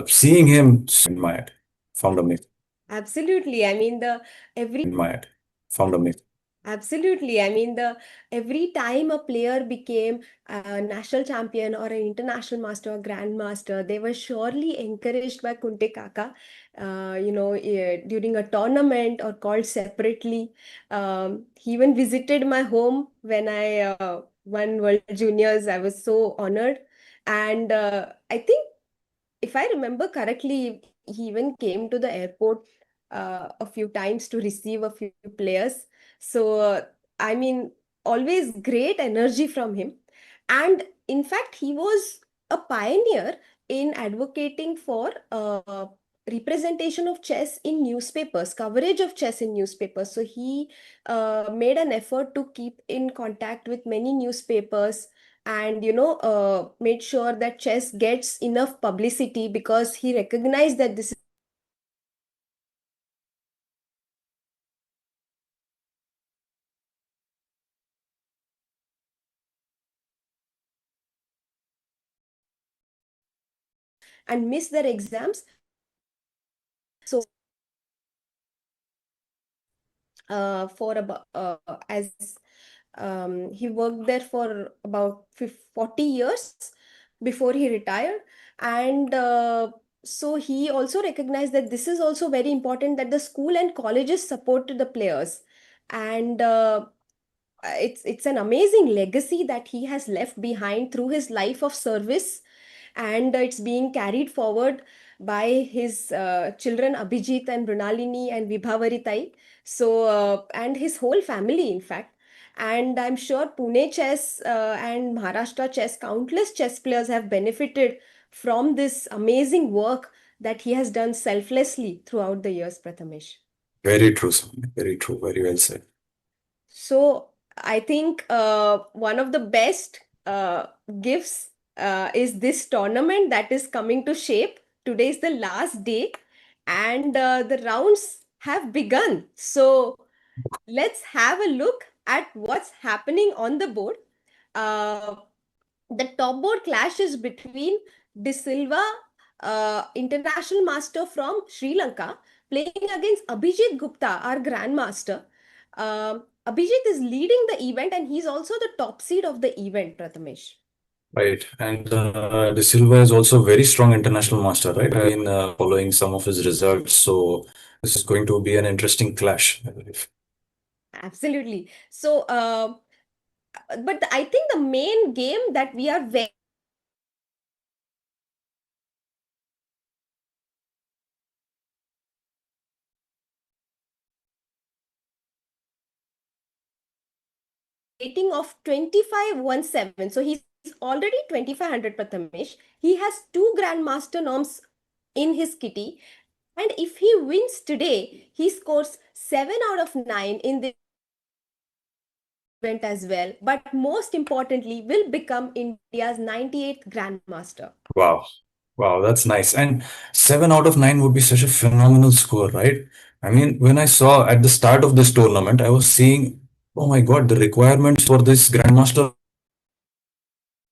Seeing him admired, found amazing. Absolutely. I mean, the every Admired, found amazing. Absolutely. I mean, the every time a player became a national champion or an international master or grandmaster, they were surely encouraged by Kunte Kaka, during a tournament or called separately. He even visited my home when I won World Juniors. I was so honored. And I think if I remember correctly, he even came to the airport a few times to receive a few players. So, I mean, always great energy from him. And in fact, he was a pioneer in advocating for representation of chess in newspapers, coverage of chess in newspapers. So, he made an effort to keep in contact with many newspapers and made sure that chess gets enough publicity because he recognized that this is and miss their exams. So for about as he worked there for about 40 years before he retired. And so he also recognized that this is also very important that the school and colleges support the players. And it's an amazing legacy that he has left behind through his life of service, and it's being carried forward by his children Abhijit and Brunalini and Vibhavaritai. So and his whole family, in fact. And I'm sure Pune chess and Maharashtra chess, countless chess players have benefited from this amazing work that he has done selflessly throughout the years, Prathamesh. Very true, Soumya. Very true. Very well said. So I think one of the best gifts is this tournament that is coming to shape. Today is the last day, and the rounds have begun. So let's have a look at what's happening on the board. Uh, the top board clash is between De Silva, international master from Sri Lanka, playing against Abhijit Gupta, our grandmaster. Abhijit is leading the event and he's also the top seed of the event, Prathamesh. Right. And De Silva is also a very strong international master, right? I've been following some of his results. So this is going to be an interesting clash, I believe. Absolutely. So, but I think the main game that we are rating of 2517. So he's already 2500, Prathamesh. He has two grandmaster norms in his kitty. And if he wins today, he scores 7 out of 9 in this event as well. But most importantly, will become India's 98th grandmaster. Wow. Wow, that's nice. And 7 out of 9 would be such a phenomenal score, right? I mean, when I saw at the start of this tournament, I was seeing, oh my God, the requirements for this Grandmaster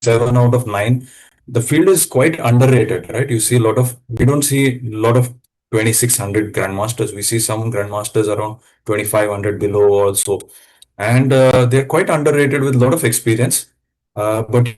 7 out of 9. The field is quite underrated, right? You see a lot of, we don't see a lot of 2600 grandmasters. We see some grandmasters around 2500 below also. And they're quite underrated with a lot of experience. But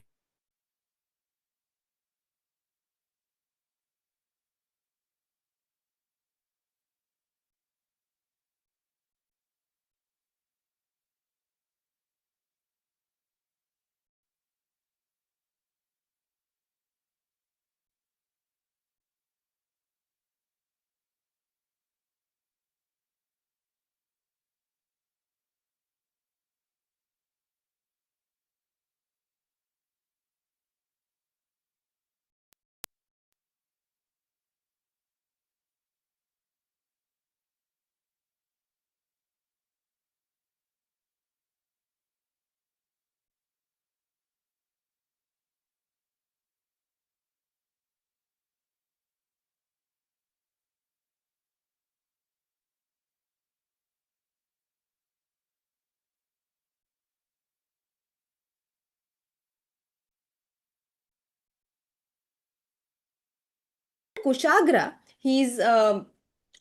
Kushagra, he's a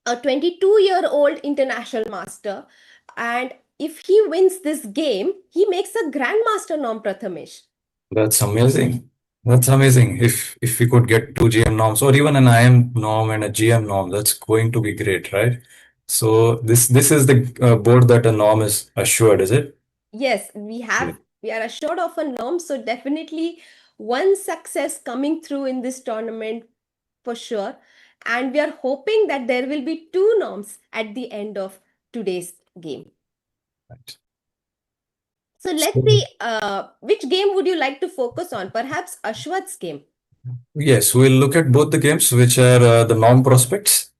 22-year-old international master, and if he wins this game, he makes a grandmaster norm, Prathamesh. That's amazing. That's amazing. If we could get two GM norms or even an IM norm and a GM norm, that's going to be great, right? So this is the board that a norm is assured, is it? Yes, Yeah. we are assured of a norm, so definitely one success coming through in this tournament for sure. And we are hoping that there will be two norms at the end of today's game. Right. So let's So, see, which game would you like to focus on? Perhaps Ashwath's game. yes, we'll look at both the games, which are the norm prospects.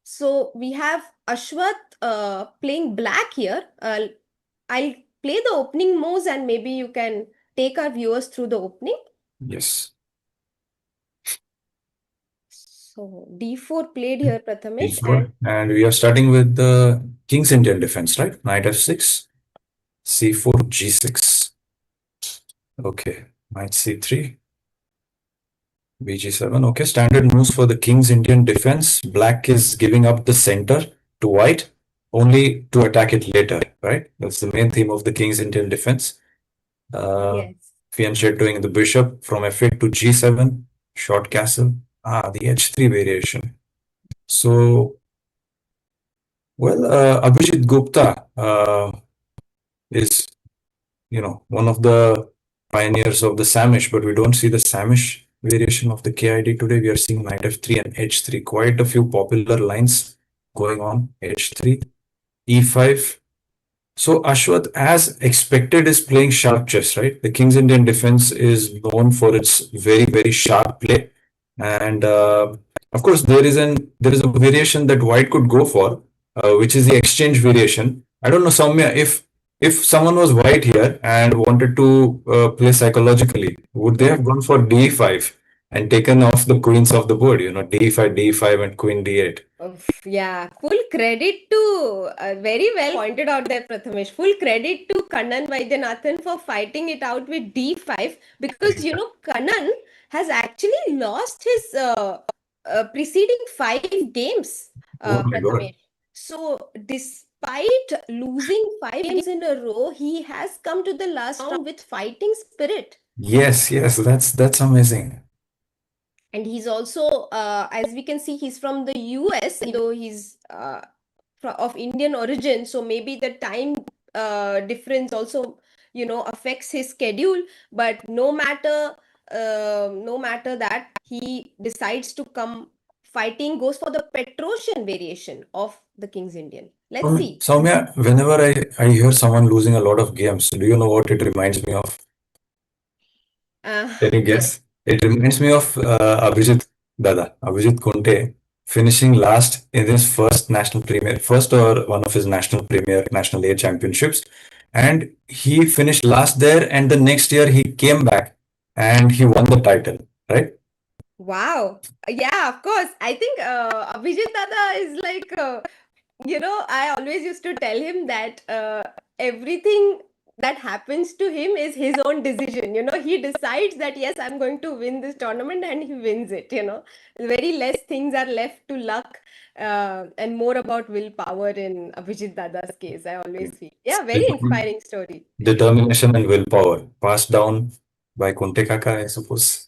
So we have Ashwath playing black here. I'll play the opening moves and maybe you can take our viewers through the opening. Yes. So D4 played here, Prathamesh, and D4. And we are starting with the King's Indian defense, right? Knight F6, C4, G6. Okay. Knight C3, BG7. Okay, standard moves for the King's Indian defense. Black is giving up the center to white only to attack it later, right? That's the main theme of the King's Indian defense. yes. Fianchet doing the bishop from F8 to G7, short castle. The H3 variation. So, well, Abhijit Gupta is, one of the pioneers of the Samish, but we don't see the Samish variation of the KID today. We are seeing knight f3 and h3. Quite a few popular lines going on. H3, e5. So Ashwath, as expected, is playing sharp chess, right? The King's Indian defense is known for its very, very sharp play. And of course, there is a variation that white could go for, which is the exchange variation. I don't know, Soumya, if someone was white here and wanted to play psychologically, would they have gone for d5 and taken off the queens of the board? D5, d5, and queen d8. Yeah, full credit to, very well pointed out there, Prathamesh. Full credit to Kannan Vaidyanathan for fighting it out with D5 because, Kannan has actually lost his preceding 5 games, Oh my God. Prathamesh. So, despite losing 5 games in a row, he has come to the last round with fighting spirit. Yes, yes, that's amazing. And he's also, as we can see, he's from the US, though he's of Indian origin. So maybe the time difference also, affects his schedule. But no matter that, he decides to come fighting, goes for the Petrosian variation of the King's Indian. Let's see. Soumya, whenever I hear someone losing a lot of games, do you know what it reminds me of? Uh, Can you guess? It reminds me of Abhijit Kunte, finishing last in his first or one of his national premier, national A championships. And he finished last there, and the next year he came back and he won the title, right? wow. Yeah, of course. I think Abhijit Dada is like I always used to tell him that everything that happens to him is his own decision. He decides that, yes, I'm going to win this tournament and he wins it. Very less things are left to luck and more about willpower in Abhijit Dada's case, I always feel. Yeah, very inspiring story. Determination and willpower passed down by Kunte Kaka, I suppose.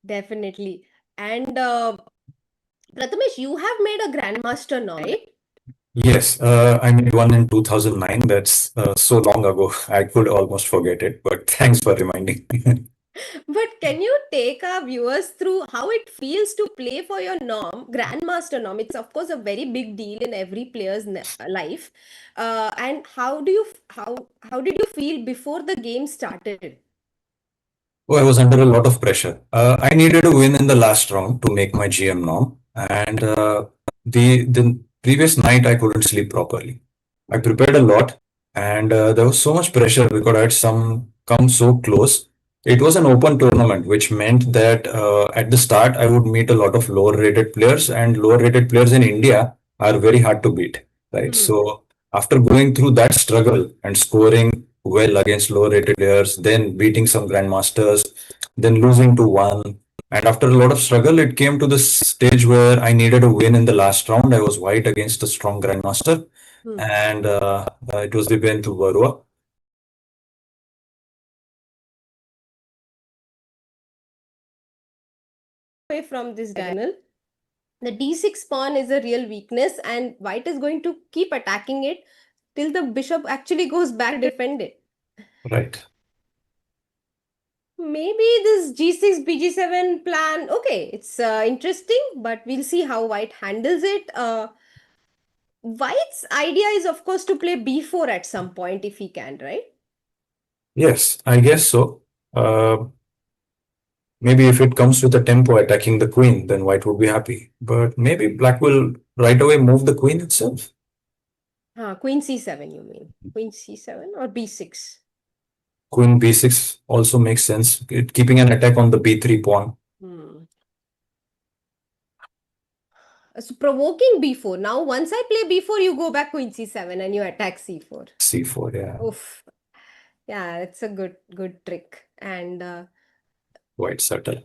Definitely. And Prathamesh, you have made a Grandmaster now, right? Yes, I made one in 2009. That's so long ago. I could almost forget it, but thanks for reminding me. But can you take our viewers through how it feels to play for your norm, Grandmaster norm? It's of course a very big deal in every player's life. And how did you feel before the game started? Oh, I was under a lot of pressure. I needed to win in the last round to make my GM norm, and the previous night I couldn't sleep properly. I prepared a lot, and there was so much pressure because I had some come so close. It was an open tournament, which meant that at the start I would meet a lot of lower rated players, and lower rated players in India are very hard to beat, right? Hmm. So after going through that struggle and scoring well against lower rated players, then beating some grandmasters, then losing to one. And after a lot of struggle, it came to the stage where I needed a win in the last round. I was white against a strong grandmaster, Hmm. and it was the win to Varua. Away from this diagonal, the d6 pawn is a real weakness, and white is going to keep attacking it till the bishop actually goes back to defend it. Right. Maybe this g6 bg7 plan, okay, it's interesting, but we'll see how white handles it. White's idea is, of course, to play b4 at some point if he can, right? Yes, I guess so. Uh, Maybe if it comes with a tempo attacking the queen, then white would be happy. But maybe black will right away move the queen itself. Queen c7, you mean? Queen c7 or b6? Queen b6 also makes sense, keeping an attack on the b3 pawn. Hmm. So provoking b4. Now, once I play b4, you go back queen c7 and you attack c4. c4, yeah, Oof. Yeah, it's a good trick. And quite subtle.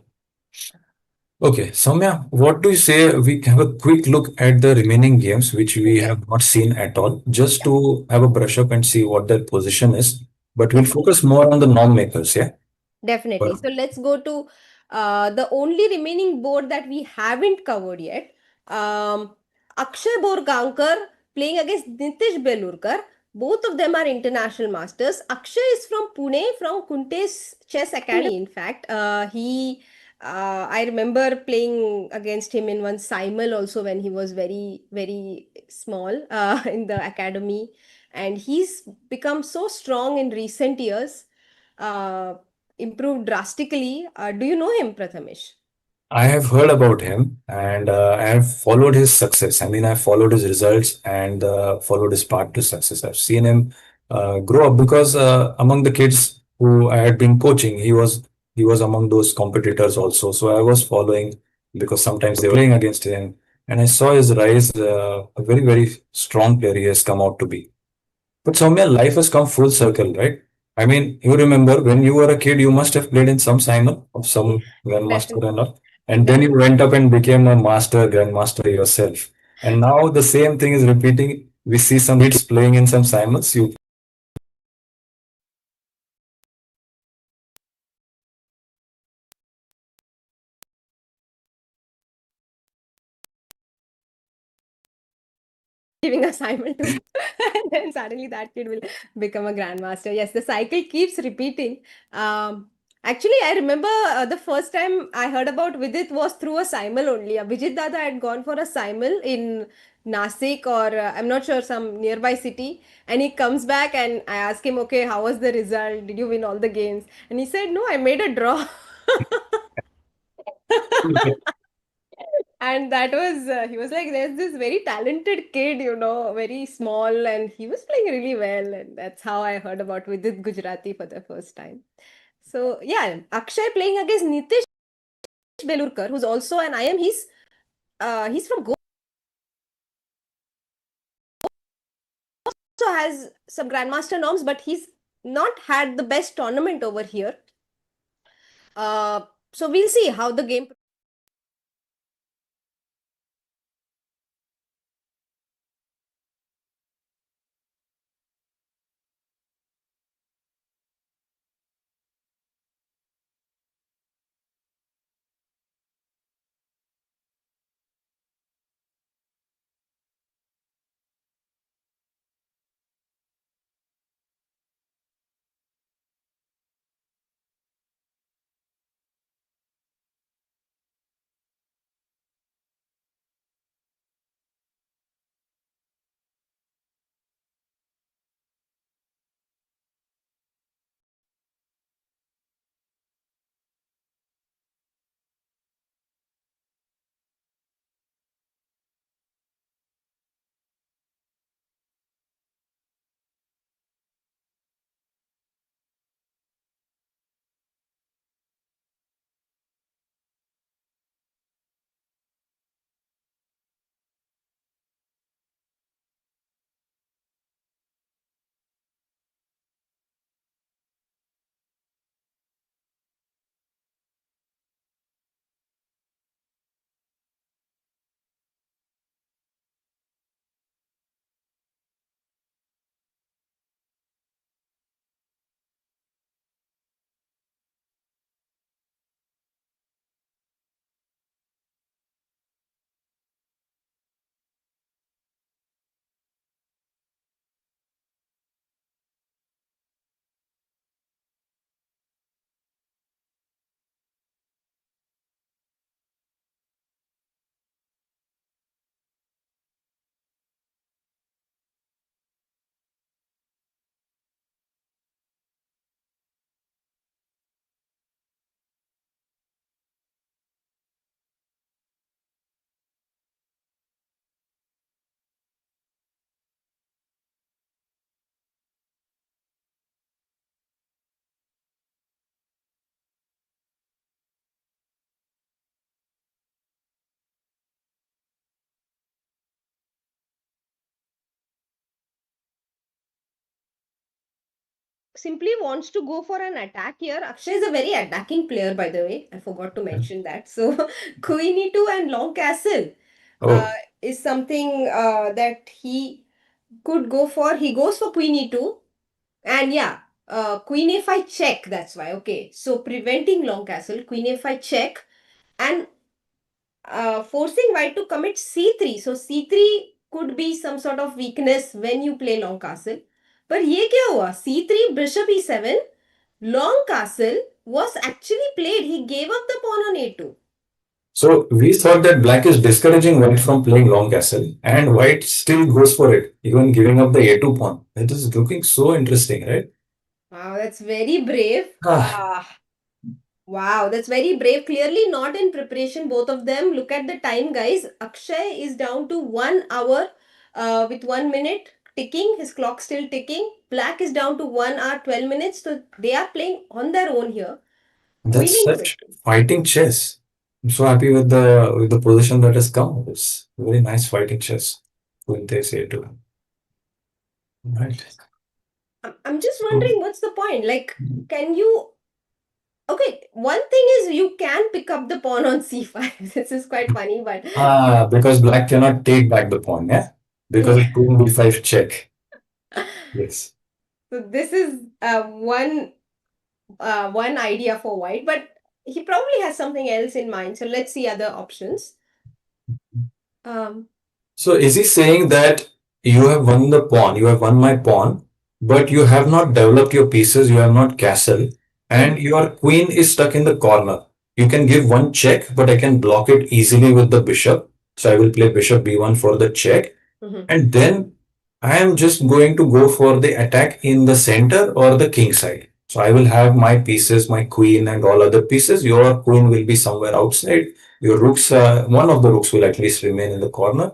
Okay, Soumya, what do you say we have a quick look at the remaining games which we okay, have not seen at all, just yeah, to have a brush up and see what their position is. But we'll definitely. focus more on the norm makers, yeah? Definitely. But So let's go to the only remaining board that we haven't covered yet. Um, Akshay Borgankar playing against Nitish Belurkar. Both of them are international masters. Akshay is from Pune, from Kunte's Chess Academy. In fact, I remember playing against him in one simul also when he was very small in the academy, and he's become so strong in recent years. Uh, Improved drastically. Do you know him, Prathamesh? I have heard about him and I have followed his success. I mean, I followed his results and followed his path to success. I've seen him grow up because among the kids who I had been coaching, he was among those competitors also. So I was following because sometimes they were playing against him, and I saw his rise. A very strong player he has come out to be. But Soumya, life has come full circle, right? I mean, you remember when you were a kid, you must have played in some simon of some grandmaster and Definitely. all. And then you went up and became a master, grandmaster yourself. And now the same thing is repeating. We see some kids playing in some simons. You Giving assignment to, and then suddenly that kid will become a grandmaster. Yes, the cycle keeps repeating. Actually, I remember the first time I heard about Vidit was through a simul only. Vijit Dada had gone for a simul in Nasik, or I'm not sure, some nearby city, and he comes back and I ask him, okay, how was the result? Did you win all the games? And he said, no, I made a draw. And that was he was like, there's this very talented kid, very small, and he was playing really well, and that's how I heard about Vidit Gujarati for the first time. So yeah, Akshay playing against Nitish Belurkar, who's also an IM. He's from Goa, also has some grandmaster norms, but he's not had the best tournament over here. uh so we'll see how the game. simply wants to go for an attack here. Akshay is a very attacking player, by the way. I forgot to mention that. So, Queen E2 and Long Castle uh, Oh, is something that he could go for. He goes for Queen E2. And yeah, Queen A5 check. That's why. Okay. So, preventing Long Castle, Queen A5 check. And forcing white to commit c3. So c3 could be some sort of weakness when you play long castle. पर ये क्या हुआ? c3 bishop e7. Long castle was actually played. He gave up the pawn on a2. so we thought that black is discouraging white from playing long castle, and white still goes for it, even giving up the a2 pawn. It is looking so interesting, right? Wow, that's very brave. Ah, Wow, that's very brave. Clearly not in preparation, both of them. Look at the time, guys. Akshay is down to 1 hour with 1 minute ticking. His clock still ticking. Black is down to 1 hour, 12 minutes. So they are playing on their own here. that's Winning such position. fighting chess. I'm so happy with the position that has come. It's very nice fighting chess. With this a2. Right. I'm just So, wondering what's the point? Like, can you. Okay, one thing is you can pick up the pawn on c5. This is quite funny, but. because black cannot take back the pawn, yeah? Because of queen b5 check. Yes. So this is one idea for white, but he probably has something else in mind. So let's see other options. Um, So is he saying that you have won the pawn, you have won my pawn, but you have not developed your pieces, you have not castle, and mhm, your queen is stuck in the corner. You can give one check, but I can block it easily with the bishop. So I will play bishop b1 for the check. mhm, And then I am just going to go for the attack in the center or the king side. So I will have my pieces, my queen and all other pieces. Your queen will be somewhere outside. Your rooks, one of the rooks will at least remain in the corner.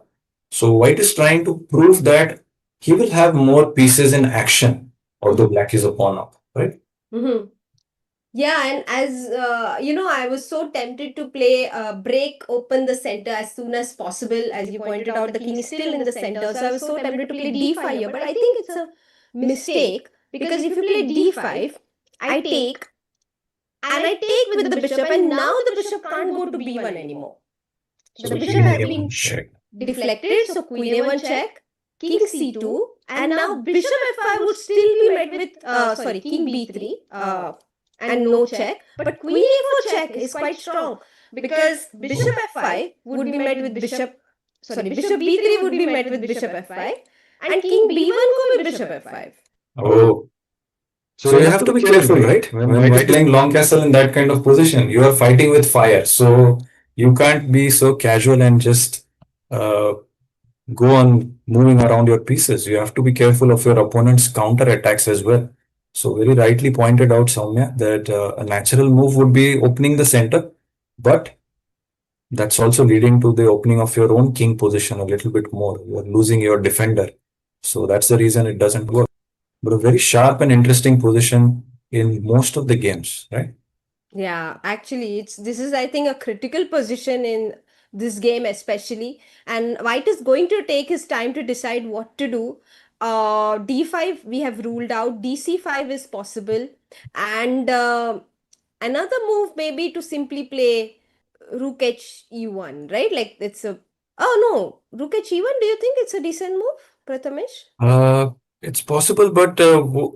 So white is trying to prove that he will have more pieces in action, although mhm, black is a pawn up, right? mhm. Yeah, and as I was so tempted to play break open the center as soon as possible. As you pointed out, the king is still in the center. So I was so tempted to play d5 here, but I think it's a mistake because if you play d5, I take and I take with the bishop, and now the bishop can't go to b1 anymore. The So bishop queen has a1 been check. deflected, so queen a1 check, king c2, and now bishop f5 would still be met with, sorry, king b3, and no check. But queen a4 check is quite strong because bishop f5 would be met with bishop, sorry, bishop b3 would be met with bishop f5, and king b1 go with bishop f5. Oh, so you have to be careful, right? When white is playing long castle in that kind of position, you are fighting with fire. So you can't be so casual and just uh, go on moving around your pieces. You have to be careful of your opponent's counter attacks as well. So very rightly pointed out, Soumya, that a natural move would be opening the center, but that's also leading to the opening of your own king position a little bit more. You're losing your defender. So that's the reason it doesn't work. But a very sharp and interesting position in most of the games, right? Yeah, actually, it's this is I think a critical position in this game especially, and White is going to take his time to decide what to do. D5 we have ruled out. DC5 is possible, and another move maybe to simply play Rook H E1, right? Like it's a oh no, Rook H E1. Do you think it's a decent move, Prathamesh? Uh, it's possible, but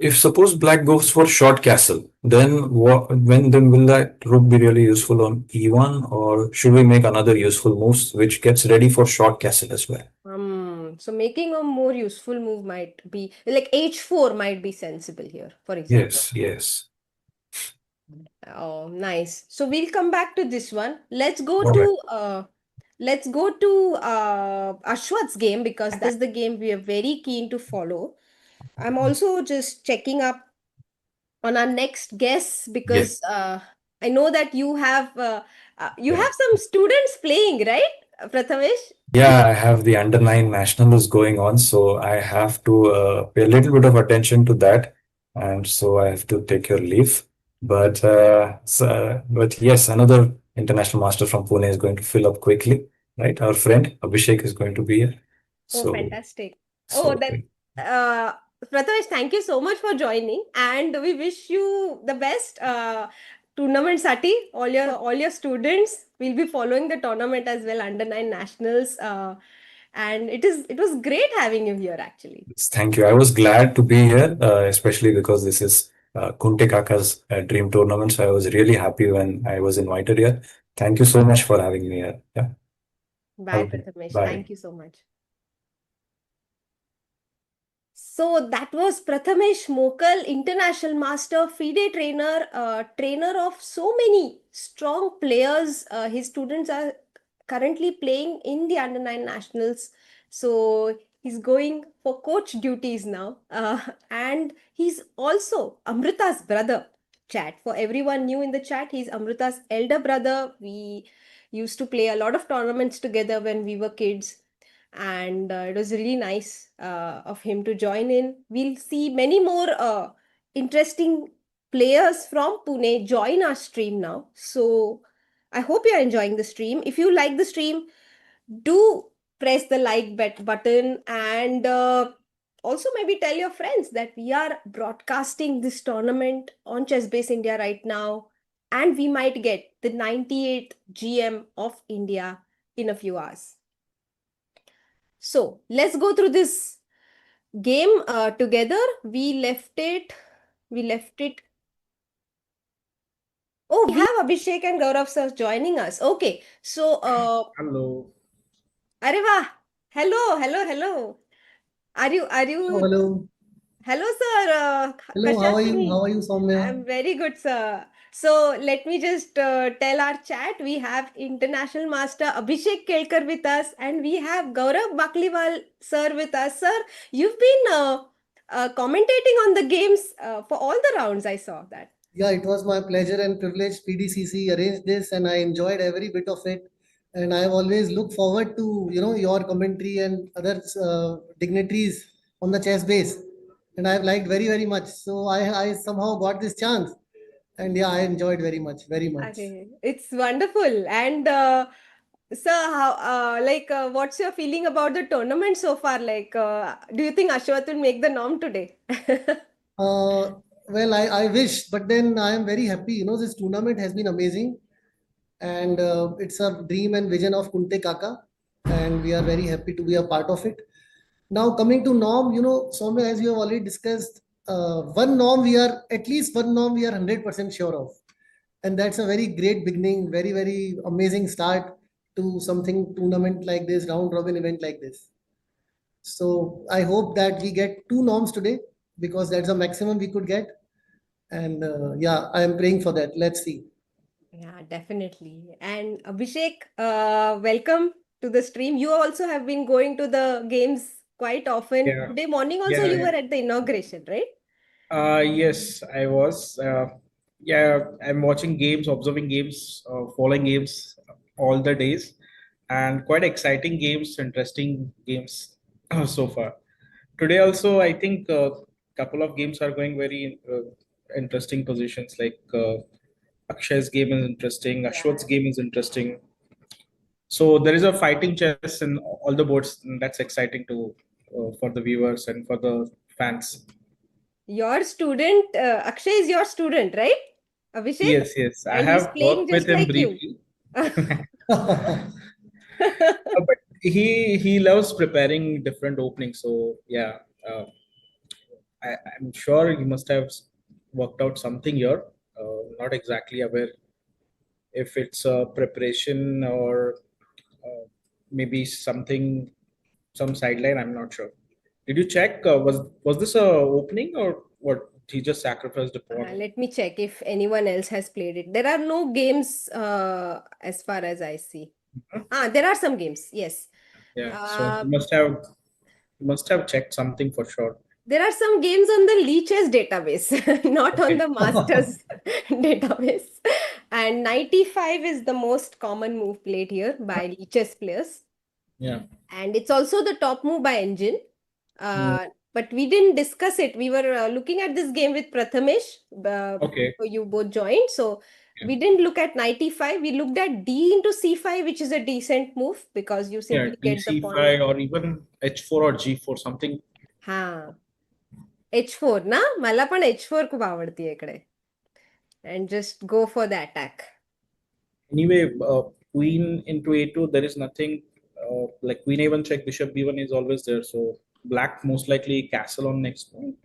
if suppose black goes for short castle, then when then will that rook be really useful on e1, or should we make another useful move which gets ready for short castle as well? So making a more useful move might be like H4 might be sensible here, for example. Yes, yes. Oh, nice. So we'll come back to this one. All right. Let's go to Ashwath's game because that is the game we are very keen to follow. I'm also just checking up on our next guest Yes. because I know that you Yeah. have some students playing, right, Prathamesh? Yeah, I have the under nine nationals going on, so I have to pay a little bit of attention to that, and so I have to take your leave. But yes, another international master from Pune is going to fill up quickly, right? Our friend Abhishek is going to be here. Oh, So fantastic. Oh, so that uh Prathamesh, thank you so much for joining, and we wish you the best. Tournament Sati, all your students will be following the tournament as well, under nine nationals. And it was great having you here actually. Thank you. I was glad to be here, especially because this is Kunte Kaka's dream tournament. So I was really happy when I was invited here. Thank you so much for having me here. Yeah. Have a Bye, good Prathamesh. bye. Thank you so much. So that was Prathamesh Mokal, international master, FIDE trainer, trainer of so many strong players. His students are currently playing in the under nine nationals. So he's going for coach duties now. And he's also Amrita's brother. Chat for everyone new in the chat. He's Amrita's elder brother. We used to play a lot of tournaments together when we were kids, and it was really nice of him to join in. We'll see many more interesting players from Pune join our stream now. So I hope you're enjoying the stream. If you like the stream, do press the like button, and also maybe tell your friends that we are broadcasting this tournament on Chessbase India right now, and we might get the 98th GM of India in a few hours. So let's go through this game together. We left it. We left it. Oh, we have Abhishek and Gaurav sir joining us. Okay. So, Hello. Arey wah. Hello, hello, hello. Are you? Hello, hello. Hello, sir. Hello, how are you? Kashasini. How are you, Soumya? I'm very good, sir. So let me just tell our chat. We have International Master Abhishek Kelkar with us, and we have Gaurav Bakliwal sir with us. Sir, you've been commentating on the games for all the rounds. I saw that. Yeah, it was my pleasure and privilege. PDCC arranged this, and I enjoyed every bit of it. And I've always looked forward to your commentary and other dignitaries on the chess base, and I've liked very much. So I somehow got this chance, and yeah, I enjoyed very much. Okay, it's wonderful. And sir, how what's your feeling about the tournament so far? Like, do you think Aswath will make the norm today? Well, I wish, but then I am very happy. This tournament has been amazing, and it's a dream and vision of Kunte Kaka, and we are very happy to be a part of it. Now, coming to norm, Soumya, as you have already discussed, at least one norm we are 100% sure of. And that's a very great beginning, very amazing start to something tournament like this, round robin event like this. So I hope that we get two norms today because that's the maximum we could get. And yeah, I am praying for that. Let's see. Yeah, definitely. And Abhishek, welcome to the stream. You also have been going to the games quite often. Yeah. Today morning also Yeah. you were Yeah. at the inauguration, right? Yes, I was. Yeah, I'm watching games, observing games, following games all the days, and quite exciting games, interesting games so far. Today also, I think a couple of games are going very interesting positions. Like Akshay's game is interesting, Ashwath's Yeah. game is interesting. So there is a fighting chess in all the boards, and that's exciting to for the viewers and for the fans. Your student, Akshay is your student, right? Abhishek? Yes, yes. I And he's have playing worked with just him like you. briefly. But he loves preparing different openings. So yeah, uh, I'm sure he must have worked out something here. Not exactly aware if it's a preparation or maybe something, some sideline. I'm not sure. Did you check? Was this a opening or what? He just sacrificed a pawn. Let me check if anyone else has played it. There are no games as far as I see. There are some games, yes. Yeah. So Uh, he must have checked something for sure. there are some games on the Leeches database, not on Okay. the Masters database. And 95 is the most common move played here by Leeches players. Yeah. And it's also the top move by Engine. Mm, But we didn't discuss it. We were looking at this game with Prathamesh okay. before you both joined. So Yeah. we didn't look at 95. We looked at D into C5, which is a decent move because you Yeah. simply get the pawn. DC5 or even H4 or G4, something. Ha. H4 ना मला पण H4 खूप आवडती इकडे and just go for the attack. Anyway, queen into a2, there is nothing like queen a1 check, bishop b1 is always there. So black most likely castle on next point.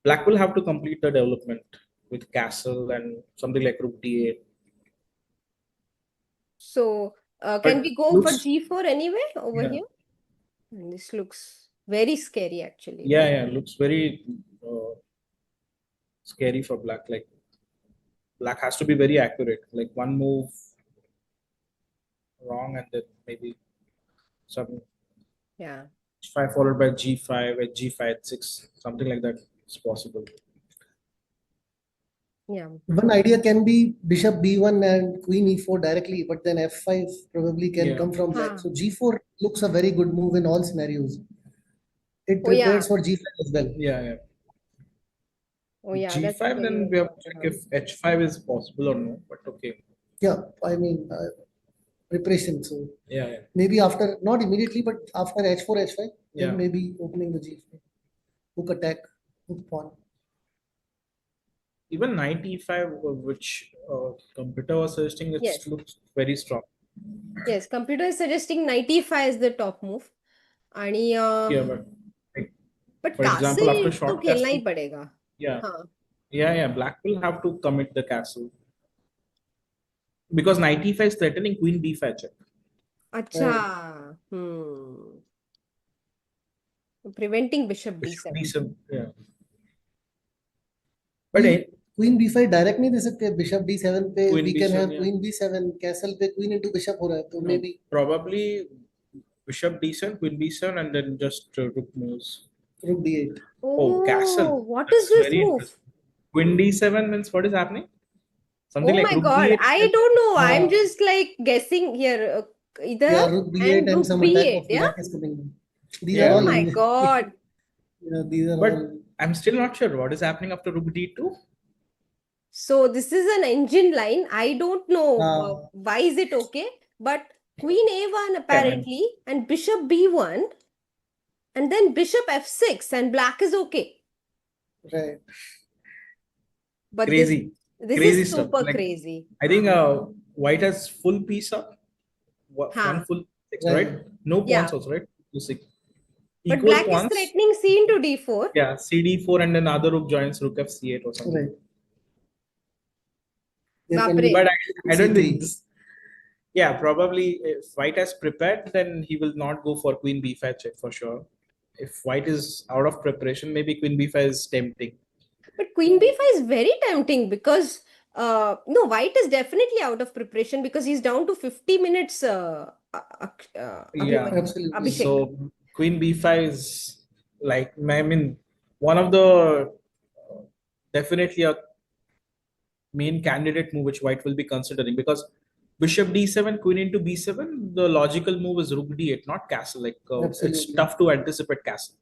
Black will have to complete the development with castle and something like rook d8. So can But we go for looks, G4 anyway over yeah, here? And this looks very scary actually. yeah, yeah, looks very scary for black. Like black has to be very accurate. Like one move wrong and then maybe some Yeah. h5 followed by g5 at g5 6, something like that is possible. Yeah. One idea can be bishop b1 and queen e4 directly, but then f5 probably can Yeah. come from black. Huh. So g4 looks a very good move in all scenarios. It Oh, yeah. prepares for g5 as well. Yeah, yeah. Oh yeah, that's g5, very then well we have to thought check out. if h5 is possible or no. But okay. Yeah, I mean, preparation. So Yeah, yeah. maybe after, not immediately, but after h4, h5, Yeah. then maybe opening the g5. Hook attack, hook pawn. Even knight e5, which computer was suggesting, it Yes. looks very strong. Yes, computer is suggesting knight e5 is the top move. आणि Yeah, but like, but for example, after castle तो short खेलना ही castle, पड़ेगा. yeah, हाँ. yeah, black will have to commit the castle because knight e5 is threatening queen b5 check. अच्छा. Preventing bishop Bishop d7. d7, yeah. But queen b5 direct नहीं दे सकते bishop d7 पे Queen we can b7, have yeah. queen b7 castle पे queen into bishop हो रहा है तो No, maybe probably bishop d7, queen b7, and then just rook moves. rook d8. Oh, castle. What That's is this very move? interesting. Queen d7 means what is happening? Something Oh like my rook God, d8. I don't know. I'm Uh, just like guessing here. Either Yeah, rook b8 and and rook some attack b8, of yeah? black is coming. These Yeah, are Oh all my in. God. Yeah, these are But all. I'm still not sure what is happening after rook d2. So this is an engine line. I don't know why is it okay, but queen a1 Yeah, man. apparently and bishop b1 and then bishop f6 and black is okay. Right. But Crazy, this crazy is stuff. super Like, crazy. I think white has full piece up, one full six, right? Right. No Yeah. pawns also, right? Two six. But Equal black is pawns. threatening c into d4. Yeah, cd4 and then other rook joins rook f c8 or something. Right. There can Bapre. be But I don't c3. think this. Yeah, probably if white has prepared, then he will not go for queen b5 check for sure. If white is out of preparation, maybe queen b5 is tempting. But queen b5 is very tempting because no, white is definitely out of preparation because he's down to 50 minutes. Yeah, Absolutely. Abhishek. so queen b5 is like, I mean, one of the definitely a main candidate move which white will be considering, because bishop d7, queen into b7, the logical move is rook d8, not castle. Like it's Absolutely. tough to anticipate castle.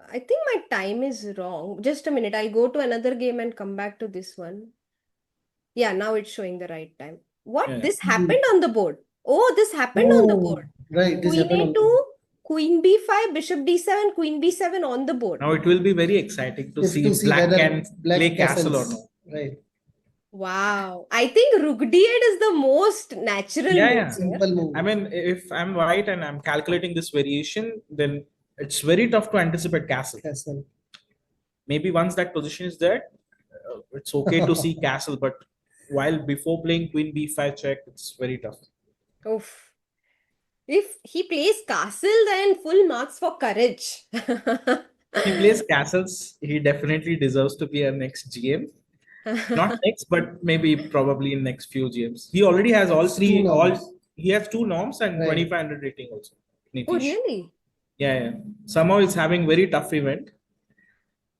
I think my time is wrong. Just a minute. I'll go to another game and come back to this one. Yeah, now it's showing the right time. What? Yeah. This happened on the board. Oh, this happened on the Oh, board. right. This Queen happened on a2, queen b5, bishop d7, queen b7 on the board. Now it will be very exciting to see if black whether can black play castle or castles. no. Right. Wow. I think rook d8 is the most natural Yeah, move yeah. here. Simple move. I mean, if I'm white and I'm calculating this variation, then it's very tough to anticipate castle. Castle. Maybe once that position is there, it's okay to see castle, but while before playing queen b5 check, it's very tough. Oof. If he plays castle, then full marks for courage. If he plays castles, he definitely deserves to be a next GM. Not next, but maybe probably in next few GMs. He already has all three. Two norms. He has two norms and Right. 2500 rating also. Oh, Nitish. really? Yeah. Somehow he's having very tough event.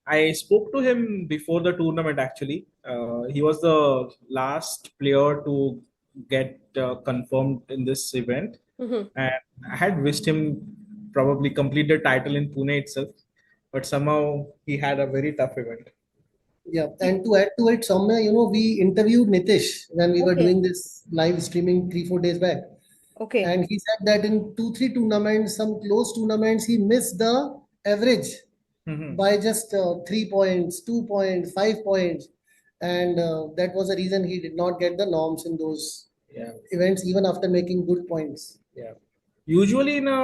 I spoke to him before the tournament actually. He was the last player to get confirmed in this event. Mhm. And I had wished him probably complete the title in Pune itself. But somehow he had a very tough event. Yeah, and to add to it, Soumya, we interviewed Nitish when we were Okay. doing this live streaming 3-4 days back. Okay. And he said that in 2-3 tournaments, some close tournaments, he missed the average Mhm. by just 3 points, 2 points, 5 points. And that was the reason he did not get the norms in those Yeah. events, even after making good points. Yeah. Usually in a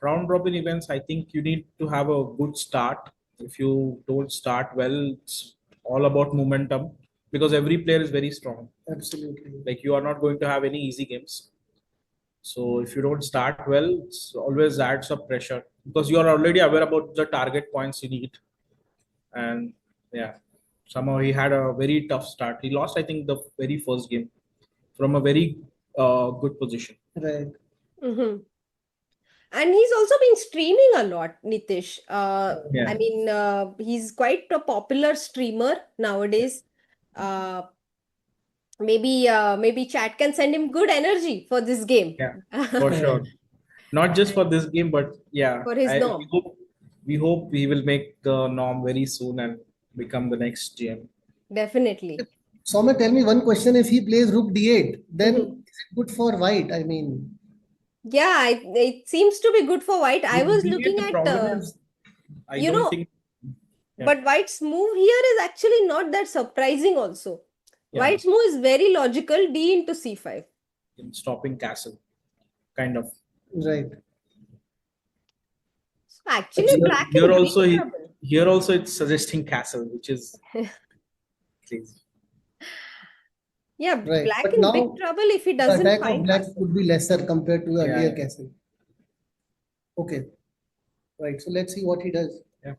round robin events, I think you need to have a good start. If you don't start well, it's all about momentum because every player is very strong. Absolutely. Like you are not going to have any easy games. So if you don't start well, it's always adds up pressure because you are already aware about the target points you need. And yeah, somehow he had a very tough start. He lost, I think, the very first game from a very good position. Right. Mm-hmm. And he's also been streaming a lot, Nitish. Yeah. I mean, he's quite a popular streamer nowadays. Uh, maybe chat can send him good energy for this game. Yeah, for Right. sure. Not just for this game, but yeah, For his we norm. hope we will make the norm very soon and become the next GM. Definitely. Soumya, tell me one question. If he plays rook d8, then Mhm. is it good for white? I mean, Yeah, it seems to be good for white. I With was D8, looking the at, problem is I you don't know, think. Yeah, but white's move here is actually not that surprising also. yeah, White's move is very logical, d into c5. in stopping castle, kind of. right. So actually, Here, Actually, black here in big also trouble. here also it's suggesting castle, which is crazy. Yeah, right. black But in big now trouble if he the doesn't attack of find black castle. would be lesser compared to the Yeah, earlier yeah, castle. Okay. Right. So let's see what he does. yeah.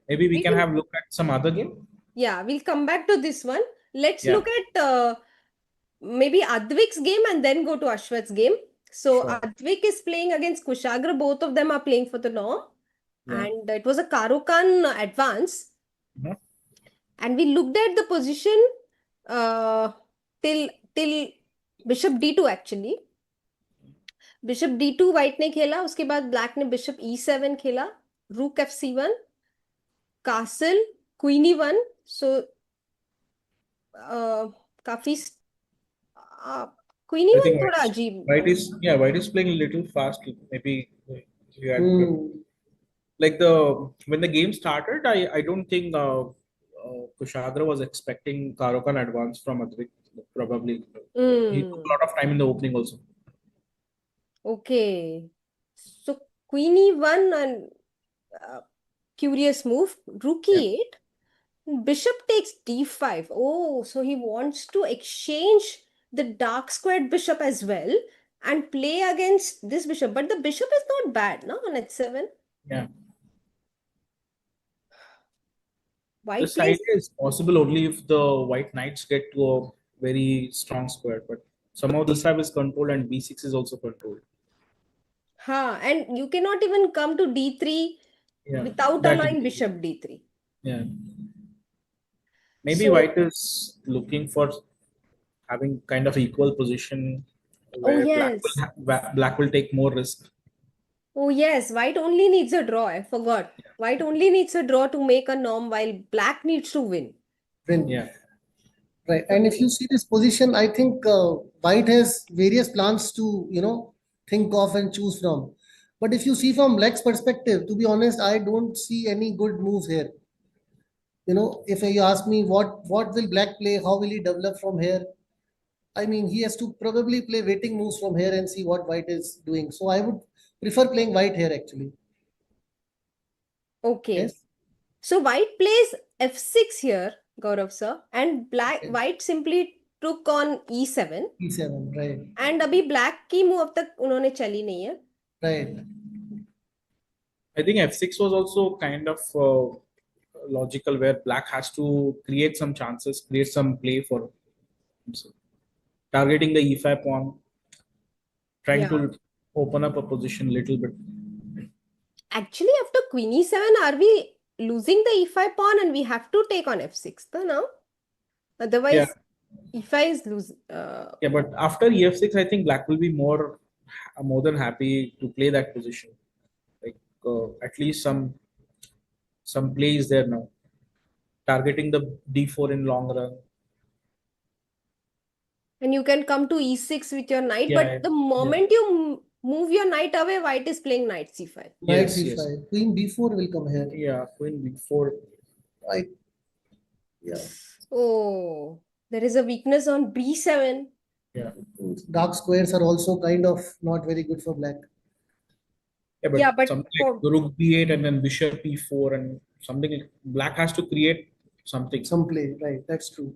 Maybe we We can will, have look at some other game. yeah, we'll come back to this one. Let's Yeah, look at maybe Advik's game and then go to Ashwath's game. So sure. Advik is playing against Kushagra. Both of them are playing for the norm. Yeah. And it was a Karokan advance. Mhm. And we looked at the position uh, till bishop d2 actually. Bishop d2 white ने खेला उसके बाद black ने bishop e7 खेला रूक f c1 castle queen e1 सो काफी queen I e1 think थोड़ा अजीब white is playing a little fast. Maybe you had Hmm. like the when the game started, I don't think Kushagra was expecting Karokan advance from Advik. Probably he took a Hmm. lot of time in the opening also. Okay. So queen e1 and uh, curious move. Rook Yeah, e8. Bishop takes d5. Oh, so he wants to exchange the dark squared bishop as well and play against this bishop. But the bishop is not bad, no, on h7. yeah. White This plays, idea is possible only if the white knights get to a very strong square. But somehow this side is controlled and b6 is also controlled. and you cannot even come to d3 Yeah, without that allowing easily. bishop d3. Yeah, maybe So, white is looking for having kind of equal position oh where yes. black will take more risk. Oh yes, white only needs a draw. I forgot. White only needs a draw to make a norm while black needs to win. Win. Yeah, Right. So And if he, you see this position, I think white has various plans to, think of and choose from. But if you see from black's perspective, to be honest, I don't see any good moves here. If you ask me what will black play, how will he develop from here? I mean, he has to probably play waiting moves from here and see what white is doing. So I would prefer playing white here actually. okay. Yes. So white plays f6 here, Gaurav sir, and black Okay. white simply took on e7 E7. Right. and अभी black की move अब तक उन्होंने चली नहीं है. Right. I think f6 was also kind of logical where black has to create some chances, create some play for himself. Targeting the e5 pawn, trying Yeah. to open up a position a little bit. Actually, after queen e7, are we losing the e5 pawn and we have to take on f6 now? Yeah, Otherwise, e5 is lose. yeah, but after ef6, I think black will be more than happy to play that position. Like at least some play is there now. Targeting the d4 in long run. And you can come to e6 with your knight. Yeah, But the yeah, moment you move your knight away, white is playing knight c5. Knight Yes, c5. yes. Queen b4 will come here. Yeah, queen b4. Right. Yeah. Oh, there is a weakness on b7. Yeah. Dark squares are also kind of not very good for black. Yeah, Yeah, but but something for like rook b8 and then bishop e4 and something like black has to create something. Some play, right? That's true.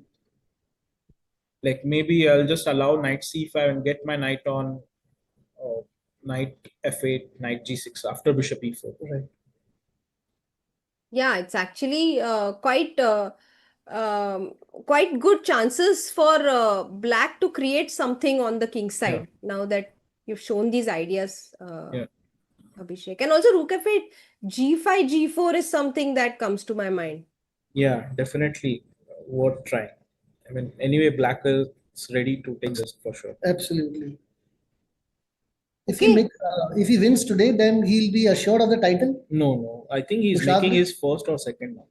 Like maybe I'll just allow knight c5 and get my knight on knight f8, knight g6 after bishop e4. Right. yeah, it's actually quite good chances for black to create something on the king side. Now that you've shown these ideas, Yeah. Abhishek, and also rook f8, g5, g4 is something that comes to my mind. Yeah, definitely worth trying. I mean, anyway, black is ready to take this for sure. Absolutely. Okay. If he wins today, then he'll be assured of the title. No, no. I think he's Kushagra? making his first or second now.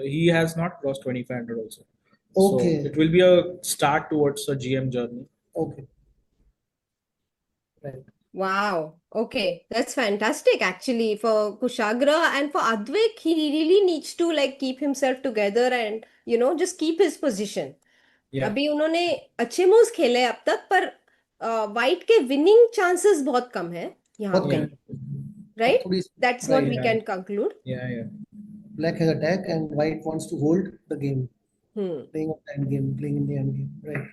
He has not crossed 2500 also. Okay. So it will be a start towards a GM journey. Okay. Right. Wow. Okay. That's fantastic actually for Kushagra, and for Advik, he really needs to like keep himself together and just keep his position. Yeah. अभी उन्होंने अच्छे moves खेले अब तक, पर white के winning chances बहुत कम है यहाँ बहुत पे, कम Yeah. राइट? थोड़ी that's what right. We can conclude. Yeah, yeah. Black has attack and white wants to hold the game, Hmm. playing on the end game, playing in the end game. Right.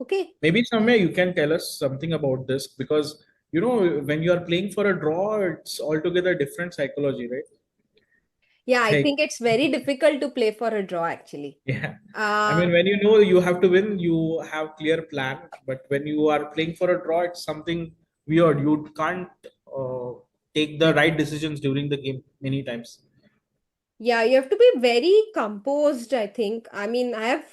Okay. Maybe somewhere you can tell us something about this because when you are playing for a draw, it's altogether different psychology, right? Yeah, I Like, think it's very difficult to play for a draw actually. yeah. I mean, when you know you have to win, you have clear plan. But when you are playing for a draw, it's something weird. You can't take the right decisions during the game many times. Yeah, you have to be very composed, I think. I mean, I have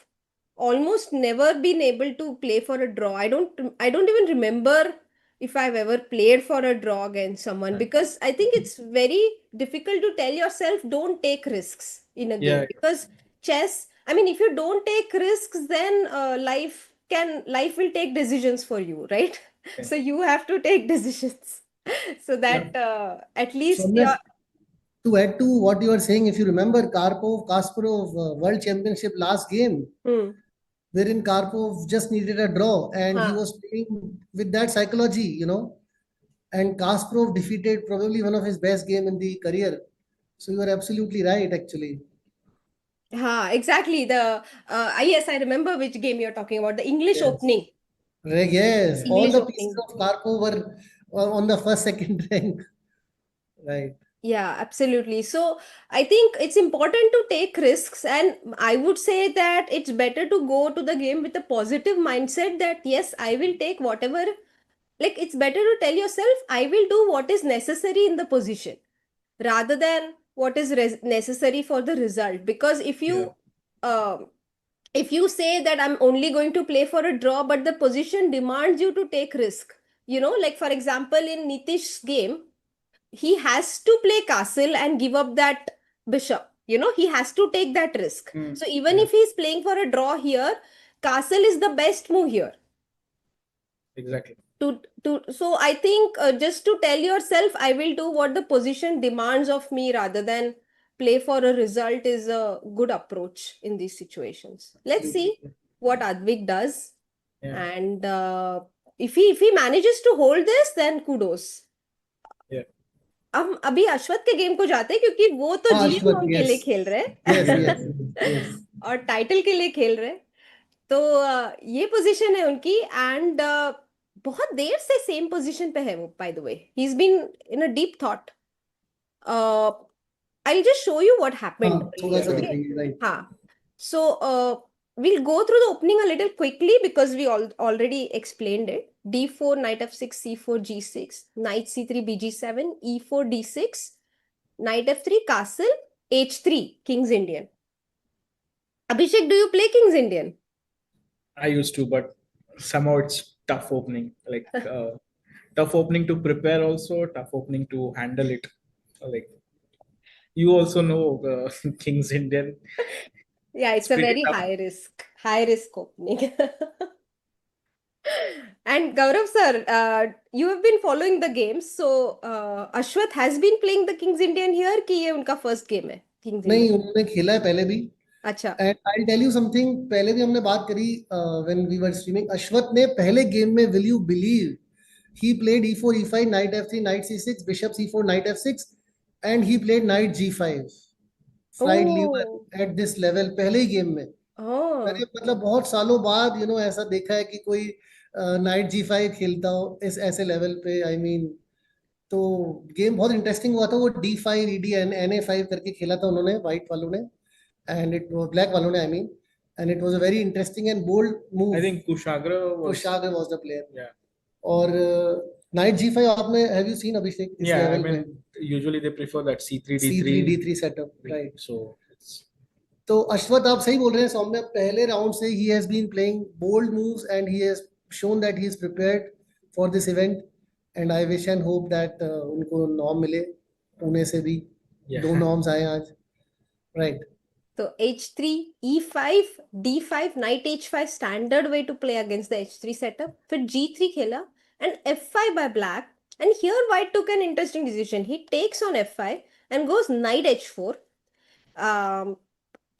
almost never been able to play for a draw. I don't even remember if I've ever played for a draw against someone, Right. because I think it's very difficult to tell yourself don't take risks in a game, Yeah. because chess, I mean, if you don't take risks, then life will take decisions for you, right? Yeah. So you have to take decisions so that at least Soumya, to add to what you are saying, if you remember Kasparov World Championship last game, Hmm. wherein Karpov just needed a draw and he Huh. was playing with that psychology, and Kasparov defeated probably one of his best game in the career. So you are absolutely right, actually. Exactly. Yes, I remember which game you're talking about. The English Yes. opening. Yes, all English the pieces opening. of Karpov were on the first, second rank. Right. Yeah, absolutely. So I think it's important to take risks, and I would say that it's better to go to the game with a positive mindset that yes, I will take whatever. Like, it's better to tell yourself, I will do what is necessary in the position rather than what is necessary for the result. Because um, if you say that I'm only going to play for a draw, but the position demands you to take risk, like for example, in Nitish's game, he has to play castle and give up that bishop. He has to take that risk. So even Yeah. if he's playing for a draw here, castle is the best move here. Exactly. So I think just to tell yourself, I will do what the position demands of me rather than play for a result is a good approach in these situations. Let's see what Advik does. Yeah. And if he manages to hold this, then kudos. Yeah. हम अभी अश्वथ के game को जाते हैं, क्योंकि वो तो GM Ashwath, के लिए yes. खेल रहे Yes, हैं yes, yes. और टाइटल के लिए खेल रहे हैं. तो ये पोजीशन है उनकी, एंड बहुत देर से सेम पोजीशन पे है वो. By the way, he is been in a deep thought. I'll just show you what happened थोड़ा सा earlier, okay? दिखाइए, right. हाँ. So we'll go through the opening a little quickly because we already explained it. D4, knight f6, c4, g6, knight c3, bg7, e4, d6, knight f3, castle, h3, king's Indian. Abhishek, do you play king's Indian? I used to, but somehow it's tough opening. Like tough opening to prepare, also tough opening to handle it. Like you also know King's Indian. Yeah, it's a pretty very tough. high risk opening. And Gaurav sir, you have been following the games. So Ashwath has been playing the Kings Indian here कि ये उनका first game है Kings नहीं, Indian? उन्होंने खेला है पहले भी. अच्छा. And I tell you something, पहले भी हमने बात करी when we were streaming. Ashwath ने पहले गेम में, will you believe, he played e4 e5 knight f3 knight c6 bishop c4 knight f6 and he played knight g5 fried liver Oh. at this level पहले ही game में. Oh. मैंने मतलब बहुत सालों बाद ऐसा देखा है कि कोई नाइट जी5 खेलता हो इस ऐसे लेवल पे. आई मीन, तो गेम बहुत इंटरेस्टिंग हुआ था. वो d5 ed na5 करके खेला था उन्होंने, व्हाइट वालों ने, एंड इट ब्लैक वालों ने, I mean, and it was a very interesting and bold move. I think Kushagra was. Kushagra was the player. Yeah. और नाइट जी5 आपने, हैव यू सीन अभिषेक इस Yeah, I लेवल पे? mean, usually they prefer that C3 c3 D3. d3 setup, right. So it's तो अश्वथ, आप सही बोल रहे हैं. सौम्य पहले राउंड से ही has been playing bold moves and he has shone that he is prepared for this event. And I wish and hope that उनको नॉर्म मिले. पुणे से भी yeah. 2 नॉर्म्स आए आज, right. So h3, e5, d5, knight h5 standard way to play against the h3 setup. फिर g3 खेला and f5 by black. And here white took an interesting decision. He takes on f5 and goes knight h4.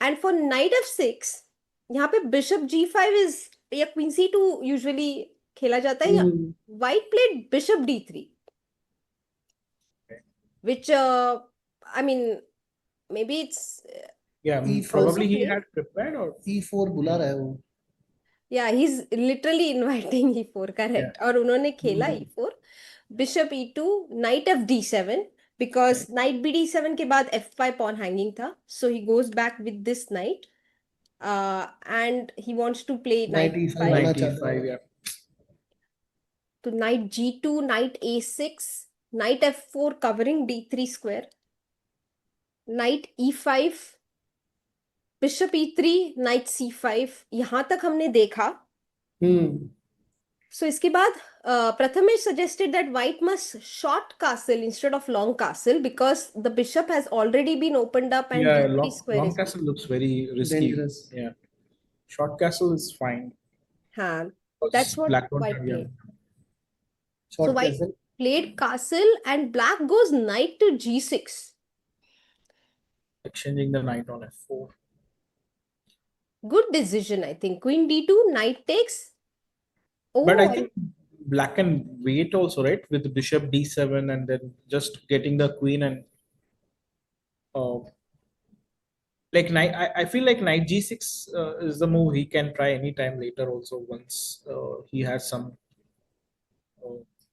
And for knight f6, यहाँ पे bishop g5 is या queen c2 usually खेला जाता है. या white played bishop d3, which I mean maybe it's Yeah, E4 probably he played. had prepared or. e4 बुला रहा है वो. Yeah, he's literally inviting e4, correct. और उन्होंने खेला e4, bishop e2, knight f d7, because knight b d7 के बाद f5 pawn hanging था, so he goes back with this knight, and he wants to play knight Knight e5 e5. आना चाहता 95, है. yeah. तो knight g2, knight a6, knight f4 covering d3 square, knight e5, bishop e3, knight c5. यहाँ तक हमने देखा. So इसके बाद Prathamesh suggested that white must short castle instead of long castle because the bishop has already been opened up and Yeah, d3 square long is castle looks very risky. Dangerous. Yeah, short castle is fine. हाँ, Because that's what black don't white have, yeah. played. Short So white castle. played castle and black goes knight to g6. Exchanging the knight on f4. Good decision, I think. Queen d2, knight takes. Oh, But I think black can wait also, right? With the bishop d7 and then just getting the queen and like knight. I feel like knight g6 is the move he can try anytime later also once he has some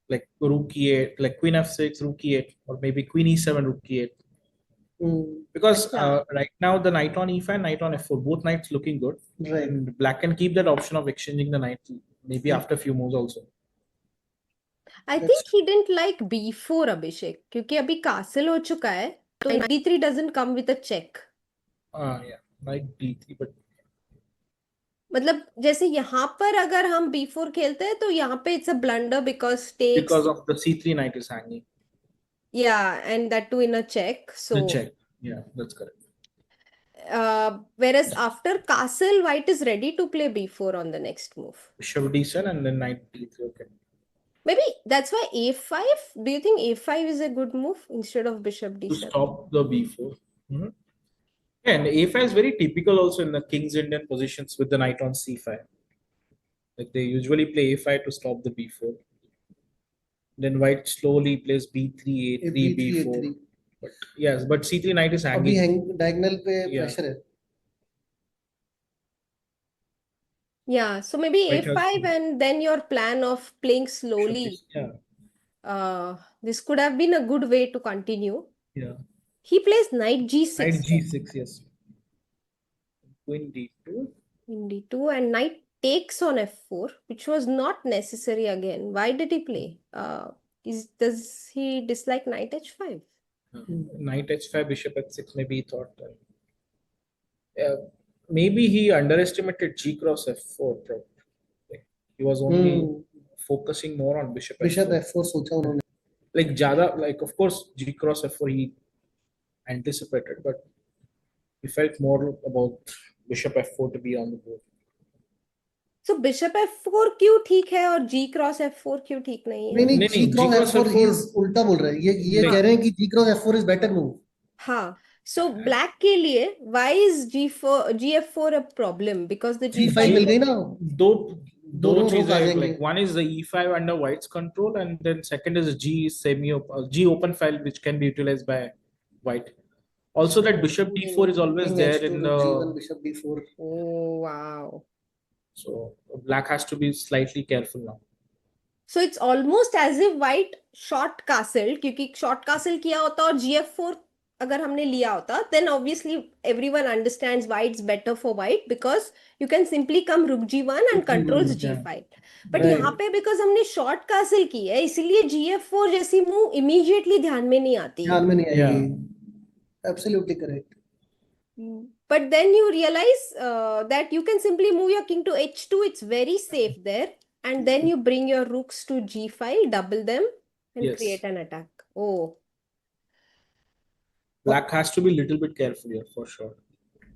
like rook e8, like queen f6, rook e8, or maybe queen e7, rook e8. Because Acha. right now the knight on e5, knight on f4, both knights looking good. Right. And black can keep that option of exchanging the knight maybe after a few moves also. I think he didn't like b4, Abhishek, क्योंकि अभी castle हो चुका है, तो knight d3 doesn't come with a check. Yeah, knight d3, but मतलब जैसे यहाँ पर अगर हम b4 खेलते हैं तो यहाँ पे it's a blunder because takes, because of the c3 knight is hanging. yeah, and that too in a check. So The check. Yeah, that's correct. whereas after castle, white is ready to play b4 on the next move. Bishop d7 and then knight d3. Okay. Maybe that's why a5. Do you think a5 is a good move instead of bishop To d7? stop the b4. And a5 is very typical also in the King's Indian positions with the knight on c5. Like they usually play a5 to stop the b4. Then white slowly plays b3, a3, b4. But yes, but c3 knight is अभी hanging. diagonal पे Yeah. pressure है. Yeah, so maybe White has a5 to- and then your plan of playing slowly. Yeah. This could have been a good way to continue. Yeah. He plays knight g6. Knight g6, yes. Queen d2. In d2 and knight takes on f4, which was not necessary again. Why did he play? Does he dislike knight h5? Knight h5, bishop h6, maybe he thought. Maybe he underestimated g cross f4. Probably. Like, he was only focusing more on bishop f4 सोचा उन्होंने. Like Jada, like of course g cross f4 he anticipated, but he felt more about bishop f4 to be on the board. So bishop f4 क्यों ठीक है और g cross f4 क्यों ठीक नहीं है? नहीं नहीं, जी क्रॉस G cross f4 ही F4 उल्टा बोल रहे हैं, ये नहीं, कह रहे हैं कि जी cross f4 is better move. हाँ, so black के लिए why is gf4 a problem? Because the g5 g5 मिल गई is ना, दो दोनों चीजें रोक आ हैं, जाएंगे। like one is the e5 under white's control, and then second is G open file, which can be utilized by white. Also, that bishop d4 is always King there h2 in to the, g1 bishop d4. oh wow. so black has to be slightly careful now. So it's almost as if white short castle, क्योंकि short castle किया होता और gf4 अगर हमने लिया होता, then obviously everyone understands why it's better for white because you can simply come rook g1 and controls Yeah. g5. But Right. यहाँ पे because हमने short castle की है, इसीलिए gf4 जैसी मूव immediately ध्यान में नहीं आती है. ध्यान में नहीं Yeah. आएगी। Absolutely correct. But then you realize that you can simply move your king to h2. It's very safe there. And then you bring your rooks to g5, double them, and Yes. create an attack. Oh, Black has to be a little bit careful here for sure.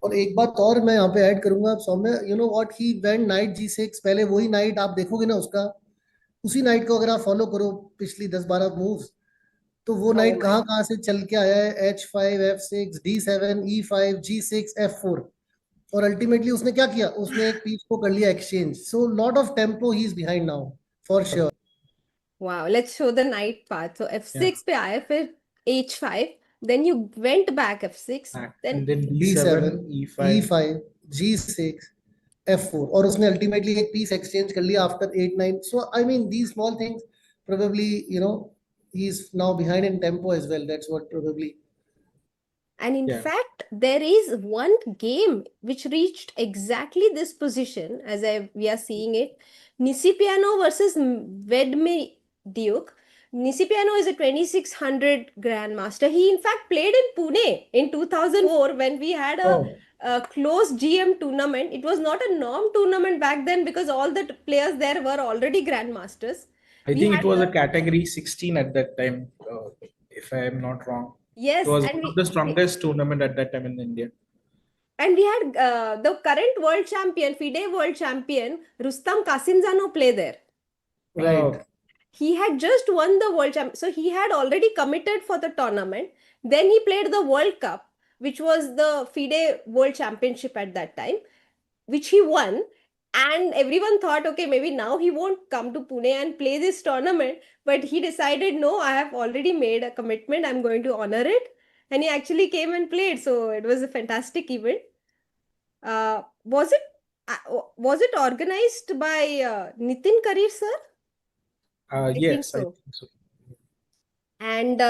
और एक बात और मैं यहाँ पे add करूंगा Saumya, you know what he went knight g6, पहले वही नाइट आप देखोगे ना उसका, उसी नाइट को अगर आप फॉलो करो पिछली 10-12 मूव्स, तो वो oh नाइट my. कहाँ से चल के आया है, h5 f6 d7 e5 g6 f4, और अल्टीमेटली उसने क्या किया, उसने एक पीस को कर लिया exchange. So lot of tempo he is behind now for sure. Wow, let's show the knight path. So f6 Yeah. पे आए, फिर h5, then you went back f6, then And then d7 d7 e5. e5 g6 f4, और उसने ultimately एक piece exchange कर लिया after 8-9। So I mean these small things probably, you know, he's now behind in tempo as well, that's what probably. And in Yeah. fact, there is one game which reached exactly this position as we are seeing it. Nisipiano versus Vedme Nisipiano is a 2600 Grandmaster. He in fact played in Pune in 2004 when we had a close GM tournament. It was not a norm tournament back then because all the players there were already Grandmasters. I We think had it was a category 16 at that time, if I am not wrong. yes, It was and one of the strongest tournament at that time in India. And we had the current world champion, FIDE world champion, Rustam Kasimzano play there. Right. He had just won the world champ, so he had already committed for the tournament. Then he played the World Cup, which was the FIDE World Championship at that time, which he won. And everyone thought, okay, maybe now he won't come to Pune and play this tournament. But he decided, no, I have already made a commitment. I'm going to honor it. And he actually came and played. So it was a fantastic event. Was it organized by Nitin Karir sir? I think Yes, I so. think so. And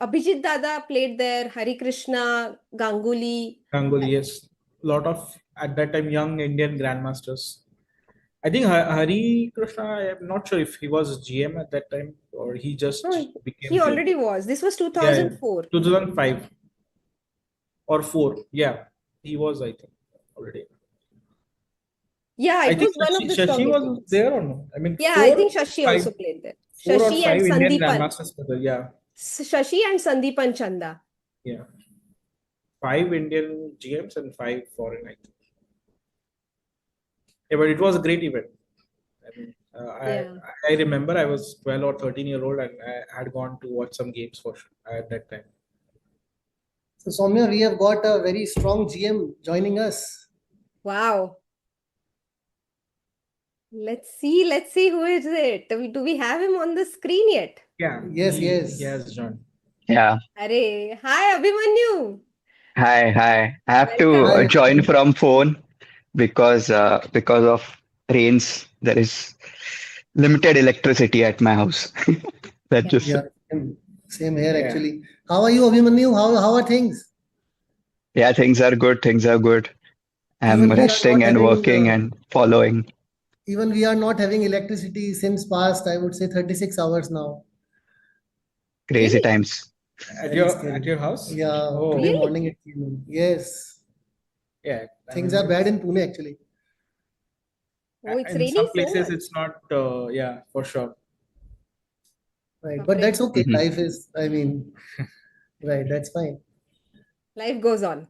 Abhijit Dada played there, Hari Krishna, Ganguly. Ganguly, yes. Lot of, at that time, young Indian grandmasters. I think Hari Krishna, I'm not sure if he was GM at that time or he just No, became he GM. already was. This was Yeah, 2004. 2005 or 4. Yeah, he was, I think, already. Yeah, I it think was one of the Shashi strongest was events. there or no? I mean, Yeah, I 4, think Shashi 5, also played there. 4 or Shashi 5 and Indian Sandeepan. grandmasters were there. Yeah, Shashi and Sandeepan Chanda. yeah. 5 Indian GMs and 5 foreign, I think. Yeah, but it was a great event. I mean, Yeah. I remember I was 12 or 13-year-old and I had gone to watch some games for sure at that time. So Soumya, we have got a very strong GM joining us. Wow. Let's see who is it. Do we have him on the screen yet? Yeah. Yes, he yes. has joined. Yeah. Arey, hi Abhimanyu. Hi. I have to Welcome. Hi. join from phone because of rains. There is limited electricity at my house. That's Yeah. just Yeah, same here Yeah. actually. How are you, Abhimanyu? How are things? yeah. Things are good. Things are good. I'm Even we are resting not and having working and following. even we are not having electricity since past, I would say 36 hours now. Crazy Really? times. At Very your scary. house? Yeah, Oh, today Really? morning it came in. Yes, yeah. I things mean, are bad in Pune actually. Oh, it's in raining some so places much. it's not. Yeah, for sure. Right, but Baap re. that's okay. Mhm. Life is, I mean, right, that's fine. Life goes on.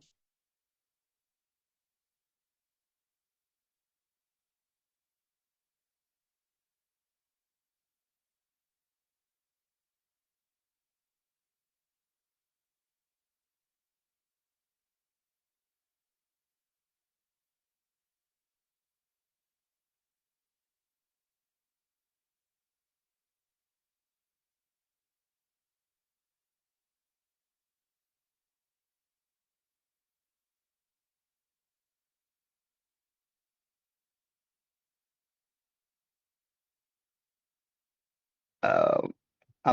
uh,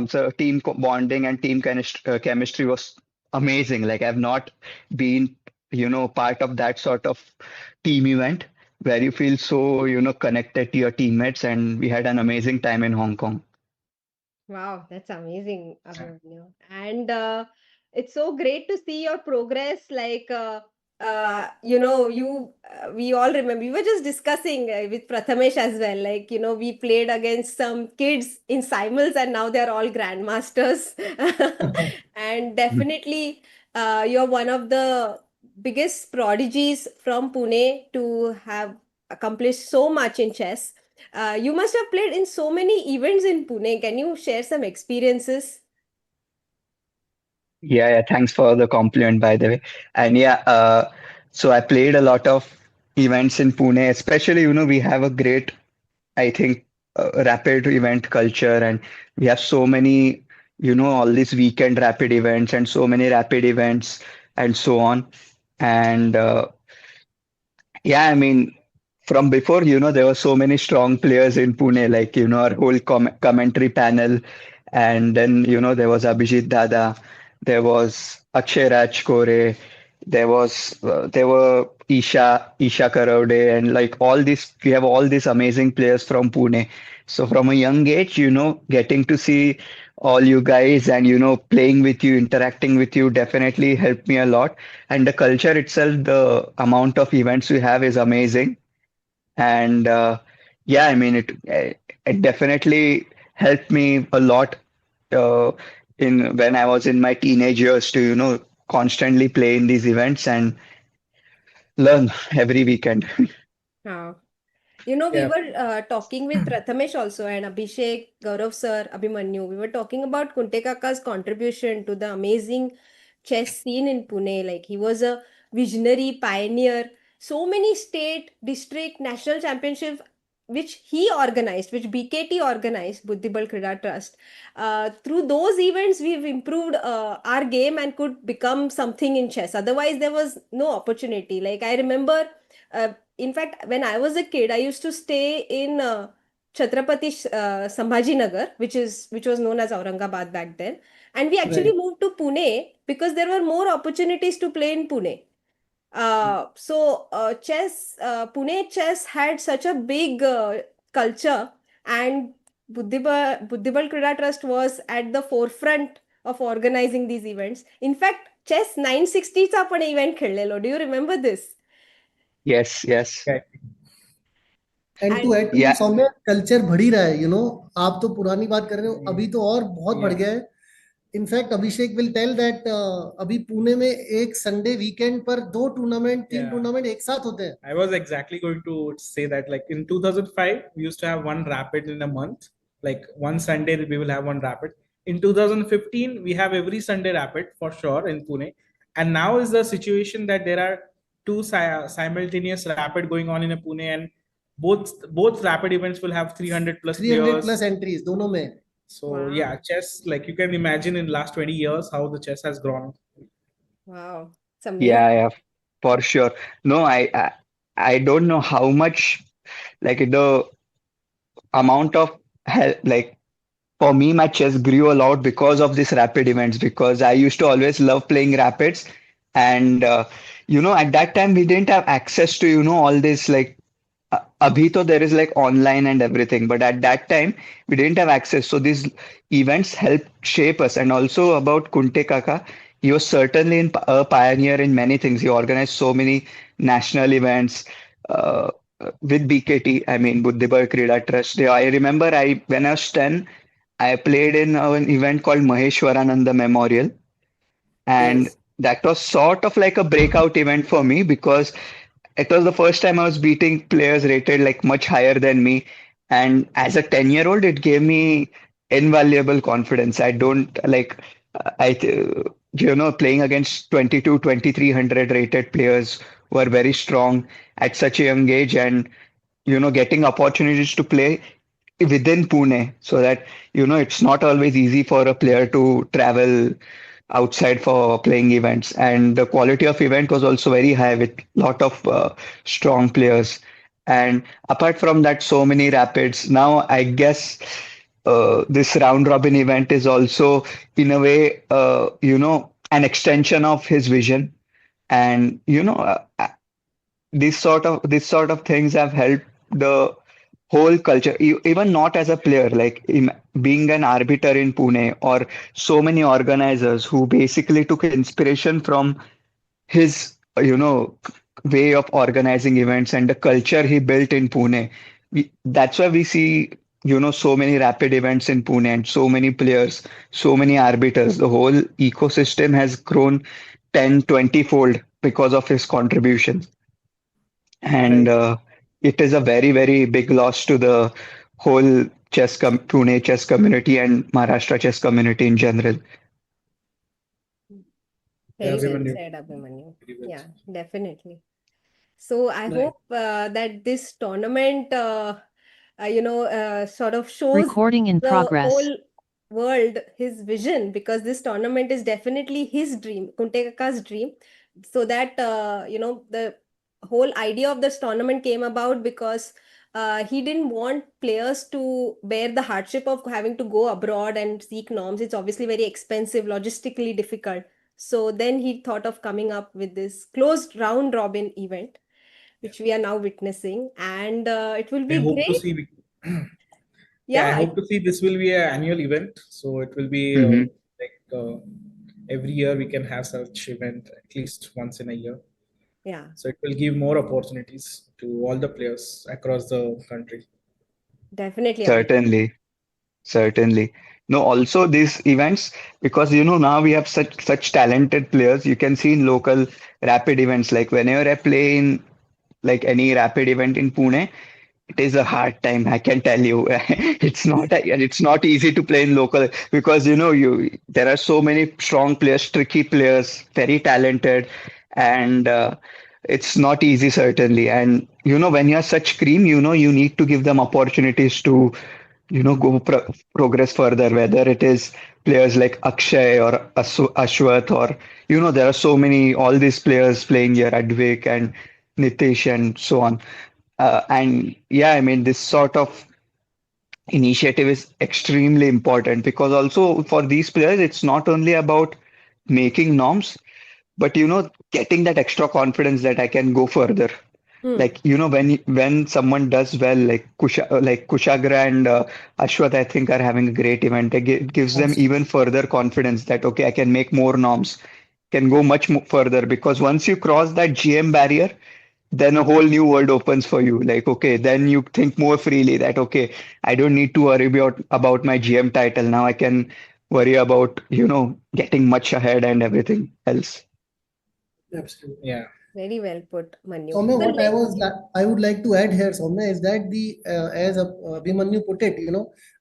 so team bonding and team chemistry was amazing. Like I've not been, part of that sort of team event where you feel so, connected to your teammates, and we had an amazing time in Hong Kong. Wow, that's amazing, Yeah. Abhimanyu. And it's so great to see your progress. Like, we all remember, we were just discussing with Prathamesh as well. Like, we played against some kids in simul's and now they're all grandmasters. And definitely, you're one of the biggest prodigies from Pune to have accomplished so much in chess. You must have played in so many events in Pune. Can you share some experiences? Yeah, yeah, thanks for the compliment, by the way. And yeah, so I played a lot of events in Pune, especially, we have a great, I think, rapid event culture, and we have so many, all these weekend rapid events and so many rapid events and so on. And yeah, I mean, from before, there were so many strong players in Pune, like, our whole commentary panel. And then, there was Abhijit Dada, there was Akshay Raj Kore, there were Isha Karawde, and like all these, we have all these amazing players from Pune. So from a young age, getting to see all you guys and, playing with you, interacting with you definitely helped me a lot. And the culture itself, the amount of events we have is amazing. And yeah, I mean, it definitely helped me a lot uh, in when I was in my teenage years to, constantly play in these events and learn every weekend. Wow. We Yeah. were talking with Prathamesh also and Abhishek, Gaurav sir, Abhimanyu. We were talking about Kunte Kaka's contribution to the amazing chess scene in Pune. Like he was a visionary pioneer. So many state, district, national championships which he organized, which BKT organized, Buddhibal Kreeda Trust. Through those events, we've improved our game and could become something in chess. Otherwise, there was no opportunity. Like I remember. In fact, when I was a kid, I used to stay in Chhatrapati Sambhaji Nagar, which was known as Aurangabad back then, and we actually Right. moved to Pune because there were more opportunities to play in Pune. Pune chess had such a big culture, and Buddhibal Krida Trust was at the forefront of organizing these events. In fact, chess 960 चा पण event खेळलेलो. Do you remember this? Yes, yes. Okay. And to And add to you Yeah, Saumya, culture बढ़ ही रहा है, आप तो पुरानी बात कर रहे हो, अभी तो और बहुत बढ़ Yeah. गया है. In fact Abhishek will tell that अभी पुणे में एक संडे वीकेंड पर 2 टूर्नामेंट 3 टूर्नामेंट एक साथ होते हैं. I was exactly going to say that. Like in 2005, we used to have one rapid in a month. Like one Sunday, we will have one rapid. In 2015, we have every Sunday rapid for sure in Pune. And now is the situation that there are two simultaneous rapid going on in a Pune, and both rapid events will have 300 plus 300 players. Plus entries दोनों में. So wow, yeah, chess, like you can imagine in last 20 years how the chess has grown. wow, it's amazing. yeah, yeah, for sure. No, I don't know how much, like the amount of help, like for me, my chess grew a lot because of these rapid events, because I used to always love playing rapids. And, at that time, we didn't have access to, all this like, abhi to there is like online and everything, but at that time, we didn't have access. So these events helped shape us. And also about Kunte Kaka, he was certainly a pioneer in many things. He organized so many national events. Uh, with BKT, I mean Buddhibal Kreeda Trust. Yeah, I remember when I was 10, I played in an event called Maheshwarananda Memorial, and Yes. that was sort of like a breakout event for me because it was the first time I was beating players rated like much higher than me. And as a 10-year-old, it gave me invaluable confidence. I don't like, playing against 22, 2300 rated players who are very strong at such a young age, and, getting opportunities to play within Pune, so that, it's not always easy for a player to travel outside for playing events. And the quality of event was also very high with lot of strong players. And apart from that, so many rapids. Now, I guess this round robin event is also in a way, an extension of his vision. And this sort of things have helped the whole culture, even not as a player, like being an arbiter in Pune, or so many organizers who basically took inspiration from his way of organizing events and the culture he built in Pune. That's why we see so many rapid events in Pune and so many players, so many arbiters. The whole ecosystem has grown 10, 20 fold because of his contribution. And Right. it is a very, very big loss to the whole Pune chess community and Maharashtra chess community in general. Yeah, Very well Abhimanyu. said, Abhimanyu. Very well Yeah, said. definitely. So I Right. hope that this tournament, sort of shows Recording in the progress. whole world his vision, because this tournament is definitely his dream, Kunte Kaka's dream. So that the whole idea of this tournament came about because he didn't want players to bear the hardship of having to go abroad and seek norms. It's obviously very expensive, logistically difficult. So then he thought of coming up with this closed round robin event, which we are now witnessing, and it will I be hope to great. see. Yeah, Yeah, I hope to see this will be an annual event. So it will be Hmm. like every year we can have such event at least once in a year. yeah, So it will give more opportunities to all the players across the country. definitely, Abhi. Certainly. Certainly. No, also these events, because now we have such talented players. You can see in local rapid events, like whenever I play in like any rapid event in Pune, it is a hard time, I can tell you. It's not easy to play in local, because there are so many strong players, tricky players, very talented, and it's not easy, certainly. And when you're such cream, you need to give them opportunities to go progress further, whether it is players like Akshay or Ashwath, or there are so many, all these players playing here, Advik and Nitish and so on. And yeah, I mean, this sort of initiative is extremely important, because also for these players, it's not only about making norms, but getting that extra confidence that I can go further. Hmm. Like when someone does well, like Kushagra and Ashwath, I think, are having a great event. It gives them Absolutely. even further confidence that okay, I can make more norms, can go much further, because once you cross that GM barrier, then a whole new world opens for you. Like okay, then you think more freely that okay, I don't need to worry about my GM title now. I can worry about getting much ahead and everything else. Absolutely. Yeah. Very well put, Manu. Soumya, So what I would like to add here, Soumya, is that as Abhimanyu put it,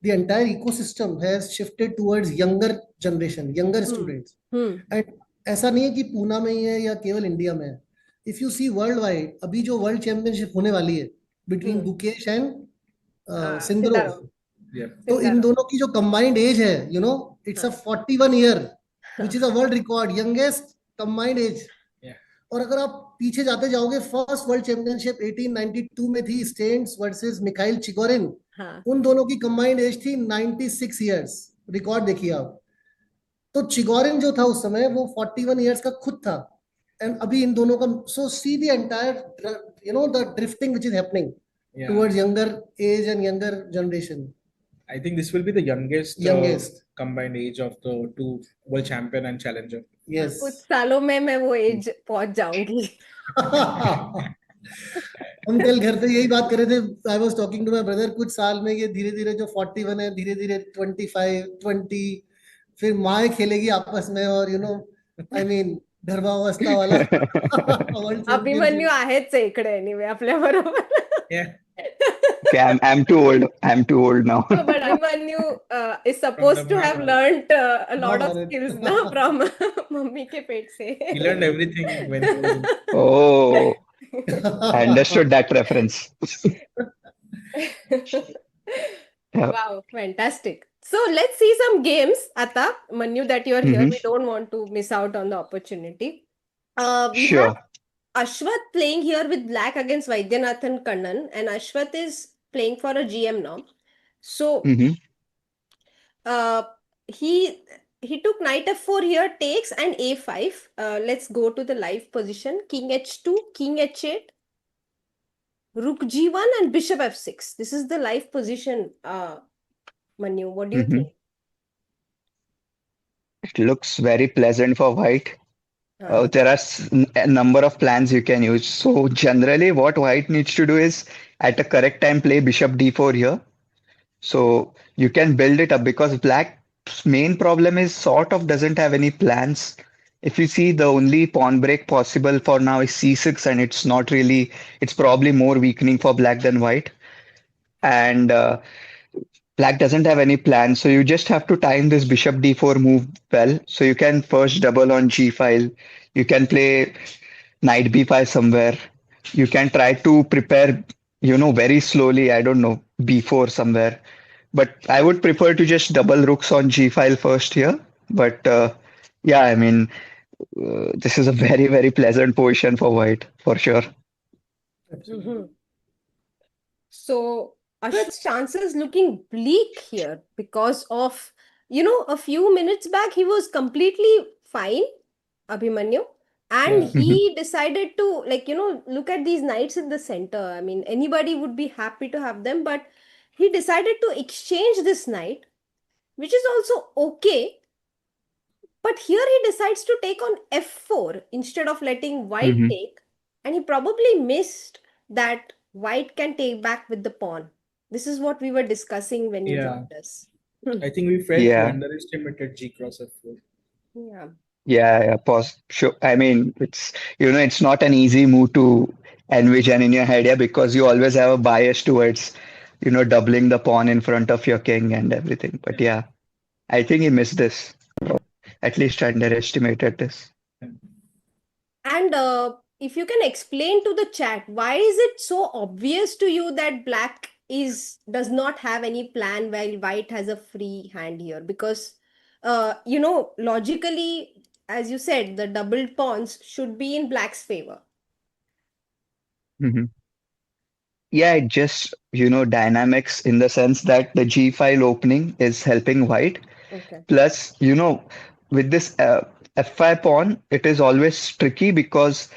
the entire ecosystem has shifted towards younger generation, younger hmm, students. hmm, And ऐसा नहीं है कि पूना में ही है या केवल India में है. If you see worldwide, अभी जो वर्ल्ड चैंपियनशिप होने वाली है between hmm. Gukesh and Sindarov, Sindaram, Yeah. तो इन Sindaram. दोनों की जो combined age है, it's a 41 year, which is a world record, youngest combined age. Yeah. और अगर आप पीछे जाते जाओगे, फर्स्ट वर्ल्ड चैंपियनशिप 1892 में थी, स्टेन्स वर्सेस मिखाइल चिगोरिन. हाँ, उन दोनों की कंबाइंड एज थी 96 इयर्स. रिकॉर्ड देखिए आप. तो चिगोरिन जो था उस समय, वो 41 इयर्स का खुद था. एंड अभी इन दोनों का, so see the entire the drifting which is happening Yeah. Towards younger age and younger generation. I think this will be the youngest Youngest. combined age of the two world champion and challenger. Yes. कुछ सालों में मैं वो as पहुंच जाऊंगी. हम कल घर पे यही बात कर रहे थे. I was talking to my brother, कुछ साल में ये धीरे धीरे जो 41 है, धीरे धीरे 25, 20, फिर माए खेलेगी आपस में, और आई मीन गर्भावस्था वाला वर्ल्ड अभिमन्यू चैंपियनशिप. आहेच आहे इकडे एनिवे आपल्या बरोबर. Yeah. Okay, I'm too old. I'm too old now. No, but Abhimanyu is From the supposed to have mother. learnt a lot of Mahabharat. skills na from mummy के पेट से. He learned everything when he was in. Oh, I understood that reference. Yeah. Wow, fantastic. So let's see some games. Ata, Manu, that you are here. Mhm. We don't want to miss out on the opportunity. We Sure. have Aswath playing here with black against Vaidyanathan Kannan, and Aswath is playing for a GM now. So Mhm. uh, he he took knight f4 here, takes, and a5. Let's go to the live position. King h2, king h8, rook g1, and bishop f6. This is the live position. Manu, what do you Mhm. think? It looks very pleasant for white. Uh, There are a number of plans you can use. So generally, what white needs to do is at a correct time play bishop d4 here. So you can build it up because black's main problem is sort of doesn't have any plans. If you see, the only pawn break possible for now is c6, and it's not really, it's probably more weakening for black than white. And black doesn't have any plan, so you just have to time this bishop d4 move well. So you can first double on g file. You can play knight b5 somewhere. You can try to prepare, very slowly. I don't know, b4 somewhere. But I would prefer to just double rooks on g file first here. But yeah, I mean, this is a very, very pleasant position for white for sure. Absolutely. mhm. So Ashwath's chances looking bleak here because of, a few minutes back he was completely fine, Abhimanyu, and Yeah. Mhm. he decided to, look at these knights in the center. I mean, anybody would be happy to have them, but he decided to exchange this knight, which is also okay. But here he decides to take on f4 instead of letting white Mhm. take, and he probably missed that white can take back with the pawn. This is what we were discussing when you Yeah. joined us. I think we felt we Yeah. underestimated G cross f4. Yeah. Yeah, yeah, sure. I mean, it's not an easy move to envision in your head, yeah, because you always have a bias towards, doubling the pawn in front of your king and everything. But Yeah. yeah, I think he missed this, or at least underestimated this. Yeah. And if you can explain to the chat, why is it so obvious to you that black is does not have any plan while white has a free hand here? Because logically, as you said, the doubled pawns should be in black's favor. Mhm. Yeah, it just, dynamics in the sense that the G file opening is helping white. Okay. Plus, with this F5 pawn, it is always tricky because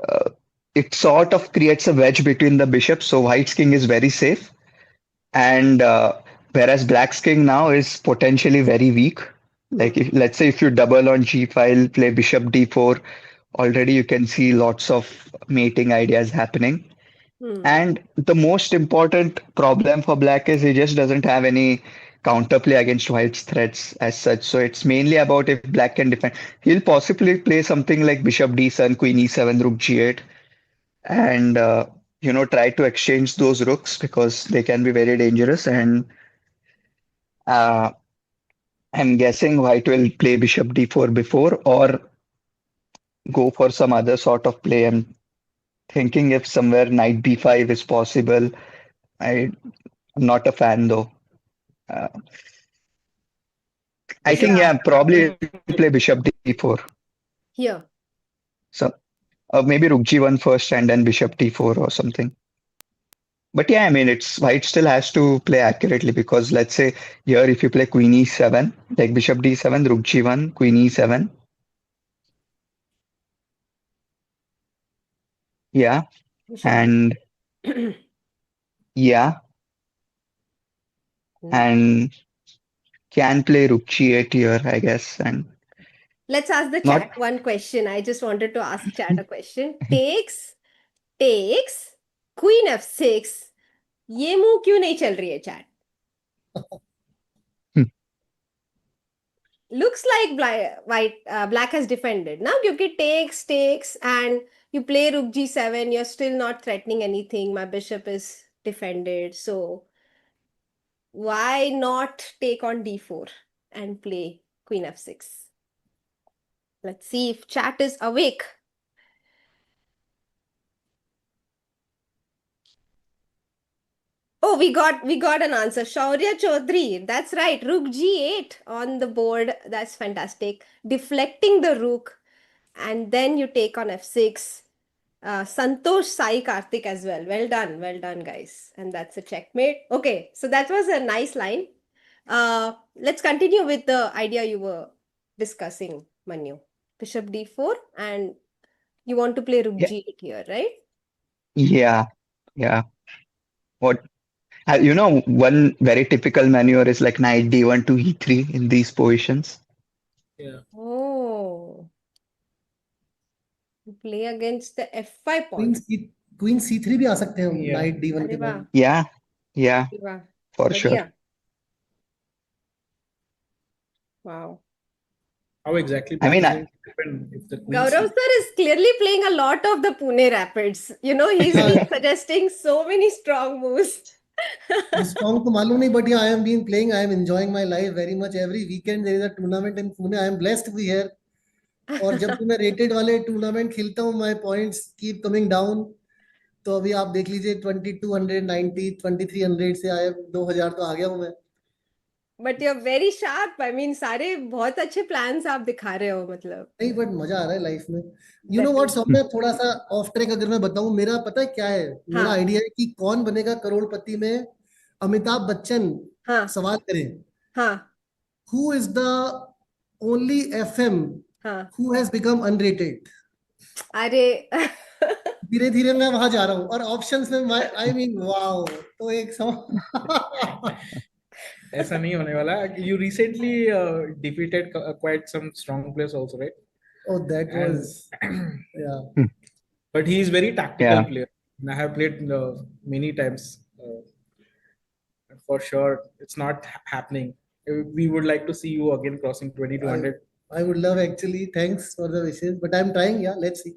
uh, it sort of creates a wedge between the bishops. So white's king is very safe, and whereas black's king now is potentially very weak. Like, Hmm. let's say if you double on G file, play bishop D4, already you can see lots of mating ideas happening. Hmm. And the most important problem for black is he just doesn't have any counterplay against white's threats as such. So it's mainly about if black can defend. He'll possibly play something like bishop d7, queen e7, rook g8, and try to exchange those rooks because they can be very dangerous. And uh, I'm guessing white will play bishop d4 before or go for some other sort of play. I'm thinking if somewhere knight b5 is possible. I'm not a fan though. Uh, I think, Yeah. yeah, probably play bishop d4. Here. So maybe rook g1 first and then bishop d4 or something. But yeah, I mean, it's white still has to play accurately because let's say here if you play queen e7, like bishop d7, rook g1, queen e7, yeah, Bishop D. and yeah, Hmm. and can play rook g8 here, I guess, and Let's ask the not. chat one question. I just wanted to ask chat a question. Takes queen f6, ये move क्यों नहीं चल रही है chat? Looks like black has defended now क्योंकि takes and you play rook g7, you're still not threatening anything, my bishop is defended, so why not take on d4 and play queen f6? Let's see if chat is awake. Oh, we got an answer. Shaurya Chaudhary. That's right. Rook g8 on the board. That's fantastic. Deflecting the rook, and then you take on f6. Santosh Sai Karthik as well. Well done, guys. And that's a checkmate. Okay, so that was a nice line. Let's continue with the idea you were discussing, Manu. Bishop d4, and you want to play rook Yeah, g8 here, right? yeah, yeah. What one very typical maneuver is like knight d1 to e3 in these positions. Yeah. Oh, you play against the f5 queen pawn. See queen C3 भी आ सकते हैं हम Yeah. Night D1 अरे के वाह, बाद. Yeah, yeah, अरे वाह, for sure. बढ़िया. Wow. How exactly I black mean, is going to depend if the queen Gaurav C. sir is clearly playing a lot of the Pune Rapids. You know, he's been suggesting so many strong moves. Strong तो मालूम नहीं, but yeah, I am been playing. I am enjoying my life very much. Every weekend there is a tournament in Pune. I am blessed to be here. और जब भी मैं rated वाले tournament खेलता हूँ, my points keep coming down. तो अभी आप देख लीजिए 2290 2300 से आए 2000 तो आ गया हूँ मैं. But you're very sharp. I mean, सारे बहुत अच्छे plans आप दिखा रहे हो, मतलब. नहीं, बट मजा आ रहा है लाइफ में. You know what, Definitely. Saumya, थोड़ा सा ऑफ ट्रैक अगर मैं बताऊं, मेरा पता है क्या है. मेरा हाँ, आइडिया है कि कौन बनेगा करोड़पति में अमिताभ बच्चन हाँ, सवाल करें. हाँ, who is the only FM हाँ. Who has become unrated. अरे धीरे धीरे मैं वहां जा रहा हूँ और ऑप्शंस में आई मीन वाओ. तो एक सवाल. ऐसा नहीं होने वाला. You recently defeated quite some strong players also, right? Oh, that And was, yeah. but he is very tactical yeah. player. And I have played many times. For sure, it's not happening. We would like to see you again crossing 2200. I would love, actually. Thanks for the wishes, but I'm trying. Yeah, let's see.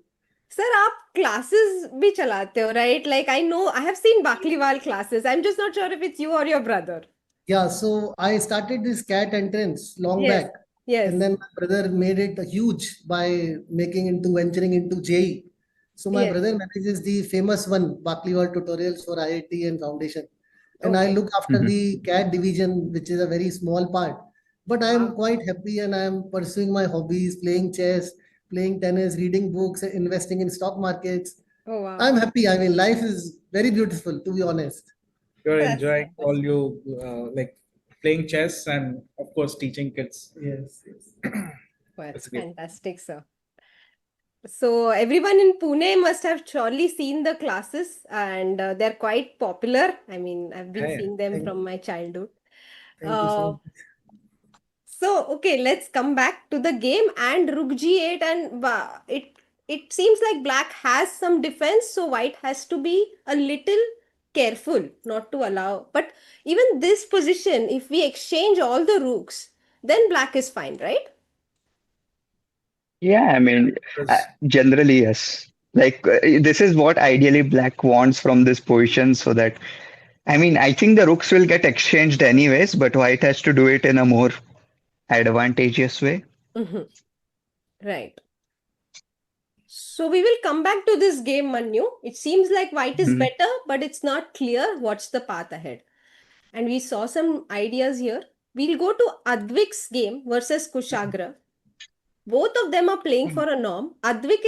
Sir, आप classes भी चलाते हो, right? Like, I know, I have seen Bakliwal classes. I'm just not sure if it's you or your brother. Yeah, so I started this cat entrance long Yes, back, yes. and then my brother made it huge by venturing into JE. So my Yes. brother manages the famous one, Bakliwal tutorials for IIT and foundation. And I Okay. look after Mhm. the CAD division, which is a very small part. But I am Wow. quite happy and I am pursuing my hobbies, playing chess, playing tennis, reading books, investing in stock markets. Oh, wow. I'm happy. I mean, life is very beautiful, to be honest. You're That's enjoying all fantastic. you like playing chess and of course teaching kids. Yes, yes. Well, That's great. fantastic, sir. So everyone in Pune must have surely seen the classes, and they're quite popular. I mean, I've been Hey, seeing them Thank, from my childhood. thank you so Uh, much. so okay, let's come back to the game and Rook G8, and it seems like Black has some defense, so White has to be a little careful not to allow. But even this position, if we exchange all the rooks, then Black is fine, right? Yeah, I mean, because generally, yes. Like, this is what ideally black wants from this position so that, I mean, I think the rooks will get exchanged anyways, but white has to do it in a more advantageous way. Mhm. Right. So we will come back to this game, Manu. It seems like White is Mhm. better, but it's not clear what's the path ahead. And we saw some ideas here. We'll go to Advik's game versus Kushagra. Both of them are playing for a norm. Advik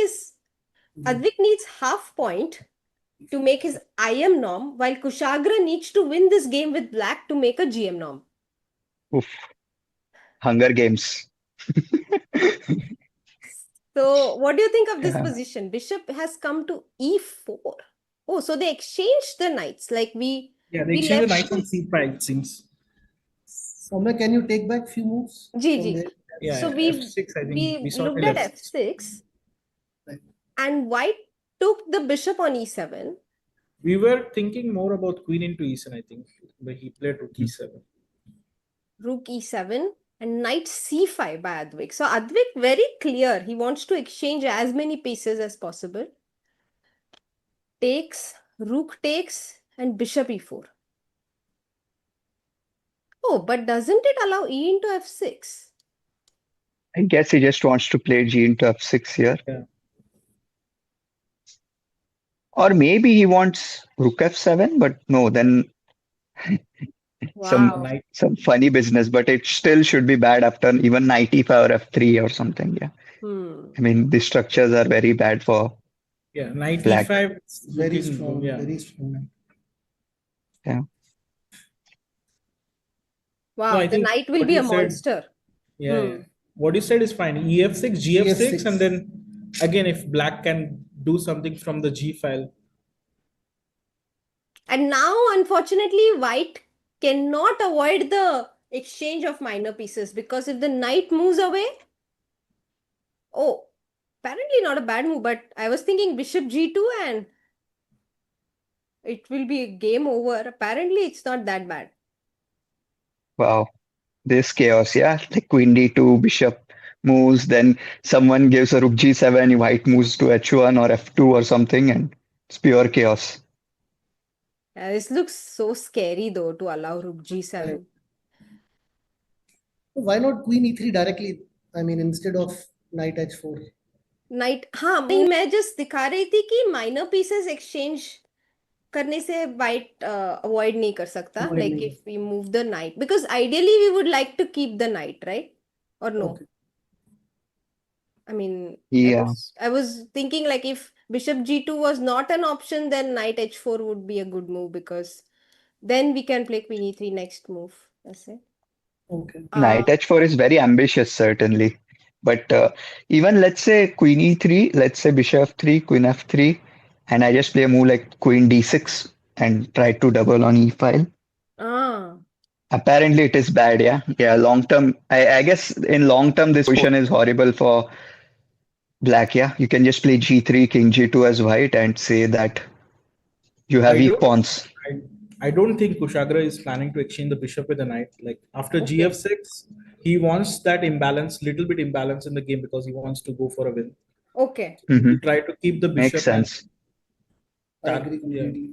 needs half point to make his IM norm, while Kushagra needs to win this game with black to make a GM norm. Oof. Hunger Games. So what do you think of this Yeah. position? Bishop has come to E4. Oh, so they exchanged the knights. Like they we exchange the left. knights on c5, it seems. Soumya, can you take back few moves G, from G. there? Yeah, So f6, I think we we saw looked till at f6. F6, Right. and White took the bishop on E7. We were thinking more about queen into e7, I think, but he played rook e7. Rook E7 and knight C5 by Advik. So Advik very clear. He wants to exchange as many pieces as possible. Takes, rook takes, and bishop E4. Oh, but doesn't it allow E into F6? I guess he just wants to play G into F6 here. Yeah. Or maybe he wants Rook F7, but no, then some Wow. Knight, some funny business, but it still should be bad after even knight e5 or f3 or something. Yeah. I mean, the structures are very bad for yeah, knight black. e5. It's Very looking, strong, yeah. very strong. Yeah. No, Wow, I the think knight will what be you a said, monster. yeah, Hmm. yeah. What you said is fine. EF6, GF6, and GF6. then again, if black can do something from the G file, And now, unfortunately, white cannot avoid the exchange of minor pieces because if the knight moves away, oh, apparently not a bad move, but I was thinking bishop g2 and it will be game over. Apparently, it's not that bad. Wow, this chaos, yeah. Like queen d2, bishop moves, then someone gives a rook g7, white moves to h1 or f2 or something, and it's pure chaos. This looks so scary though to allow rook Right. g7. Why not queen e3 directly? I mean, instead of knight h4. Night हाँ मैं just दिखा रही थी कि minor pieces exchange करने से white avoid नहीं कर सकता Avoid लाइक नहीं. If we move the knight because ideally we would like to keep the knight right और no Okay. I mean Yeah, I was thinking like if bishop g2 was not an option then knight h4 would be a good move because then we can play queen e3 next move that's it. Okay. knight h4 is very ambitious, certainly. But even let's say queen e3, let's say bishop f3, queen f3, and I just play a move like queen d6 and try to double on e file. ah Apparently, it is bad, yeah. Yeah, long term. I guess in long term, this position is horrible for black, yeah. You can just play g3, king g2 as white and say that you have I weak don't, pawns. I don't think Kushagra is planning to exchange the bishop with the knight. Like after okay GF6, he wants that imbalance, little bit imbalance in the game because he wants to go for a win. okay He Hmm. will try to keep the Makes bishop and sense. I agree yeah. completely.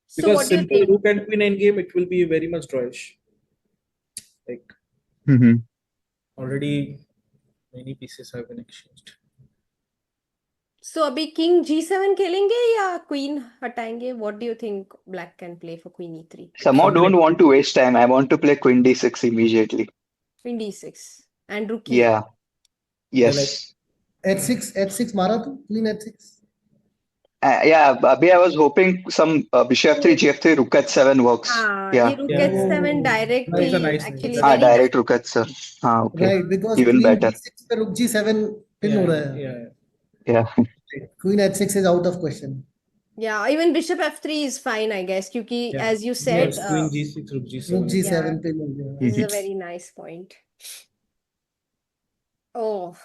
so Because what do you simple think rook and queen endgame, it will be very much drawish. Like Hmm. already many pieces have been exchanged. So अभी king g7 खेलेंगे या queen हटाएंगे what do you think black can play for queen e3 Somehow Something don't want to waste time. I want to play queen d6 immediately. queen d6 and rook e8 Yeah, yeah, like yes. h6 मारा तू queen h6. Yeah, Abhi, I was hoping some bishop f3, gf3, rook h7 works. हाँ ये Yeah. rook yeah, h7 Oh, direct that's he a right. nice move. actually That's a very nice nice Direct rook h7. Okay. Right, because Even queen better. d6 पे rook g7 pin हो yeah, रहा है. yeah. Yeah. Right. Queen h6 is out of question. yeah even bishop f3 is fine I guess क्योंकि Yeah. as you said Because queen g6, rook Rook g7. yeah g7 pin हो गया. this is a Mhm. very nice point oh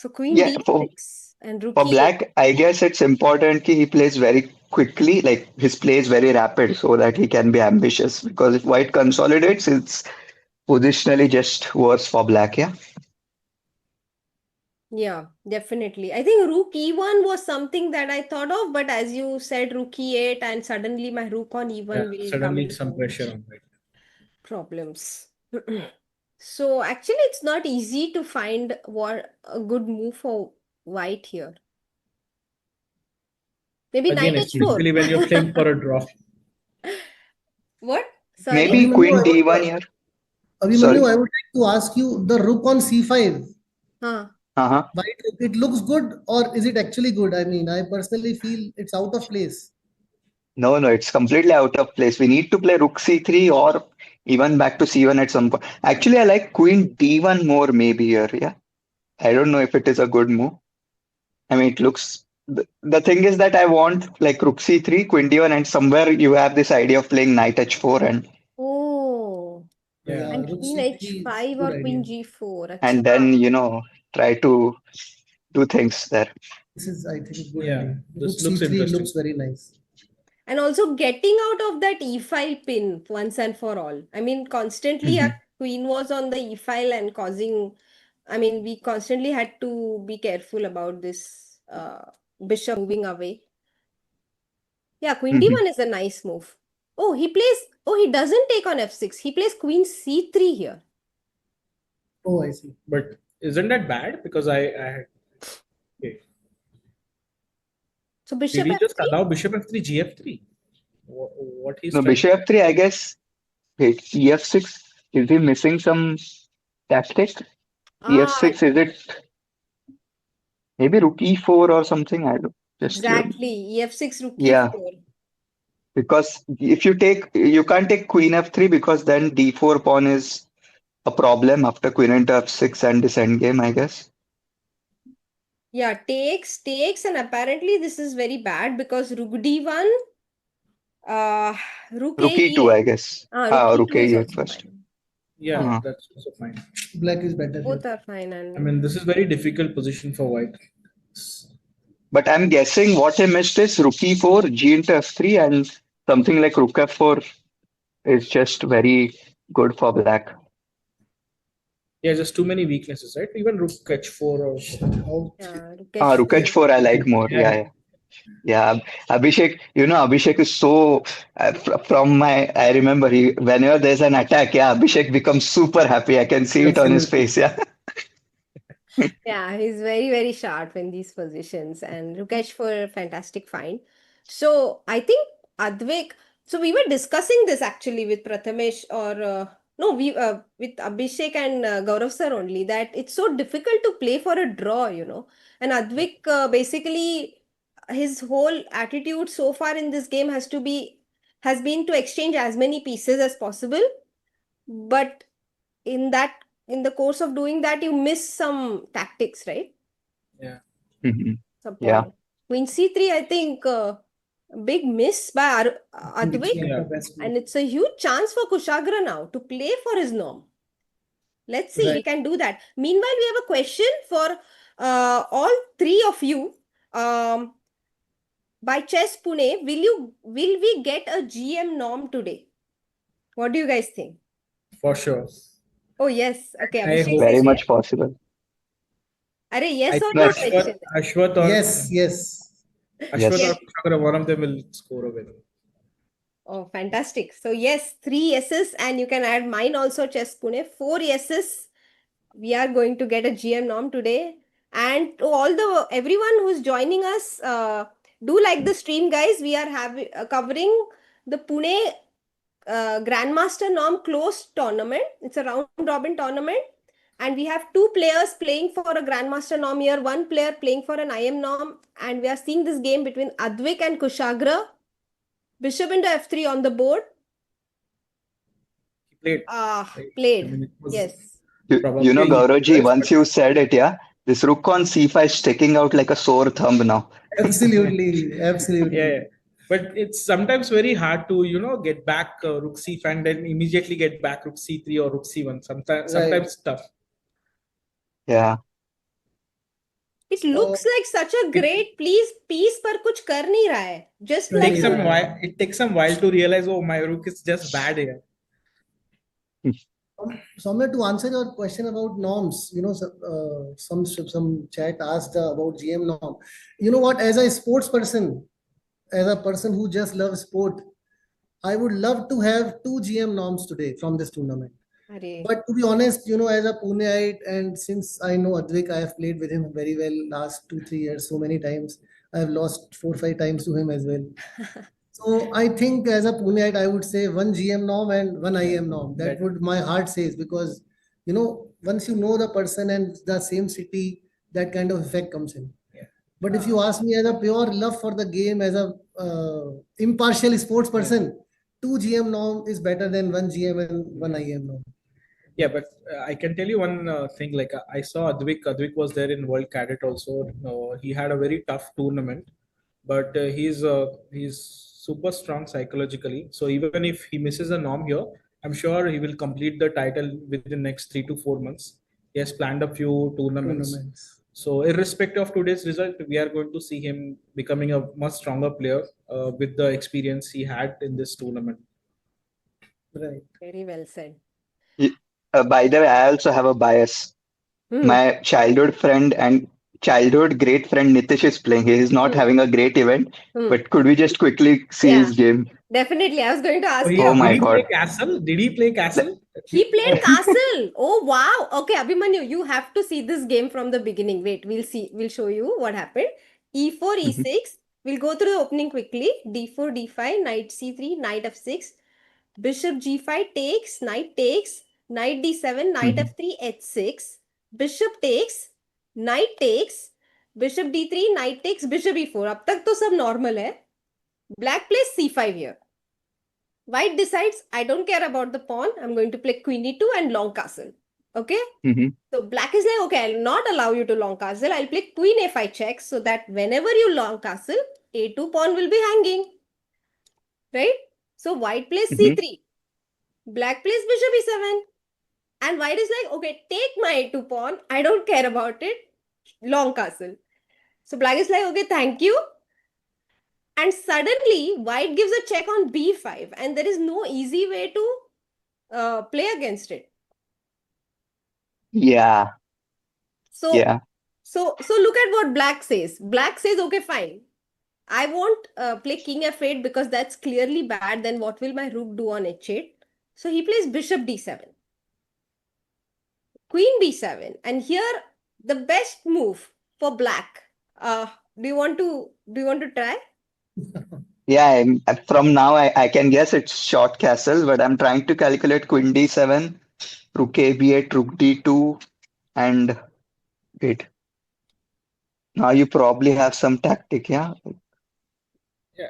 so queen Yeah, d6 and rook for e8 black, I guess it's important that he plays very quickly, like his play is very rapid so that he can be ambitious. Because if white consolidates, it's positionally just worse for black, yeah. yeah, definitely. I think rook e1 was something that I thought of, but as you said, rook e8, and suddenly my rook on Yeah, e1 will come suddenly some into pressure on it. problems. So actually, it's not easy to find what a good move for white here. Maybe knight Again, h4. especially when you're playing for a draw. What? Sorry? Maybe Abhimanyu, queen d1 here. Abhimanyu, Sorry. I would like to ask you the rook on c5. Huh. Uh-huh. White, it looks good, or is it actually good? I mean, I personally feel it's out of place. No, no, it's completely out of place. We need to play rook c3 or even back to c1 at some point. Actually, I like queen d1 more maybe here, yeah. I don't know if it is a good move. I mean, it looks. The thing is that I want like rook c3, queen d1, and somewhere you have this idea of playing knight h4 Oh. Yeah. And Rook queen c3 is h5 good or queen idea. g4. and Acha. then, try to do things there. This is, I think, a good Yeah. idea. Rook This looks c3 interesting. looks very nice. And also getting out of that e file pin once and for all. I mean, constantly Mhm. our queen was on the e file and causing. I mean, we constantly had to be careful about this bishop moving away. Yeah, queen Mhm. d1 is a nice move. Oh, he plays. Oh, he doesn't take on f6. He plays queen c3 here. Oh, I see. But isn't that bad? Because okay. So Did bishop he just f3. allow bishop f3, gf3? What he's No, trying to bishop f3, I guess. Wait, ef6. Is he missing some tactic? Ah, ef6, is it maybe rook e4 or something? I don't just exactly. ef6 rook yeah. e4. Because if you can't take queen f3 because then d4 pawn is a problem after queen into f6 and this endgame, I guess. Yeah, takes, and apparently this is very bad because rook d1, uh, rook a Rook e2, I e8. guess. Rook Rook e2 is e8 also first. fine. Yeah, Uh, that's also fine. Black is better here. Both are fine, I mean, and this is very difficult position for white. but I'm guessing what he missed is rook e4, g into f3, and something like rook f4 is just very good for black. Yeah, just too many weaknesses, right? Even rook h4 or Out. yeah, rook Rook h4. h4 I like more. yeah, Yeah. Yeah, Abhishek, Abhishek is so from my. I remember whenever there's an attack, yeah, Abhishek becomes super happy. I can see it on his Absolutely. face. Yeah, Yeah, he's very, very sharp in these positions, and Rukesh for a fantastic find. So I think Advik. So we were discussing this actually with Prathamesh, or no, we with Abhishek and Gaurav sir only, that it's so difficult to play for a draw. And Advik basically his whole attitude so far in this game has been to exchange as many pieces as possible, but in that in the course of doing that you miss some tactics, right? yeah. Mhm. Some Yeah. point. Queen c3, I think, big miss by I think it's Advik, not Yeah. the best move. and it's a huge chance for Kushagra now to play for his norm. Let's see, he Right. can do that. Meanwhile, we have a question for all three of you. By Chess Pune, will we get a GM norm today? What do you guys think? For sure. Oh yes, okay. I Abhishek hope. says Very yes. much possible. Are I yes or think no Yes. Ashwath, mention Ashwath or Yes, yes. Ashwath Yes. or it? Kushagra, one of them will score a win. Oh, fantastic. So yes, three yeses, and you can add mine also, Chess Pune. Four yeses. We are going to get a GM norm today. And to all the everyone who's joining us, do like the stream, guys. We are having covering the Pune Grandmaster norm closed tournament. It's a round robin tournament. And we have two players playing for a Grandmaster norm here, one player playing for an IM norm. And we are seeing this game between Advik and Kushagra. Bishop into f3 on the board. He played. Right? I Played. mean, it was Yes. probably Gauravji, worse, once you said it, yeah, this rook on c5 is sticking out like a sore thumb now. Absolutely. yeah, Absolutely. yeah. But it's sometimes very hard to get back rook c5 and then immediately get back rook c3 or rook c1. Right. Sometimes tough. Yeah. It So looks like such a It great piece पर कुछ कर नहीं रहा है. Just कर like नहीं रहा है. it takes some while to realize, oh, my rook is just bad here. Somewhere to answer your question about norms, some chat asked about GM norm. You know what? As a sports person, as a person who just loves sport, I would love to have two GM norms today from this tournament. अरे But to be honest, as a Puneite, and since I know Advik, I have played with him very well last 2-3 years, so many times. I have lost 4-5 times to him as well. So I think as a Puneite, I would say one GM norm and one IM norm. That That would my heart says, because once you know the person and the same city, that kind of effect comes in. yeah. But if you ask me as a pure love for the game, as a impartial sports person, two GM norm is better than one GM and one IM norm. Yeah, but I can tell you one thing. Like I saw Advik. Advik was there in World Cadet also. He had a very tough tournament, but he's super strong psychologically. So even if he misses a norm here, I'm sure he will complete the title within next 3 to 4 months. He has planned a few tournaments. Tournaments. So irrespective of today's result, we are going to see him becoming a much stronger player with the experience he had in this tournament. Right. very well said. Y- by the way, I also have a bias. Hmm. My childhood friend and childhood great friend Nitish is playing. He is not Hmm. having a great event, Hmm. but could we just quickly see Yeah, his game? definitely. I was going to So ask Oh you. did my he play God. Castle? Did he play Le- Castle? He played Oh, Castle. Oh wow. Okay, Abhimanyu, you have to see this game from the beginning. Wait, we'll see. We'll show you what happened. E4, Mhm, E6. We'll go through the opening quickly. D4, D5, Knight C3, Knight F6. Bishop G5 takes, Knight takes, Knight D7, Knight mhm. F3, H6. Bishop takes, Knight takes, Bishop D3, Knight takes, Bishop E4. अब तक तो सब normal है. Black plays C5 here. White decides, I don't care about the pawn. I'm going to play queen e2 and long castle. Okay. Mhm. So black is like, okay, I'll not allow you to long castle. I'll play queen a5 check so that whenever you long castle, a2 pawn will be hanging. Right? So white plays Mhm. c3. Black plays bishop e7. And white is like, okay, take my a2 pawn. I don't care about it. Long castle. So black is like, okay, thank you. And suddenly white gives a check on b5. And there is no easy way to play against it. Yeah. So, Yeah. so look at what black says. Black says, okay, fine. I won't play king f8 because that's clearly bad. Then what will my rook do on h8? So he plays bishop d7, queen b7, and here the best move for black. Do you want to try? Yeah. From now, I can guess it's short castle, but I'm trying to calculate queen d7, rook a b8, rook d2, and wait. Now you probably have some tactic, yeah? Yeah.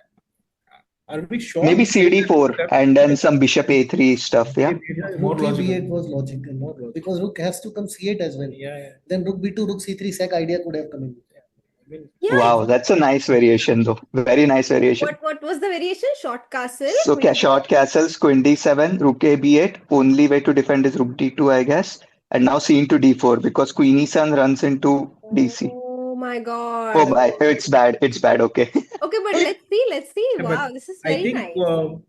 Are we sure Maybe he played that cd4 step? and then some bishop a3 stuff, yeah? It's more Rook a logical. b8 was logical. More logical. Because rook has to come c8 as well. Yeah. Then rook b2, rook c3 sack idea could have come in. I mean, Yeah. Wow, that's a nice variation though. Very nice variation. What was the variation? Short castle. So short castles, queen d7, rook a b8. Only way to defend is rook d2, I guess. And now c into d4 because queen e7 runs into dc. Oh my Oh god. my, it's bad. It's bad. Okay. Okay, but let's see. Let's see. yeah, Wow, but this is I very think nice.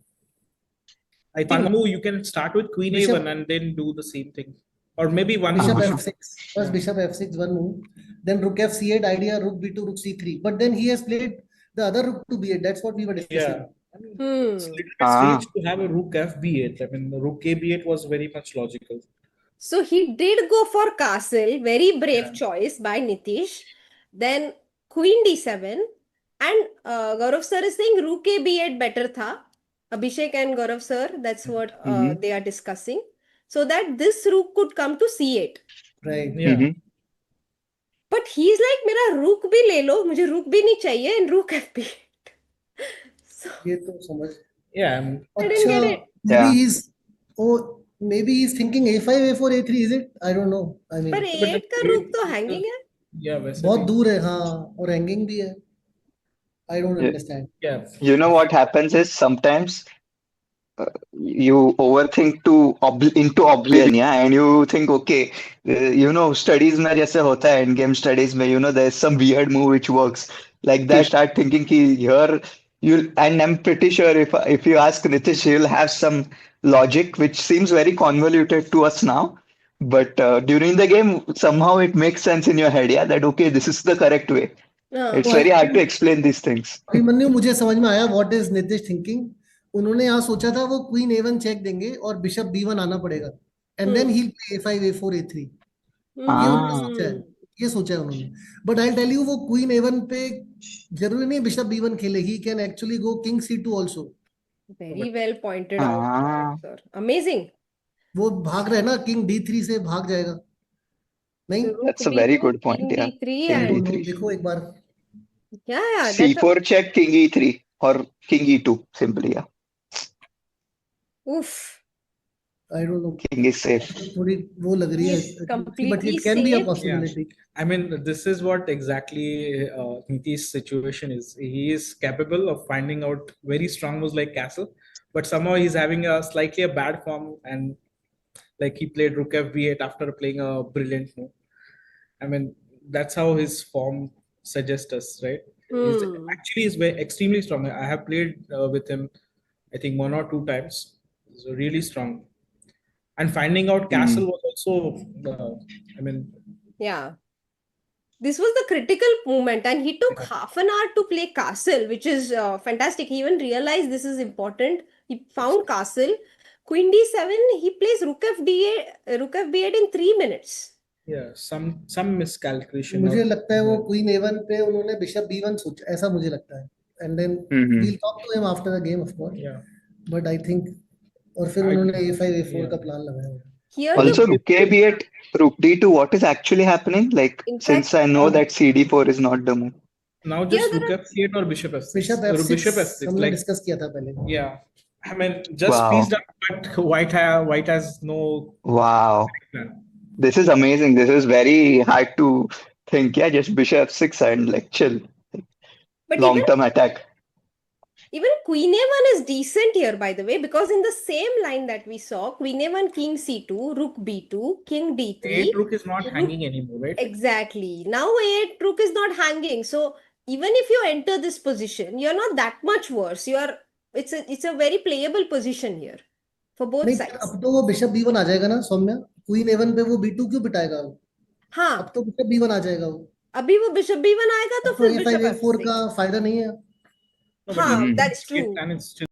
I think one move you can start with queen Bishop- a1 and then do the same thing, or maybe one Bishop move. f6. First bishop f6, one move. Then rook f c8 idea, rook b2, rook c3. But then he has played the other rook to b8. That's what we were discussing. Yeah. I mean, it's a little bit Ah. strange to have a rook f b8. I mean, the rook a b8 was very much logical. So he did go for castle. Very brave Yeah. choice by Nitish. Then queen d7. And Gaurav sir is saying rook a b8 better tha. Abhishek and Gaurav sir, that's what Mhm. they are discussing. So that this rook could come to c8. Right. Yeah. Mhm. But he's like, मेरा rook भी ले लो, मुझे rook भी नहीं चाहिए, and rook f8. So ये तो समझ. Yeah. I mean, I didn't get it. Maybe Yeah. he's thinking a5, a4, a3. Is it? I don't know. I mean, पर but the a8 का rook तो hanging है. yeah, वैसे बहुत भी. दूर है हाँ और hanging भी है. I don't Yeah. understand. Yeah. You know what happens is sometimes you overthink into oblivion, yeah, and you think, okay, studies में जैसे होता है endgame studies में, there's some weird move which works. Like that, start thinking कि here and I'm pretty sure if you ask Nitish, he'll have some logic which seems very convoluted to us now. But during the game, somehow it makes sense in your head, yeah, that okay, this is the correct way. हाँ. It's very hard to explain these things. Abhimanyu मुझे समझ में आया what is Nitish thinking. उन्होंने यहाँ सोचा था वो क्वीन a1 चेक देंगे और बिशप b1 आना पड़ेगा and then he play a5 a4 a3. ये उन्होंने सोचा है. ये सोचा है उन्होंने. बट आई टेल यू वो क्वीन a1 पे जरूरी नहीं बिशप b1 खेले. He can actually go king c2 also. Very well pointed out, sir. Amazing. वो भाग रहे हैं ना किंग d3 से भाग जाएगा. नहीं So rook That's a very b2, good point, king yeah. d3 King and d3. देखो एक बार. yeah, that's C4 check, king e3 or king e2 simply, yeah. oof. I don't know. King is safe. थोड़ी वो लग रही है. He's completely But it can be a safe. possibility. I mean, this is what exactly Niti's situation is. He is capable of finding out very strong moves like castle, but somehow he's having a slightly a bad form, and like he played rook f b8 after playing a brilliant move. I mean, that's how his form suggests us, right? He's actually is very extremely strong. I have played with him, I think 1 or 2 times. He's really strong. And finding out castle was also, I mean, Yeah. This was the critical moment, and he took half an hour to play castle, which is fantastic. He even realized this is important. He found castle. Queen d7, he plays rook f b8 in 3 minutes. yeah, some miscalculation. मुझे लगता है वो queen a1 पे उन्होंने bishop b1 सोचा. ऐसा मुझे लगता है. And then we'll talk to him after the game, of course. Yeah. But I think और फिर उन्होंने a5 a4 का प्लान लगाया. Here Also, the rook a8, rook d2, what is actually happening? Like, In since fact, I know that cd4 is not the move. Now Yeah, just there rook f8 or bishop f6. Bishop f6 Bishop f6, हमने like discuss किया था पहले. yeah, I mean, just Wow. pieced up, but white has no Wow. plan. This is amazing. This is very hard to think. Yeah, just bishop 6 and like chill. But Long term attack. even Queen A1 is decent here, by the way, because in the same line that we saw, Queen A1, King C2, Rook B2, King D3, 8 rook is not Rook. hanging anymore, right? Exactly. Now A8 Rook is not hanging. So even if you enter this position, you're not that much worse. It's a very playable position here for both नहीं, पर sides. अब तो वो bishop B1 आ जाएगा ना Saumya, queen A1 पे वो B2 क्यों बिठाएगा? हाँ, अब तो बिशप B1 आ जाएगा वो. अभी वो बिशप B1 आएगा तो अब तो फिर A5 बिशप A4 का F6. फायदा नहीं है. No, but हाँ, Hmm. that's game true. plan is still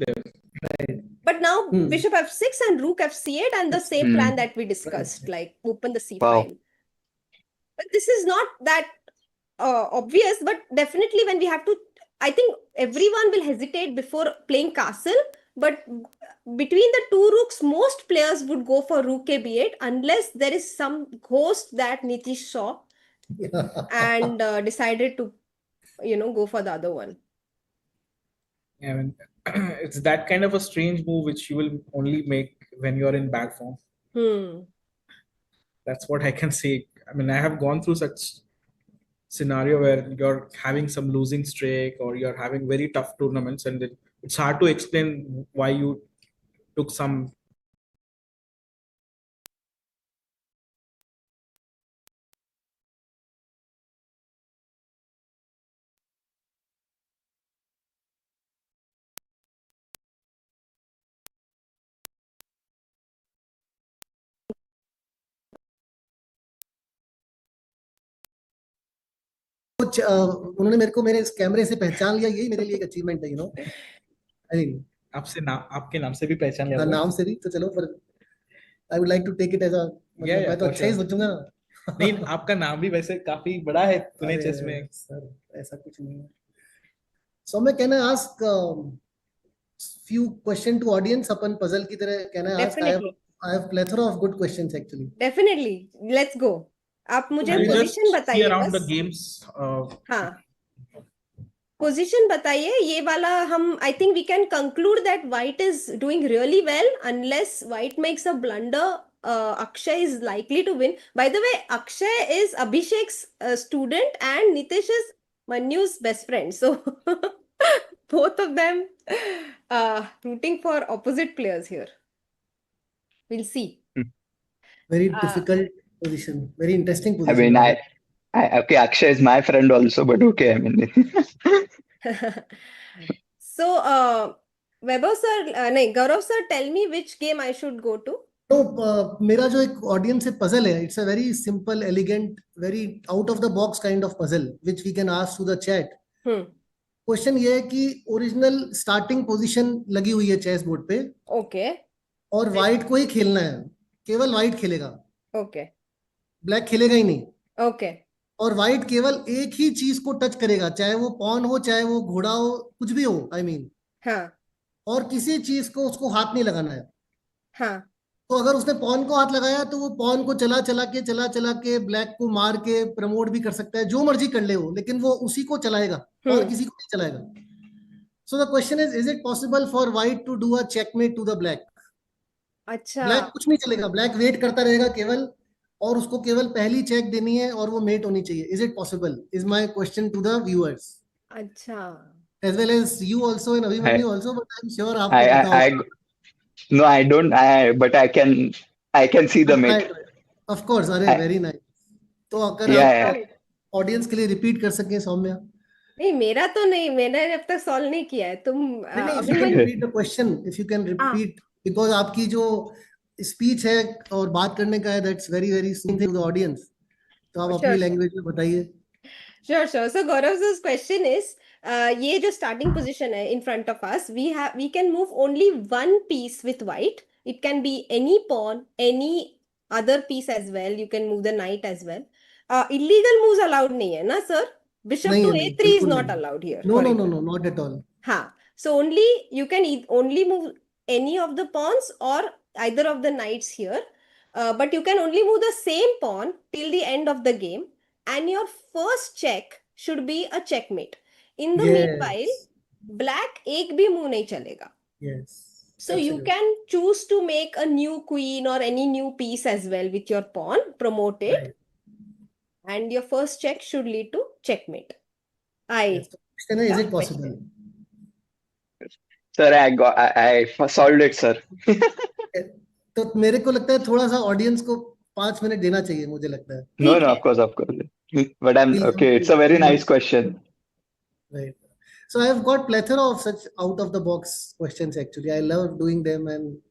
there. But now Hmm. bishop F6 and Rook FC8 and the same Hmm. plan that we discussed, like open the C Wow. file. But this is not that obvious, but definitely when we have to, I think everyone will hesitate before playing castle. But between the two rooks, most players would go for Rook KB8 unless there is some ghost that Nitish saw and decided to, go for the other one. I mean, it's that kind of a strange move which you will only make when you're in bad form. That's what I can say. I mean, I have gone through such scenario where you're having some losing streak or you're having very tough tournaments, and it's hard to explain why you took some. कुछ उन्होंने मेरे को मेरे इस कैमरे से पहचान लिया, यही मेरे लिए एक अचीवमेंट है, आई थिंक. आपके नाम से भी पहचान लिया था? नाम से भी तो चलो, पर I would like to take it as a, मतलब मैं तो for अच्छा ही sure. सोचूंगा ना. नहीं, आपका नाम भी वैसे काफी बड़ा है पुणे अरे चेस में. सर, ऐसा कुछ नहीं है. So मैं can I ask few question to audience upon puzzle की तरह, can I ask? Definitely. I have plethora of good questions actually. Definitely. Let's go. आप मुझे I'll just पोजीशन see बताइए around the बस. games. हाँ, position बताइए ये वाला. हम I think we can conclude that white is doing really well unless white makes a blunder. Akshay is likely to win. By the way, Akshay is Abhishek's student and Nitish is Manu's best friend. So both of them rooting for opposite players here. We'll see. Very Uh, difficult position, very interesting I position. mean, okay, Akshay is my friend also, but okay, I mean. So, Vaibhav sir, नहीं, Gaurav sir, tell me which game I should go to. तो मेरा जो एक audience से puzzle है, it's a very simple, elegant, very out of the box kind of puzzle which we can ask to the chat. Question ये है कि original starting position लगी हुई है चेस बोर्ड पे, ओके, और व्हाइट को ही खेलना है, केवल व्हाइट खेलेगा, ओके, ब्लैक खेलेगा ही नहीं. ओके, और व्हाइट केवल एक ही चीज को टच करेगा, चाहे वो पॉन हो, चाहे वो घोड़ा हो, कुछ भी हो, आई मीन. हाँ, और किसी चीज को उसको हाथ नहीं लगाना है. हाँ, तो अगर उसने पॉन को हाथ लगाया तो वो पॉन को चला चला के ब्लैक को मार के प्रमोट भी कर सकता है, जो मर्जी कर ले वो, लेकिन वो उसी को चलाएगा और किसी को नहीं चलाएगा. So the question is it possible for white to do a checkmate to the black? अच्छा, ब्लैक कुछ नहीं चलेगा, ब्लैक वेट करता रहेगा केवल, और उसको केवल पहली चेक देनी है और वो मेट होनी चाहिए. Is it possible, is my question to the viewers, अच्छा. As well as you also and Abhimanyu also, but I am sure आपको I, पता I, होगा. no, I don't. but I can see the mate. Of course. अरे very nice. तो अगर Yeah, आप yeah. Audience के लिए रिपीट कर सकें सौम्या. नहीं, मेरा तो नहीं, मैंने अब तक सॉल्व नहीं किया है. तुम नहीं, if you can Abhimanyu. repeat the question, if you can repeat, because आपकी जो स्पीच है और बात करने का है, that's very very soothing to the audience. तो आप अपनी लैंग्वेज में बताइए. Sure, sure. So Gaurav's question is, ये जो starting position है in front of us, we can move only one piece with white. It can be any pawn, any other piece as well. You can move the knight as well. Illegal moves allowed नहीं है ना sir? Bishop नहीं to है, नहीं, A3 is बिल्कुल not नहीं. allowed here. No, for no, no, example. no, not at all. हाँ. So only you can only move any of the pawns or either of the knights here. But you can only move the same pawn till the end of the game. And your first check should be a checkmate. In the meanwhile, Yes. black एक भी move नहीं चलेगा. Yes. So you Absolutely. can choose to make a new queen or any new piece as well with your pawn, promote it, Right. and your first check should lead to checkmate. Yes. The question is Tough it possible? question. Sir, I solved it, sir. तो मेरे को लगता है थोड़ा सा audience को 5 minute देना चाहिए, मुझे लगता है. No, ठीक no, है. of course, of course. But I'm We'll okay. It's a very nice question. Right. So I have got plethora of such out of the box questions actually. I love doing them and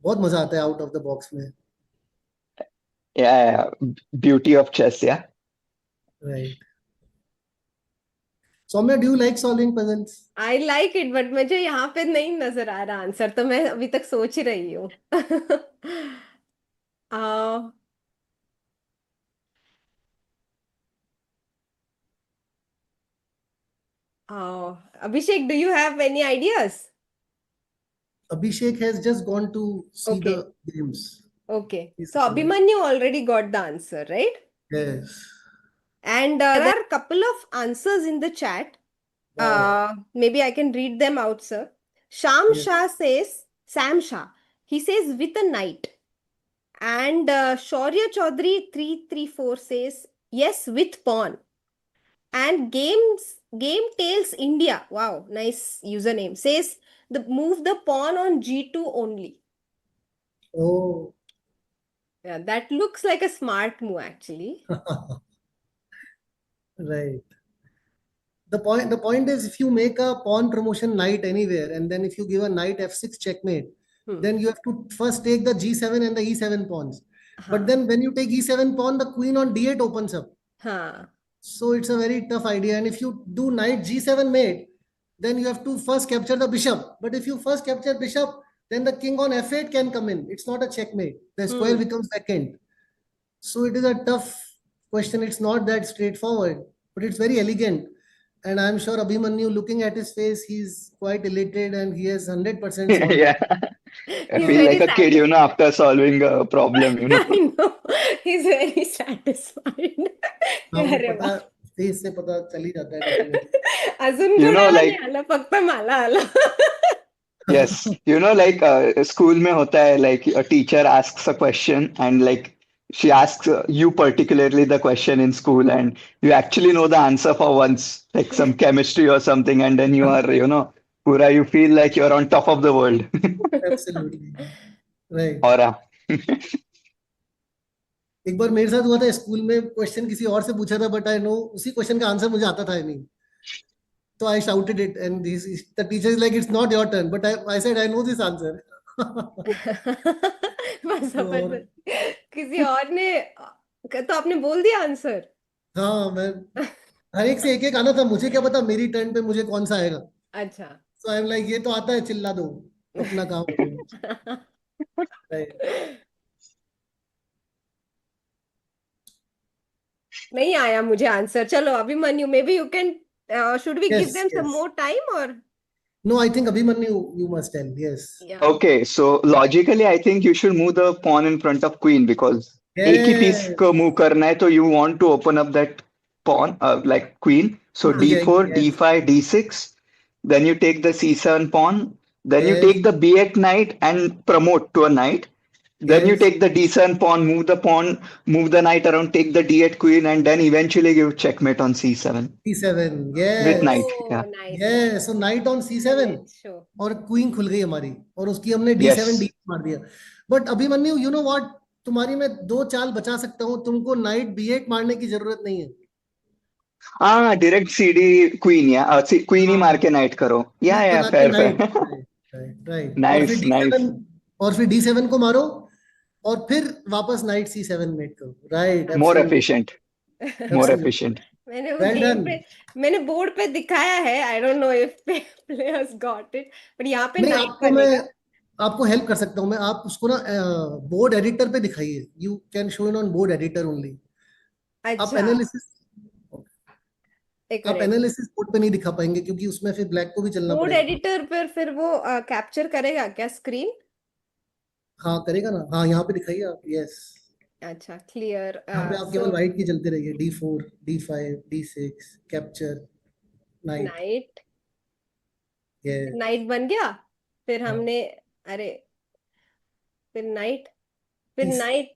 बहुत मजा आता है out of the box में. Yeah, beauty of chess, yeah. Right. Soumya, do you like solving puzzles? I like it, but मुझे यहाँ पे नहीं नजर आ रहा आंसर, तो मैं अभी तक सोच ही रही हूँ. uh, Abhishek, do you have any ideas? Abhishek has just gone to see Okay. the games. Okay. He's So coming. Abhimanyu already got the answer, right? Yes. And there are a couple of answers in the chat. Wow. Maybe I can read them out, sir. Sham Yes. Shah says, Sam Shah, he says with a knight. And Shaurya Chaudhary 334 says, yes, with pawn. And Game Tales India, wow, nice username, says move the pawn on G2 only. Oh. Yeah, that looks like a smart move actually. Right. The point is, if you make a pawn promotion knight anywhere, and then if you give a knight f6 checkmate, then you have to first take the g7 and the e7 pawns. But then when you take e7 pawn, the queen on d8 opens up. Huh. So it's a very tough idea. And if you do knight g7 mate, then you have to first capture the bishop. But if you first capture bishop, then the king on f8 can come in. It's not a checkmate. The square becomes vacant. So it is a tough question. It's not that straightforward, but it's very elegant. And I'm sure Abhimanyu, looking at his face, he's quite elated and he has 100% solved it. Yeah. I He's feel very like a kid, satisfied. after solving a problem, I know. He's very satisfied. हाँ, वो अरे पता वाह. Face से पता चल ही जाता है definitely. अजून You know, कोणाला नाही like, आलं, फक्त मला आलं. yes, like school में होता है, like a teacher asks a question and like she asks you particularly the question in school and you actually know the answer for once, like some chemistry or something, and then you are, pura, you feel like you're on top of the world. Absolutely. Right. Aura. एक बार मेरे साथ हुआ था school में, question किसी और से पूछा था, बट आई नो उसी क्वेश्चन का आंसर मुझे आता था नहीं. So I shouted it and the teacher is like, it's not your turn. But I said, I know this answer. बस तो समझ किसी और ने तो आपने बोल दिया आंसर. हाँ, मैं हर एक से एक एक आना था, मुझे क्या पता मेरी टर्न पे मुझे कौन सा आएगा. अच्छा. So I'm like, ये तो आता है, चिल्ला दो, अपना काम करो. Right. नहीं आया मुझे आंसर. चलो Abhimanyu, maybe you can should we give Yes, them some yes. more time or? No, I think Abhimanyu, you must tell. Yes. Yeah. Okay, so logically, I think you should move the pawn in front of queen because एक ही piece Yes. को move करना है, तो you want to open up that pawn, like queen. So हाँ. d4, Yes. d5, d6. Then you take the c7 pawn. Then you Yes. take the b8 knight and promote to a knight. Then you Yes. take the d7 pawn, move the knight around, take the d8 queen, and then eventually give checkmate on c7 C7. with Yes. knight. Oh, Yeah. nice. Yes. So knight on C7 Let's show. और queen खुल गई हमारी और उसकी हमने D7 Yes. D मार दिया. But Abhimanyu, you know what, तुम्हारी मैं 2 चाल बचा सकता हूँ. तुमको नाइट B8 मारने की जरूरत नहीं है. हाँ, डायरेक्ट सीडी क्वीन या क्वीन ही मार के नाइट करो. या क्वीन बना के फेयर नाइट. फेयर. राइट. और फिर नाइस नाइस. D7 और फिर D7 को मारो और फिर वापस नाइट C7 मेट करो. राइट. मोर एब्सोल्युटली. एफिशिएंट. More efficient. मैंने वो वेल गेम डन. पे, मैंने बोर्ड पे दिखाया है. I don't know if players got it, but यहाँ पे नहीं, नाइट बनेगा. आपको हेल्प कर सकता हूँ मैं. आप उसको ना बोर्ड एडिटर पे दिखाइए. You can show in on board editor only. आप अच्छा, एनालिसिस एक आप मिनट. एनालिसिस बोर्ड पे नहीं दिखा पाएंगे क्योंकि उसमें फिर ब्लैक को भी चलना बोर्ड पड़ेगा. एडिटर पर फिर वो कैप्चर करेगा क्या स्क्रीन? हाँ, करेगा ना. हाँ, यहाँ पे दिखाइए आप. यस. अच्छा, क्लियर. यहाँ पे आप केवल वाइट की चलते रहिए. D4 D5 D6 capture. Night. Night, Yeah. Night बन गया, फिर हाँ, हमने, अरे फिर नाइट, फिर peace. नाइट,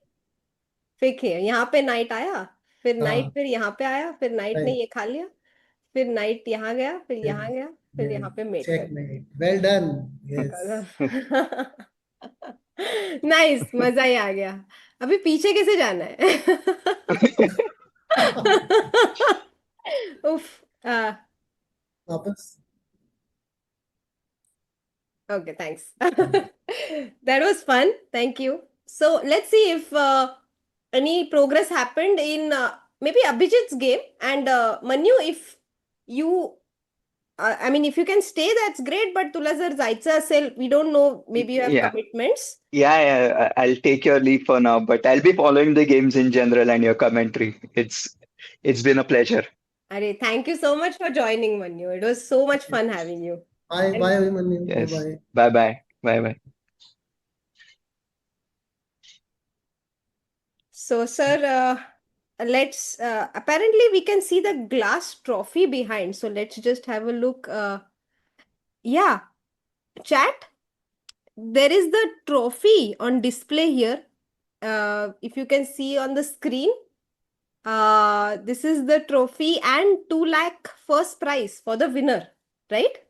फिर यहाँ पे नाइट आया, फिर नाइट, हाँ, फिर यहाँ पे आया, फिर नाइट ने right. ये खा लिया, फिर नाइट यहाँ गया, फिर Yeah. यहाँ गया, फिर Yeah. यहाँ पे मेट कर Checkmate. Well done. Yes. दिया। नाइस, मजा ही आ गया। अभी पीछे कैसे जाना है? उफ। वापस. Okay, thanks. That was fun. Thank you. So let's see if any progress happened in maybe Abhijit's game, and Manu, if you, I mean, if you can stay, that's great. But तुला जर जायचं असेल, we don't know. Maybe you have Yeah. commitments. Yeah, I'll take your leave for now, but I'll be following the games in general and your commentary. It's been a pleasure. Arey, thank you so much for joining, Manu. It was so much fun having you. Bye. And Bye, Manu. Yes. Bye-bye. Bye bye. Bye bye. so, sir, let's. Apparently, we can see the glass trophy behind. So let's just have a look. Yeah, chat. There is the trophy on display here. If you can see on the screen, this is the trophy and 2 lakh first prize for the winner, right?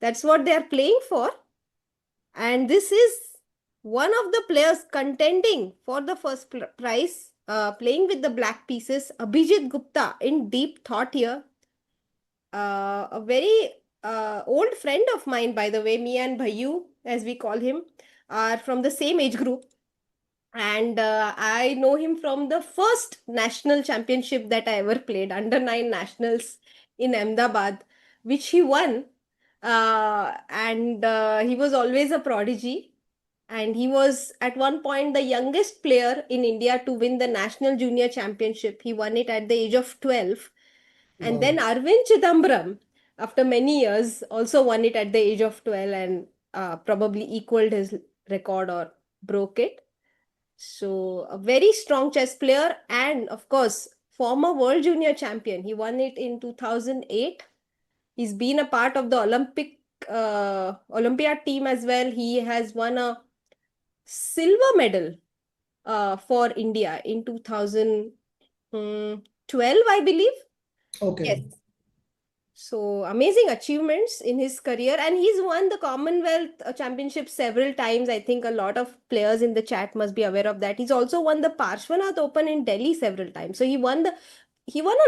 That's what they are playing for. And this is one of the players contending for the first prize, playing with the black pieces, Abhijit Gupta, in deep thought here. A very old friend of mine, by the way, me and Bhayu, as we call him, are from the same age group. And I know him from the first national championship that I ever played, under 9 nationals in Ahmedabad, which he won. And he was always a prodigy. And he was at one point the youngest player in India to win the national junior championship. He won it at the age of 12. And then Wow. Arvind Chidambaram, after many years, also won it at the age of 12 and probably equaled his record or broke it. So, a very strong chess player, and of course, former world junior champion. He won it in 2008. He's been a part of the Olympiad team as well. He has won a silver medal for India in 2012, I believe. Okay. Yes. So amazing achievements in his career, and he's won the Commonwealth Championship several times. I think a lot of players in the chat must be aware of that. He's also won the Parshvanath Open in Delhi several times. So he won a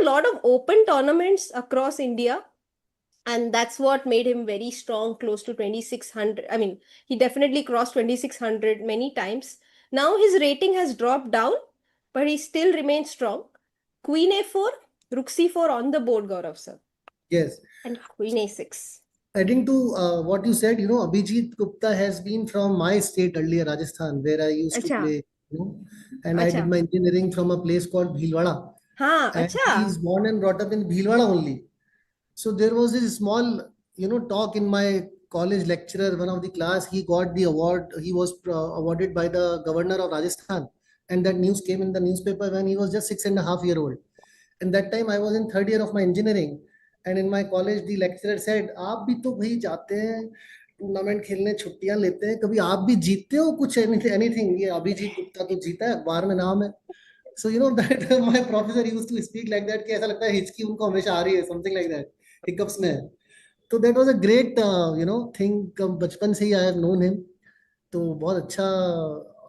lot of open tournaments across India, and that's what made him very strong, close to 2600. I mean, he definitely crossed 2600 many times. Now his rating has dropped down, but he still remains strong. Queen A4, Rook C4 on the board, Gaurav sir, Yes. and Queen A6. Adding to what you said, Abhijit Gupta has been from my state earlier, Rajasthan, where I used to अच्छा, play, and I did अच्छा, my engineering from a place called Bhilwara. हाँ, And अच्छा, he is born and brought up in Bhilwara only. So there was this small, talk in my college lecturer, one of the class, he got the award. He was awarded by the governor of Rajasthan. And that news came in the newspaper when he was just 6.5 years old. And that time I was in third year of my engineering. And in my college, the lecturer said, आप भी तो भाई जाते हैं tournament खेलने छुट्टियां लेते हैं कभी आप भी जीतते हो कुछ एनीथिंग ये अभिजीत गुप्ता तो जीता है अखबार में नाम है so that my professor used to speak like that कि ऐसा लगता है हिचकी उनको हमेशा आ रही है something like that hiccups में तो that was a great thing बचपन से ही I have known him तो बहुत अच्छा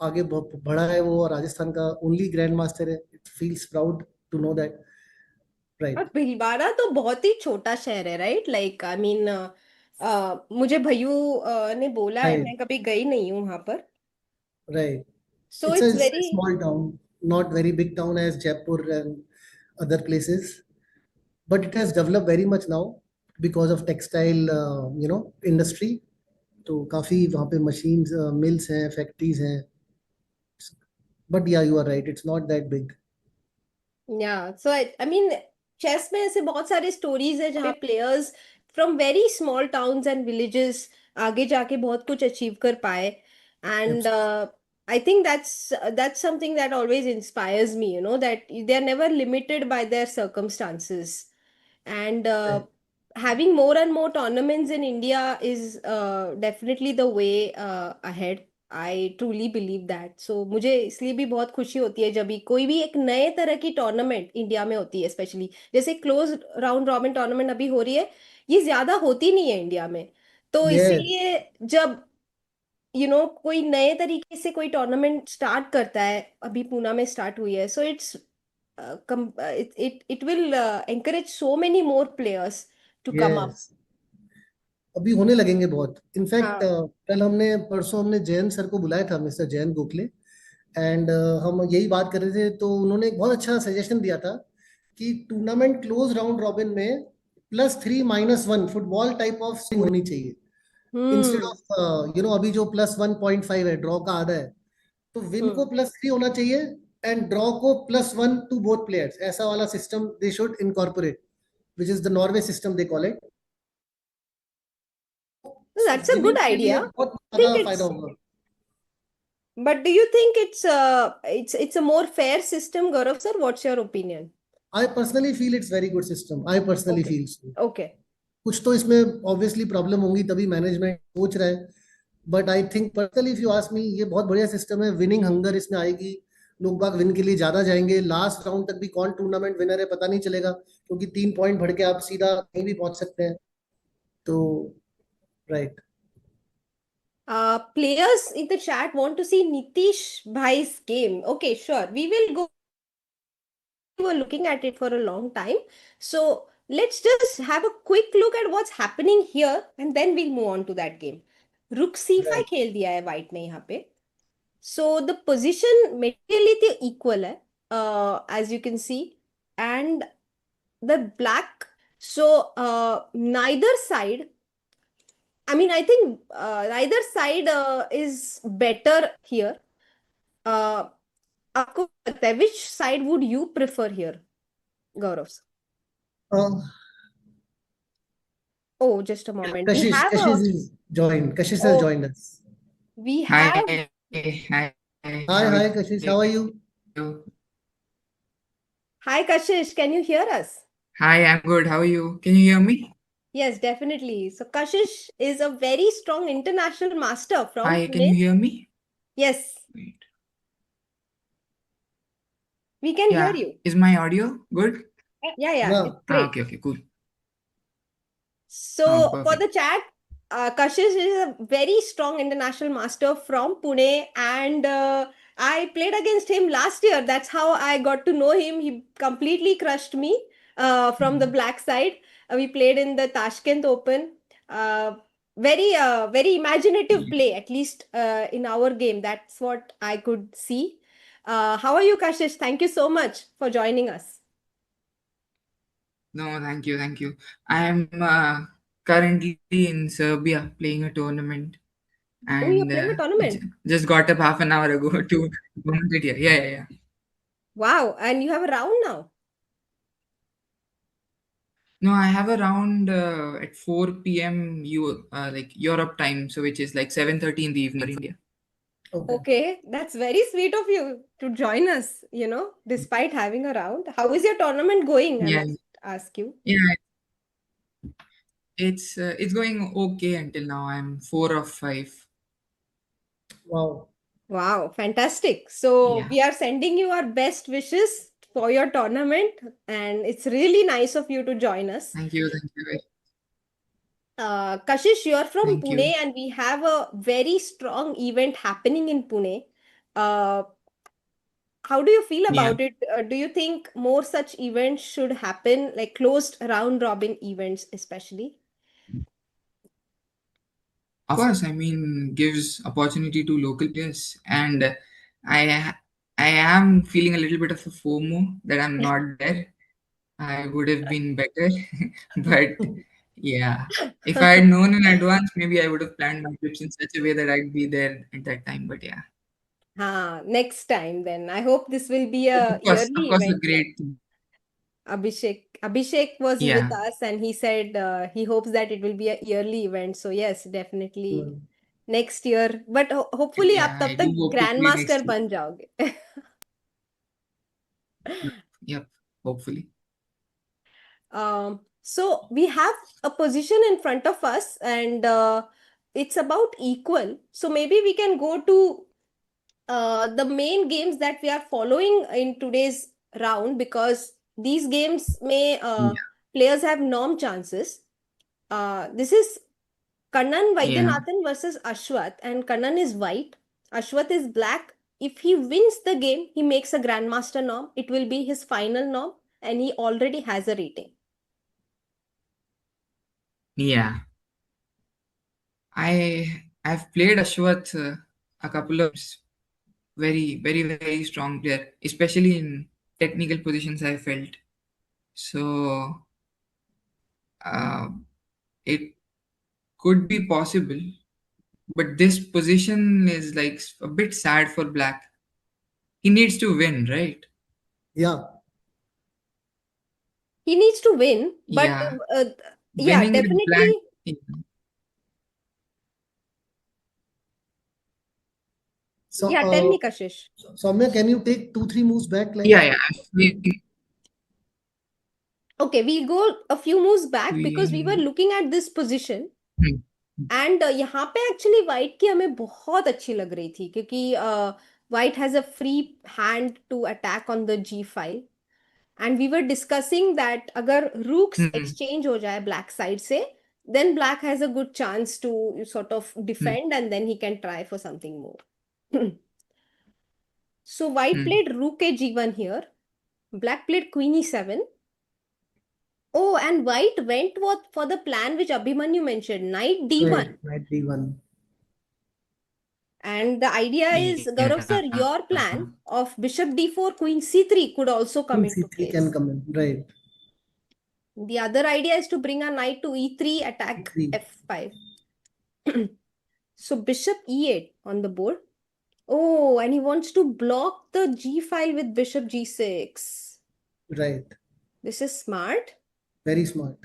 आगे बढ़ा है वो और राजस्थान का ओनली ग्रैंड मास्टर है it feels proud to know that और राइट भिलवाड़ा तो बहुत ही छोटा शहर है, राइट? लाइक आई मीन, मुझे भैयू ने बोला है, राइट मैं कभी गई नहीं हूँ वहां पर. Right so it's a it's very, small town not very big town as Jaipur and other places but it has developed very much now because of textile industry तो काफी वहाँ पे machines mills हैं factories हैं but yeah you are right it's not that big या सो I mean, chess में ऐसे बहुत सारे स्टोरीज है जहाँ पे players from very small towns and villages आगे जाके बहुत कुछ अचीव कर पाए. And I think that's something that always inspires me, that they are never limited by their circumstances. And Right. having more and more tournaments in India is definitely the way ahead. I truly believe that. So मुझे इसलिए भी बहुत खुशी होती है जब भी कोई भी एक नए तरह की टूर्नामेंट इंडिया में होती है, स्पेशली जैसे क्लोज राउंड रॉबिन टूर्नामेंट अभी हो रही है, ये ज्यादा होती नहीं है इंडिया में। तो Yes. इसीलिए जब कोई नए तरीके से कोई टूर्नामेंट स्टार्ट करता है, अभी पूना में स्टार्ट हुई है, सो it will encourage so many more players to come up. Yes. अभी होने लगेंगे बहुत। इनफैक्ट हाँ। परसों हमने जैन सर को बुलाया था, मिस्टर जैन गोखले, एंड हम यही बात कर रहे थे, तो उन्होंने एक बहुत अच्छा सजेशन दिया था कि टूर्नामेंट क्लोज राउंड रॉबिन में +3 -1 फुटबॉल टाइप ऑफ होनी चाहिए, इंस्टेड हम्म। ऑफ अभी जो +1.5 है, ड्रॉ का आधा है, तो विन को हम्म। +3 होना चाहिए एंड ड्रॉ को +1 टू बोथ प्लेयर्स। ऐसा वाला system they should incorporate, which is the Norway system they call it. That's a winning good के लिए idea. बहुत I think ज्यादा फायदा it's, होगा। but do you think it's a more fair system, Gaurav sir? What's your opinion? I personally feel it's very good system, I personally Okay. Feel so. Okay. कुछ तो इसमें obviously problem होंगी, तभी management सोच रहा है, but I think personally if you ask me, ये बहुत बढ़िया सिस्टम है। विनिंग हंगर इसमें आएगी, लोग बाग विन के लिए ज्यादा जाएंगे, लास्ट राउंड तक भी कौन टूर्नामेंट विनर है पता नहीं चलेगा, क्योंकि 3 पॉइंट बढ़ के आप सीधा कहीं भी पहुंच सकते हैं। तो right. Players in the chat want to see Nitish Bhai's game. Okay, sure. We will go. We were looking at it for a long time. So let's just have a quick look at what's happening here and then we'll move on to that game. Rook C5 right. खेल दिया है white ने यहाँ पे. So the position materially तो equal है, as you can see, and the black. So neither side. I mean, I think neither side is better here. आपको लगता है which side would you prefer here, Gaurav? Oh, just a moment. We Kashish, have Kashish a. is joined. Kashish has Oh, joined us. we Hi, have. hi, Hi, how are hi, Kashish. How are you? you? Hi, Kashish. Can you hear us? Hi, I'm good. How are you? Can you hear me? Yes, definitely. So Kashish is a very strong international master from Hi, can Pune. you hear me? Yes, Wait. we can hear Yeah, you. is my audio good? Yeah, it's Yeah. great. Okay, cool. So for the Perfect. chat, Kashish is a very strong international master from Pune, and I played against him last year. That's how I got to know him. He completely crushed me from the black side. We played in the Tashkent Open. Very imaginative play, at least in our game. That's what I could see. How are you, Kashish? Thank you so much for joining us. No, thank you, thank you. I am currently in Serbia playing a tournament Oh, you're and playing a tournament. just got up half an hour ago to comment it here. Yeah. Wow, and you have a round now. No, I have a round at 4 p.m. like Europe time, so which is like 7:30 in the evening for India. Okay. Okay, that's very sweet of you to join us, despite having a round. How is your tournament going? I Yeah, must ask you. yeah. It's going okay until now. I'm 4 of 5. Wow. Wow, fantastic. So, Yeah. we are sending you our best wishes for your tournament, and it's really nice of you to join us. Thank you. Thank you. Kashish, you're from Thank Pune, you. and we have a very strong event happening in Pune. Uh, how do you feel Yeah. about it? Do you think more such events should happen, like closed round robin events, especially? Of course, I mean, gives opportunity to local players, and I I am feeling a little bit of a FOMO that I'm not there. I would have been better, but yeah, if I had known in advance, maybe I would have planned my trips in such a way that I'd be there at that time. But yeah, Next time then. I hope this will be a of yearly course, a event. great. Abhishek was with Yeah, us and he said he hopes that it will be a yearly event. So yes, definitely Hmm. next year. But hopefully आप yeah, I तब do तक hope to play grandmaster next year. बन जाओगे. Yep, hopefully. So we have a position in front of us, and it's about equal. So maybe we can go to the main games that we are following in today's round, because these games may players have norm chances. This is Kannan Yeah. Vaidyanathan versus Ashwath, and Kannan is white, Ashwath is black. If he wins the game, he makes a Grandmaster norm. It will be his final norm, and he already has a rating. Yeah. I've played Aswath a couple of times. Very, very, very strong player, especially in technical positions, I felt. So uh, it could be possible, but this position is like a bit sad for black. He needs to win, right? Yeah. He needs to win, but Yeah. yeah, Winning with black. definitely. So, Yeah, tell me, Kashish. Soumya, can you take 2-3 moves back? Like, Yeah, yeah. Okay, we'll go a few moves back because we were Queen. looking at this position. Hmm. And यहाँ पे actually white की हमें बहुत अच्छी लग रही थी, क्योंकि white has a free hand to attack on the G5, and we were discussing that अगर रूक्स एक्सचेंज हो जाए ब्लैक साइड से, then black has a good chance to sort of defend, and then he can try for something more. So white played rook a G1 here, black played queen E7. Oh, and white went for the plan which Abhimanyu mentioned, knight D1. right, knight D1. And the idea is, Gaurav sir, Yeah. your plan of bishop D4, queen C3 could also come Queen into C3 place. can come in, right. The other idea is to bring a knight to E3, attack E3. F5. So bishop E8 on the board. Oh, and he wants to block the G file with bishop G6. Right. This is smart. Very smart.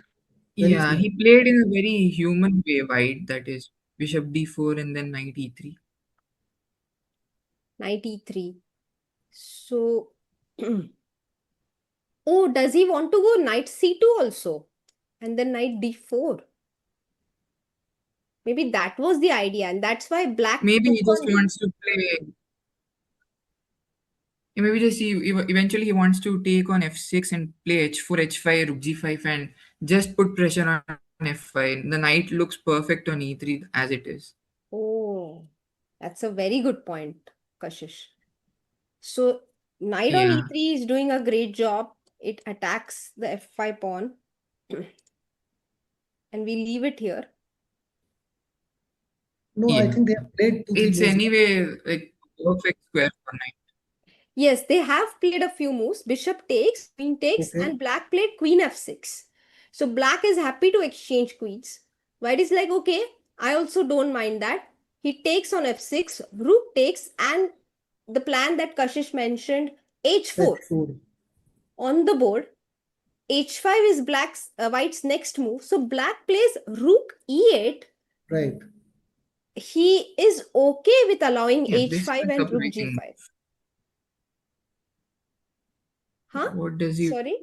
Very Yeah, smart. he played in a very human way, white, that is bishop D4 and then knight E3. Knight E3. So, oh, does he want to go knight C2 also? And then knight D4. Maybe that was the idea, and that's why black Maybe he took just on. wants to play. Maybe just eventually he wants to take on F6 and play H4, H5, Rook G5 and just put pressure on F5. The knight looks perfect on E3 as it is. Oh, that's a very good point, Kashish. So knight on Yeah. E3 is doing a great job. It attacks the F5 pawn. And we leave it here. No, I Yeah. think they have played 2-3 It's moves. anyway like perfect square for knight. Yes, they have played a few moves. Bishop takes, queen takes, Okay. and black played queen F6. So black is happy to exchange queens. White is like, okay, I also don't mind that. He takes on F6, rook takes, and the plan that Kashish mentioned, H4 H4. on the board. H5 is white's next move. So black plays rook E8. Right. He is okay with allowing Yeah, this H5 is and rook surprising. G5. Huh? What does he Sorry?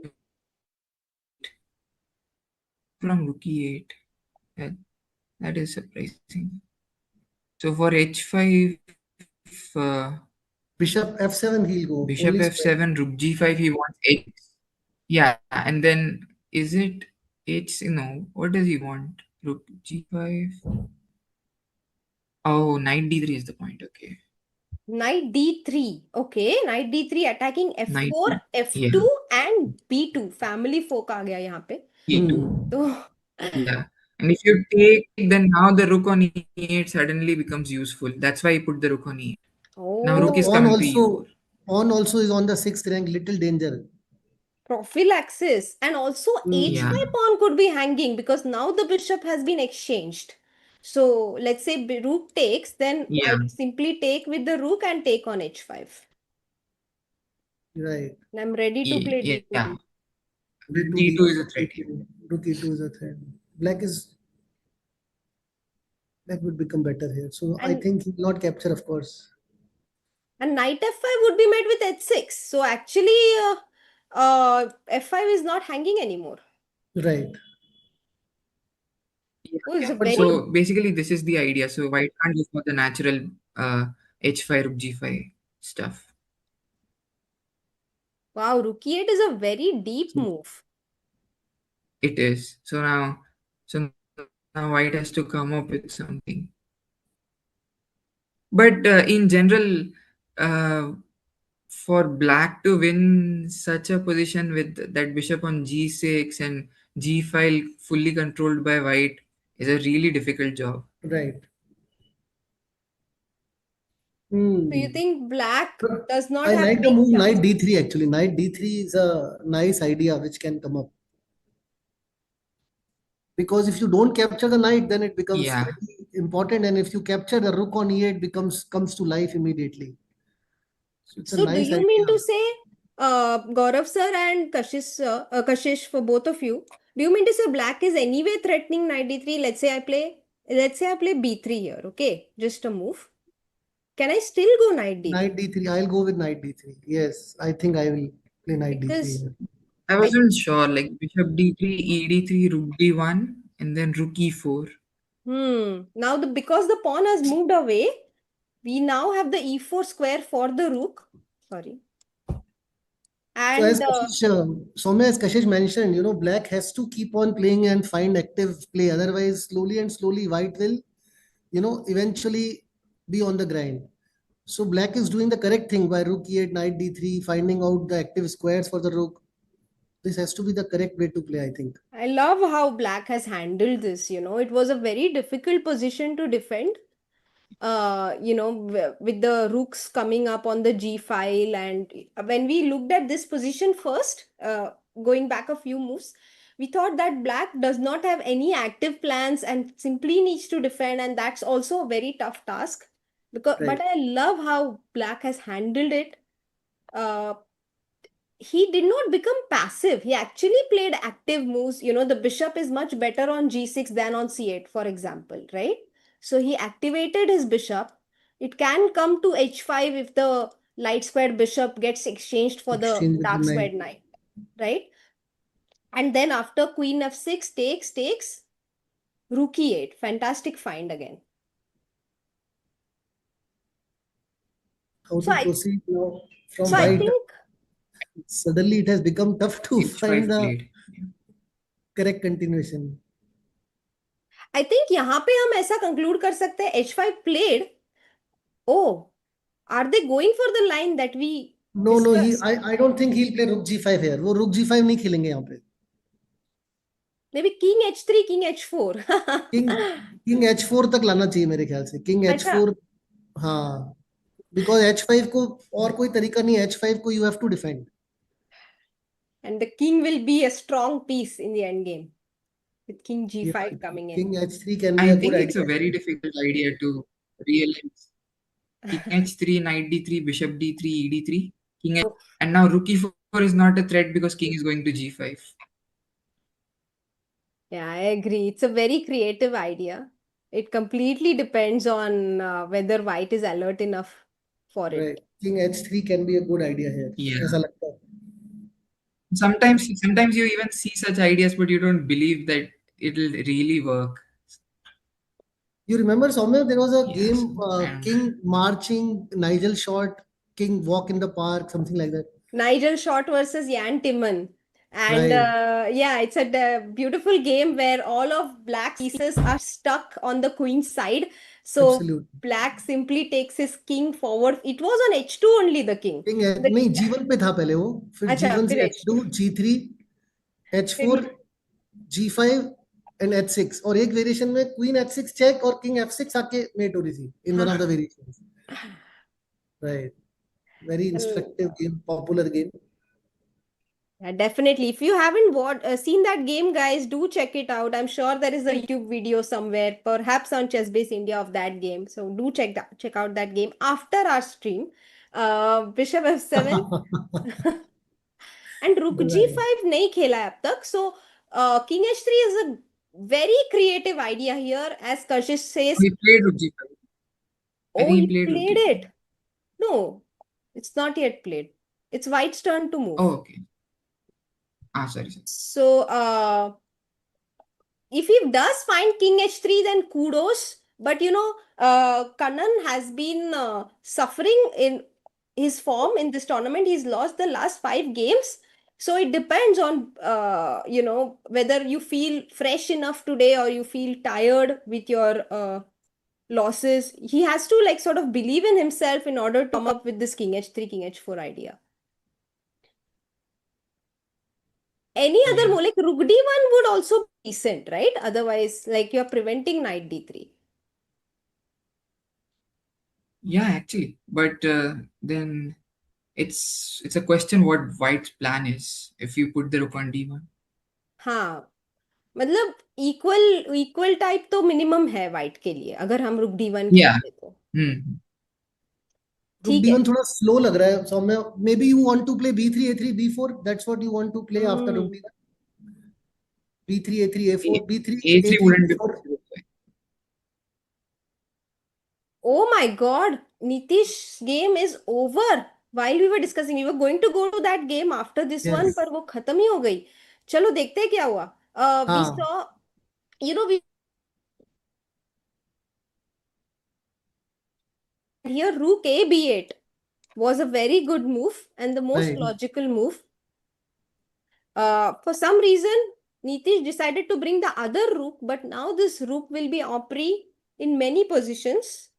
from rook E8? That is surprising. So for H5, Bishop F7 he'll go. bishop Only square. F7, rook G5, he wants H. Yeah, and then is it H? No, what does he want? Rook G5. Oh, knight D3 is the point. Okay. Knight D3. Okay, knight D3 attacking Knight F4, D. F2 Yeah. and B2. Family folk आ गया यहाँ पे. E2. तो Yeah. And if you take, then now the rook on E8 suddenly becomes useful. That's why he put the rook on E8. Now And the rook is oh, pawn coming to also, E4. pawn also is on the 6th rank. Little danger. prophylaxis. And also H5 Yeah. pawn could be hanging because now the bishop has been exchanged. So let's say rook takes, then Yeah. I simply take with the rook and take on H5. Right. And I'm ready to play D2. Yeah. D2, D2 is a threat. Rook E2 is a threat. Black would become better here. So I And think he will not capture, of course. And knight F5 would be met with H6. So actually, F5 is not hanging anymore. Right. Yeah, Oh, it's a yeah. very So basically, this is the idea. So white can't go for the natural h5 rook g5 stuff. wow. Rook e8 is a very deep So move. it is. So now white has to come up with something. But in general, uh, for black to win such a position with that bishop on g6 and g file fully controlled by white is a really difficult job. Right. So you Hmm. think black But does not I have like the big move knight chances? d3 actually. Knight d3 is a nice idea which can come up. Because if you don't capture the knight, then it becomes Yeah. very important. And if you capture the rook on e8, comes to life immediately. So it's a So do nice you mean idea. to say, Gaurav sir and Kashish, for both of you, do you mean to say black is anyway threatening knight d3? Let's say I play b3 here, okay? Just a move. Can I still go knight d3? Knight d3. I'll go with knight d3. Yes, I think I will play knight d3 Because here. I I wasn't sure, like bishop d3, e d3, rook d1, and then rook e4. now because the pawn has moved away, we now have the e4 square for the rook. Sorry. So as And Soumya, as Kashish mentioned, black has to keep on playing and find active play. Otherwise, slowly and slowly, white will, eventually be on the grind. So black is doing the correct thing by rook e8, knight d3, finding out the active squares for the rook. This has to be the correct way to play, I think. I love how black has handled this. It was a very difficult position to defend. With the rooks coming up on the G file. And when we looked at this position first, going back a few moves, we thought that black does not have any active plans and simply needs to defend. And that's also a very tough task. But Right. I love how black has handled it. Uh, he did not become passive. He actually played active moves. The bishop is much better on g6 than on c8, for example, right? So he activated his bishop. It can come to h5 if the light squared bishop gets exchanged for the Exchange with the dark knight. squared knight, right? And then after queen f6 takes rook e8. Fantastic find again. How So to I proceed now so from I white? think Suddenly it has become tough to find h5 the played. Yeah. correct continuation. I think यहाँ पे हम ऐसा conclude कर सकते हैं h5 played. Oh, are they going for the line that we No, no, discussed? I don't think he'll play rook g5 here. वो rook g5 नहीं खेलेंगे यहाँ पे. Maybe king h3, king h4. King king h4 तक लाना चाहिए मेरे ख्याल से. किंग अच्छा. h4. हाँ. Because h5 को और कोई तरीका नहीं है. h5 को you have to defend. And the king will be a strong piece in the end game with king Yeah, g5 coming in. king h3 can be I a good think it's a idea. very difficult idea to realize. King h3, knight d3, bishop d3, e d3, king h, and now rook e4 is not a threat because king is going to g5. Yeah, I agree. It's a very creative idea. It completely depends on whether white is alert enough for Right. it. King h3 can be a good idea here. Yeah. ऐसा लगता है. Sometimes you even see such ideas, but you don't believe that it'll really work. You remember somewhere there was a Yeah. game, And King marching, Nigel shot, King walk in the park, something like that. Nigel Short versus Jan Timman. And Right. yeah, it's a beautiful game where all of black pieces are stuck on the queen's side. So Absolutely. black simply takes his king forward. It was on h2 only, the king. King The, नहीं जीवन पे था पहले वो फिर अच्छा, जीवन फिर से h2. h2 g3 h4 फिर g5 एंड h6 और एक वेरिएशन में क्वीन h6 चेक और किंग f6 आके मेट हो रही थी in one of the variations right very instructive game popular game Yeah, definitely. If you haven't seen that game, guys, do check it out. I'm sure there is a YouTube video somewhere, perhaps on ChessBase India, of that game. So do check out that game after our stream. Bishop f7 and Rook right g5 नहीं खेला है अब तक. So King h3 is a very creative idea here, as Kashish says. he played rook g5. I Oh, think he he played rook played g5. it. No, it's not yet played. It's White's turn to move. Oh, okay. Sorry. So if he does find king h3, then kudos. But Kannan has been suffering in his form in this tournament. He's lost the last 5 games. So it depends on whether you feel fresh enough today or you feel tired with your losses. He has to like sort of believe in himself in order to come up with this king h3, king h4 idea. Any other move, like rook d1 would also be decent, right? Otherwise, like you're preventing knight d3. Yeah, actually, but then it's a question what white's plan is if you put the rook on d1. हाँ, मतलब equal type तो minimum है white के लिए, अगर हम रुक d1 Yeah. खेलते तो Hmm. Rook ठीक है. d1 थोड़ा slow लग रहा है सौम्य. Maybe you want to play b3 a3 b4. That's what you want to play after rook d1. b3 a3 a4 b3 a3 a3 wouldn't be b4. possible. Oh my God, Nitish's game is over. While we were discussing, we were going to go to that game after this one, Yes. पर वो खत्म ही हो गई. चलो देखते हैं क्या हुआ. We हाँ. saw, we here rook a b8 was a very good move and the most Right. logical move. For some reason, Nitish decided to bring the other rook, but now this rook will be opry in many positions.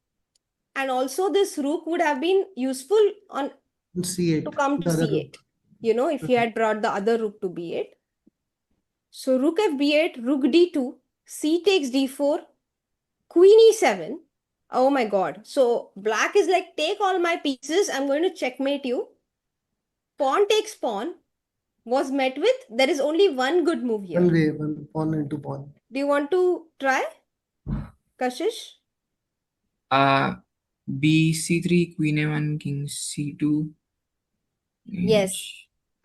And also this rook would have been useful on c8. to come to The other c8. rook. If he had brought the other rook to b8. So rook fb8, rook d2, c takes d4, queen e7. Oh my God. So black is like, take all my pieces. I'm going to checkmate you. Pawn takes pawn was met with, there is only one good move here. One way, one pawn into pawn. Do you want to try, Kashish? B c3, queen a1, king c2. Yes,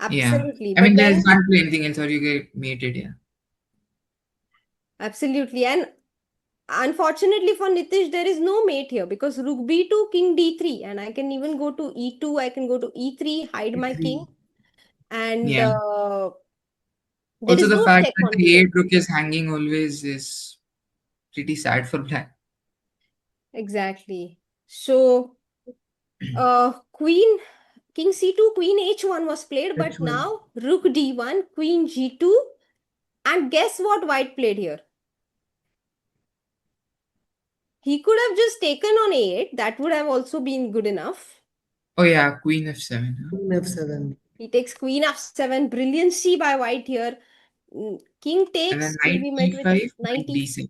Yeah. absolutely. I mean, But there's then, can't play anything else or you get mated, yeah. absolutely. And unfortunately for Nitish, there is no mate here because rook b2, king d3. And I can even go to e2, I can go to e3, hide my e3. king. And Yeah. there Also, is the no fact check that on the here. 8 rook is hanging always is pretty sad for black. Exactly. So, king c2, queen h1 was played, but H1. now rook d1, queen g2. And guess what white played here? He could have just taken on a8. That would have also been good enough. Oh, yeah, queen f7. Huh? Queen f7. He takes queen f7. Brilliancy by white here. King And then takes will knight be met with e5, knight knight d6.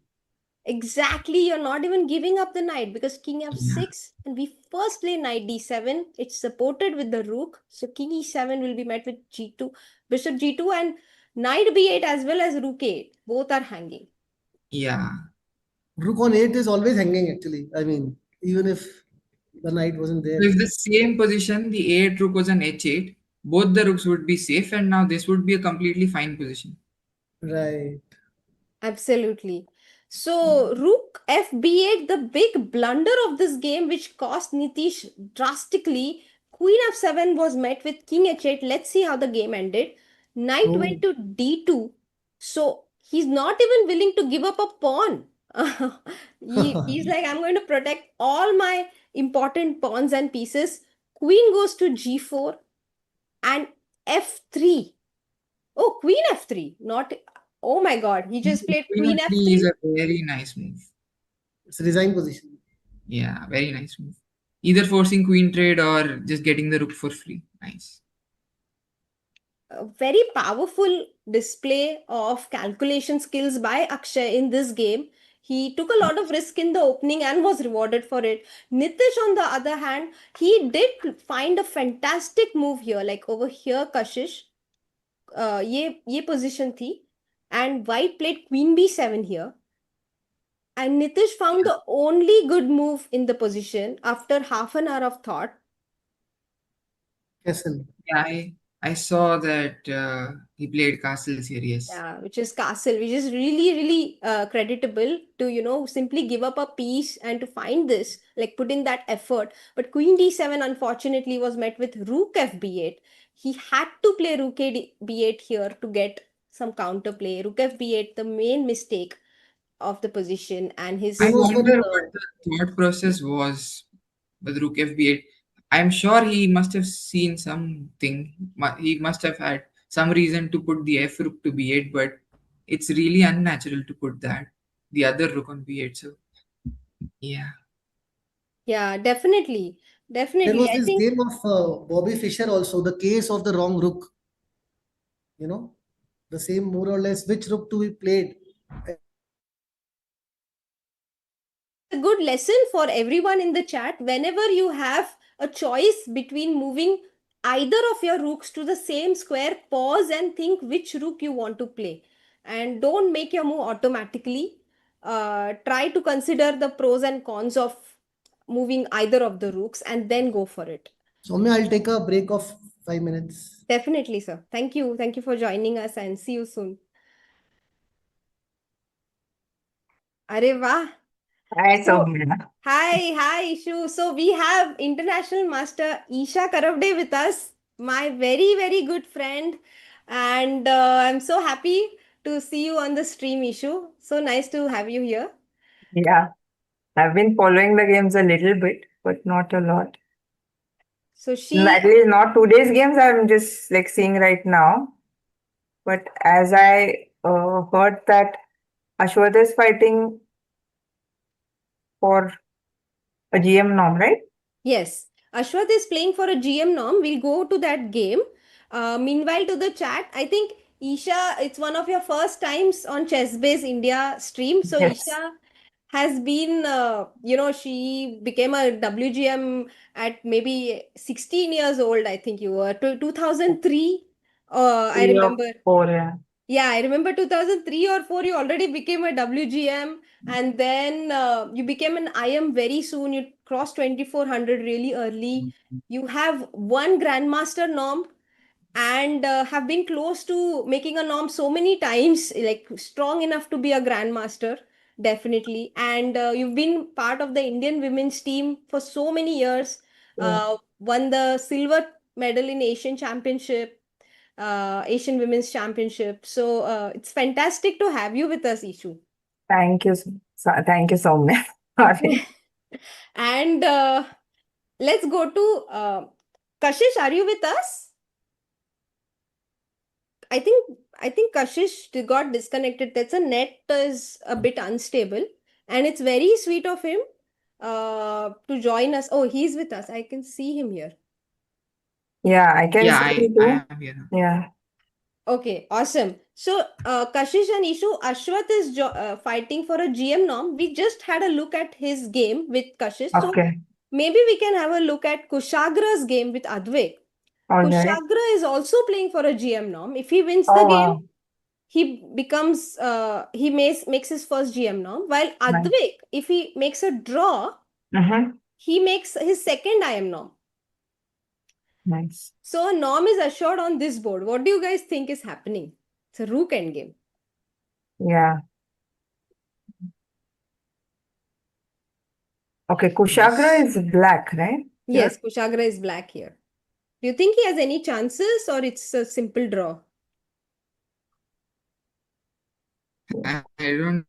Exactly. You're not even giving up the knight because king f6. Yeah. And we first play knight d7. It's supported with the rook. So king e7 will be met with g2, bishop g2, and knight b8 as well as rook a8. Both are hanging. Yeah. Rook on 8 is always hanging actually. I mean, even if the knight wasn't there. So if the same position, the a8 rook was on h8, both the rooks would be safe, and now this would be a completely fine position. Right. Absolutely. So rook fb8, the big blunder of this game, which cost Nitish drastically. Queen f7 was met with king h8. Let's see how the game ended. Knight Oh. went to d2. So he's not even willing to give up a pawn. He's like, I'm going to protect all my important pawns and pieces. Queen goes to g4 and f3. Oh, queen f3, not. Oh my God, he just played Queen queen f3 is f3. a very nice move. It's a resign position. Yeah, very nice move. Either forcing queen trade or just getting the rook for free. Nice. A very powerful display of calculation skills by Akshay in this game. He took a lot of risk in the opening and was rewarded for it. Nitish, on the other hand, he did find a fantastic move here. Like over here, Kashish, ye position thi. And white played queen b7 here. And Nitish found the only good move in the position after half an hour of thought. Castle. Yeah, I saw that he played castles here, yes. Yeah, which is castle, which is really, really creditable to, simply give up a piece and to find this, like put in that effort. But queen d7 unfortunately was met with rook fb8. He had to play rook b8 here to get some counterplay. Rook f b8, the main mistake of the position, and his I Famous for wonder it. what the thought process was with Rook FB8. I'm sure he must have seen something. He must have had some reason to put the F rook to B8, but it's really unnatural to put the other rook on B8. So, yeah. yeah, definitely, There definitely. was I this think game of Bobby Fischer also, the case of the wrong rook. You know, the same more or less which rook to be played. a good lesson for everyone in the chat. Whenever you have a choice between moving either of your rooks to the same square, pause and think which rook you want to play. And don't make your move automatically. Try to consider the pros and cons of moving either of the rooks and then go for it. Soumya, I'll take a break of 5 minutes. Definitely, sir. Thank you. Thank you for joining us and see you soon. Arey wah. Hi, So, Soumya. hi, Ishu. So we have International Master Isha Karavde with us, my very, very good friend. And I'm so happy to see you on the stream, Ishu. So nice to have you here. Yeah, I've been following the games a little bit, but not a lot. So At least not today's games, I'm just like seeing right now. But as I heard that Ashwath is fighting for a GM norm, right? yes, Ashwath is playing for a GM norm. We'll go to that game. Meanwhile, to the chat, I think Isha, it's one of your first times on ChessBase India stream. So Yes. Isha has been, she became a WGM at maybe 16 years old, I think you were, 2003. I 3 or remember. 4, yeah. Yeah, I remember 2003 or 4, you already became a WGM, and then you became an IM very soon. You crossed 2400 really early. You have one Grandmaster norm and have been close to making a norm so many times, like strong enough to be a Grandmaster, definitely. And you've been part of the Indian women's team for so many years, Yeah. won the silver medal in Asian Championship, Asian Women's Championship. So it's fantastic to have you with us, Ishu. Thank you. Thank you, Soumya. Sorry. And let's go to Kashish. Are you with us? I think Kashish got disconnected. That's a net is a bit unstable, and it's very sweet of him to join us. Oh, he's with us. I can see him here. Yeah, I can Yeah, see you I too. am here now. Yeah. Okay, awesome. So, Kashish and Ishu, Ashwath is fighting for a GM norm. We just had a look at his game with Kashish. So, Okay. maybe we can have a look at Kushagra's game with Advik. All right. Kushagra is also playing for a GM norm. If he wins the Oh, game, wow. he becomes, makes his first GM norm. While Nice. Advik, if he makes a draw, Mm-hmm. he makes his second IM norm. Nice. So, a norm is assured on this board. What do you guys think is happening? It's a rook endgame. Yeah. Okay, Kushagra Yes. is black, right? Yeah. Yes, Kushagra is black here. Do you think he has any chances or it's a simple draw? I don't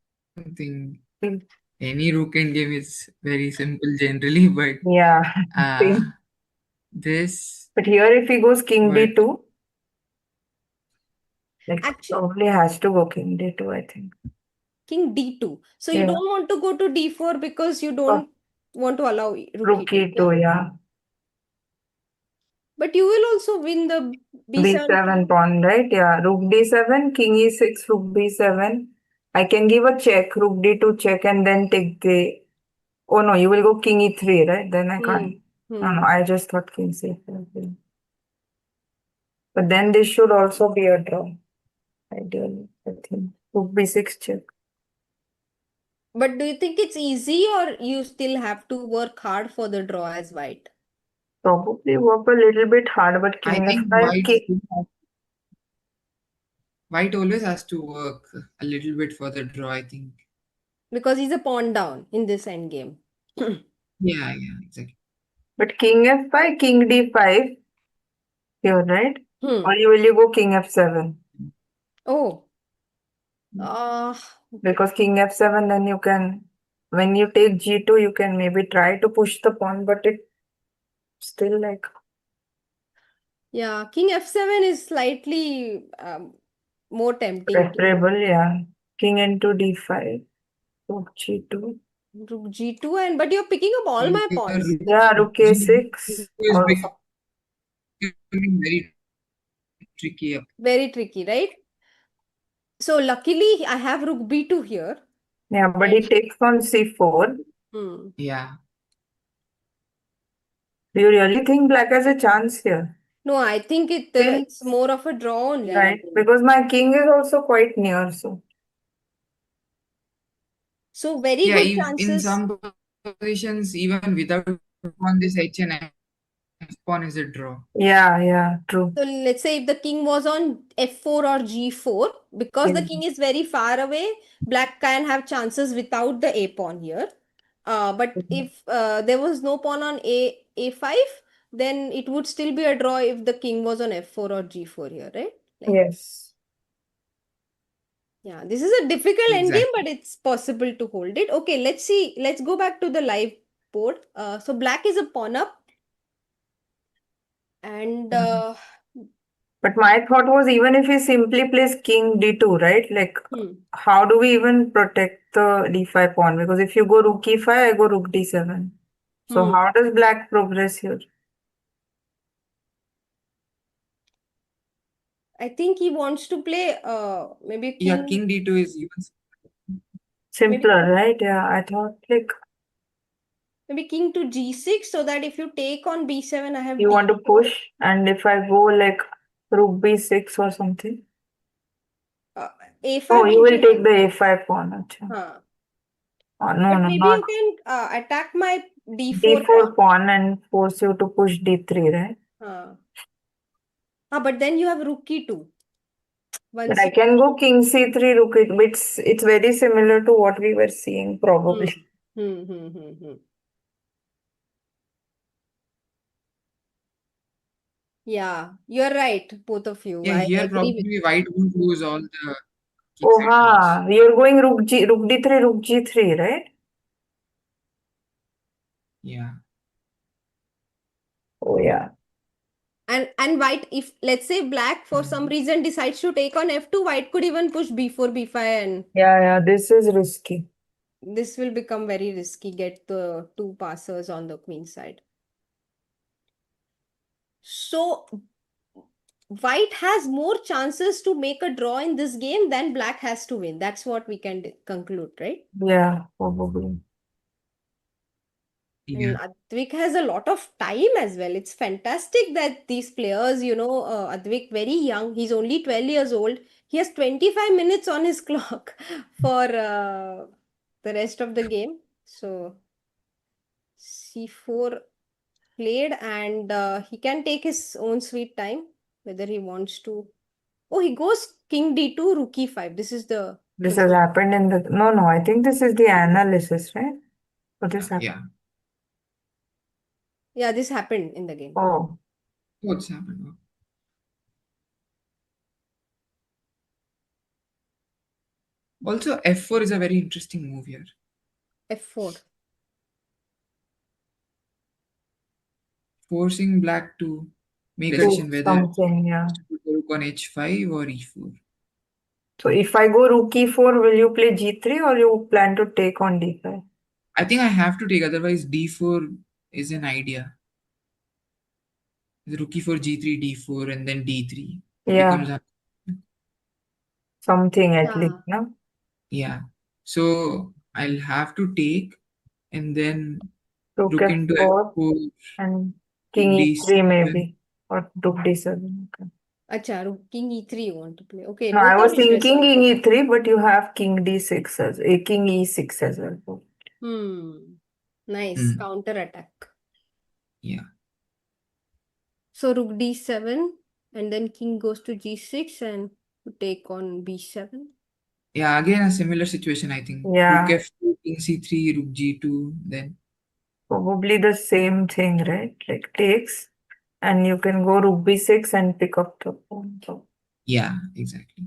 think Mm. any rook endgame is very simple generally, but Yeah. uh, Same. this, But here, if he goes king but d2, like Actually, probably has to go king d2, I think. king d2. So you Yeah. don't want to go to d4 because you Oh, don't want to allow rook rook e2. Yeah? e2, yeah. But you will also win the b7 b7 pawn. pawn, right? Yeah. Rook d7, king e6, rook b7. I can give a check, rook d2 check, and then take the. Oh no, you will go king e3, right? Then I can't. No, no, Hmm. I just thought king c4. But then this should also be a draw, ideally, I think. Rook b6 check. But do you think it's easy or you still have to work hard for the draw as white? Probably work a little bit hard, but I king think f5, white always has to work a little bit for the draw, I think. Because he's a pawn down in this endgame. Yeah, exactly. but king f5, king d5 here, right? Hmm. Or will you go king f7? Oh. Uh, Because king f7, then you can, when you take g2, you can maybe try to push the pawn, but it still like yeah, king f7 is slightly more tempting. preferable. Yeah. King into d5, rook g2. Rook g2, and but you're picking up all my Here, pawns. Yeah, rook a6 G2 is also. becoming very tricky. Very tricky, right? So luckily I have rook b2 here. Yeah, but he takes on c4. Hmm. Yeah. Do you really think black has a chance here? No, I think it's more of a draw only. Right, because my king is also quite near, so. So very Yeah, good in chances. some positions, even without on this H and F pawn is a draw. Yeah, true. So let's say if the king was on f4 or g4, because the Yeah. king is very far away, black can have chances without the a pawn here. But if there was no pawn on a5, then it would still be a draw if the king was on f4 or g4 here, right? Like, Yes. yeah, this is a difficult endgame, Exactly. but it's possible to hold it. Okay, let's see. Let's go back to the live board. So black is a pawn up, and But my thought was even if he simply plays king d2, right? Like, how do we even protect the d5 pawn? Because if you go rook e5, I go rook d7. So how does black progress here? I think he wants to play maybe Yeah, king. king d2 is even Simpler, right? Yeah, I thought like Maybe king to g6, so that if you take on b7, I have you want to d4. push, and if I go like rook b6 or something. A5 Oh, you would will be take one. the a5 pawn. Acha. Huh. No, But maybe not you can attack my d4 d4 pawn and force you to push d3, right? pawn. But then you have rook e2. But Once I you. can go king c3, rook it. It's very similar to what we were seeing probably. Yeah, you're right, both of you. yeah, I here agree with probably you. white won't lose all the Oh, kingside pawns. you're going rook d3, rook g3, right? Yeah. Oh, yeah. And white, if let's say black for some reason decides to take on f2, white could even push b4, b5, and Yeah, this is risky. this will become very risky. Get the two passers on the queen side. So white has more chances to make a draw in this game than black has to win. That's what we can conclude, right? Yeah, probably. And Yeah. Advik has a lot of time as well. It's fantastic that these players, Advik very young, he's only 12 years old. He has 25 minutes on his clock for the rest of the game. So c4 played, and he can take his own sweet time whether he wants to. Oh, he goes king d2, rook e5. This is the This has happened in the... No, I think this is the analysis, right? What this happened? Yeah. Yeah, this happened in the game. Oh, What's happened? Also, f4 is a very interesting move here. f4. Forcing black to make a do decision whether something, yeah. to go rook on h5 or e4. So if I go rook e4, will you play g3 or you plan to take on d5? I think I have to take, otherwise d4 is an idea. The rook e4, g3, d4, and then d3. It becomes Yeah, something at Yeah. least, no? yeah. So I'll have to take and then Rook rook into f4 f4, and rook king e3 d7. maybe, or rook d7. Okay. Acha, rook king e3 you want to play. Okay, No, both I are was thinking interesting. king e3, but you have king d6 as a king e6 as well. Nice counter attack. Yeah. So rook d7, and then king goes to g6 and to take on b7. Yeah, again a similar situation, I think. Yeah. Rook f2, king c3, rook g2, then. Probably the same thing, right? Like takes, and you can go rook b6 and pick up the pawn. So Yeah, exactly.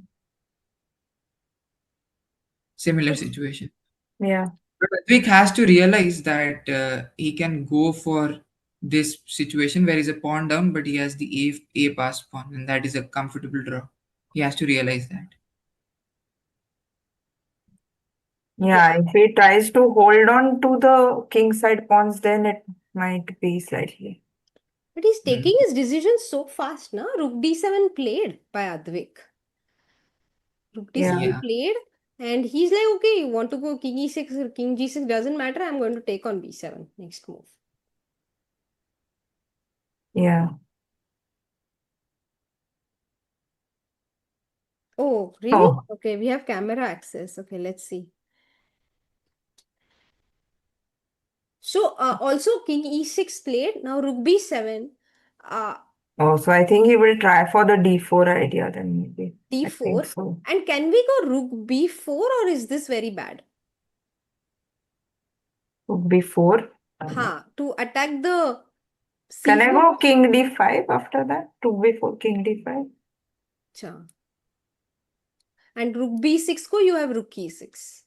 similar situation. Yeah. But Advik has to realize that he can go for this situation where he's a pawn down, but he has the a pass pawn, and that is a comfortable draw. He has to realize that. Yeah, if he tries to hold on to the king side pawns, then it might be slightly. But he's taking his decisions so fast, na? Rook d7 played by Advik. Rook d7 Yeah. played, and he's like, okay, you want to go king e6 or king g6, doesn't matter, I'm going to take on b7, next move. Yeah. Oh, really? Oh, Okay, we have camera access. Okay, let's see. So, also king e6 played, now rook b7, oh, so I think he will try for the d4 idea then maybe. I think d4. so. And can we go rook b4, or is this very bad? Rook b4. To attack the Can I c4. go king d5 after that? Rook b4, king d5. Acha. And rook b6 ko you have rook e6.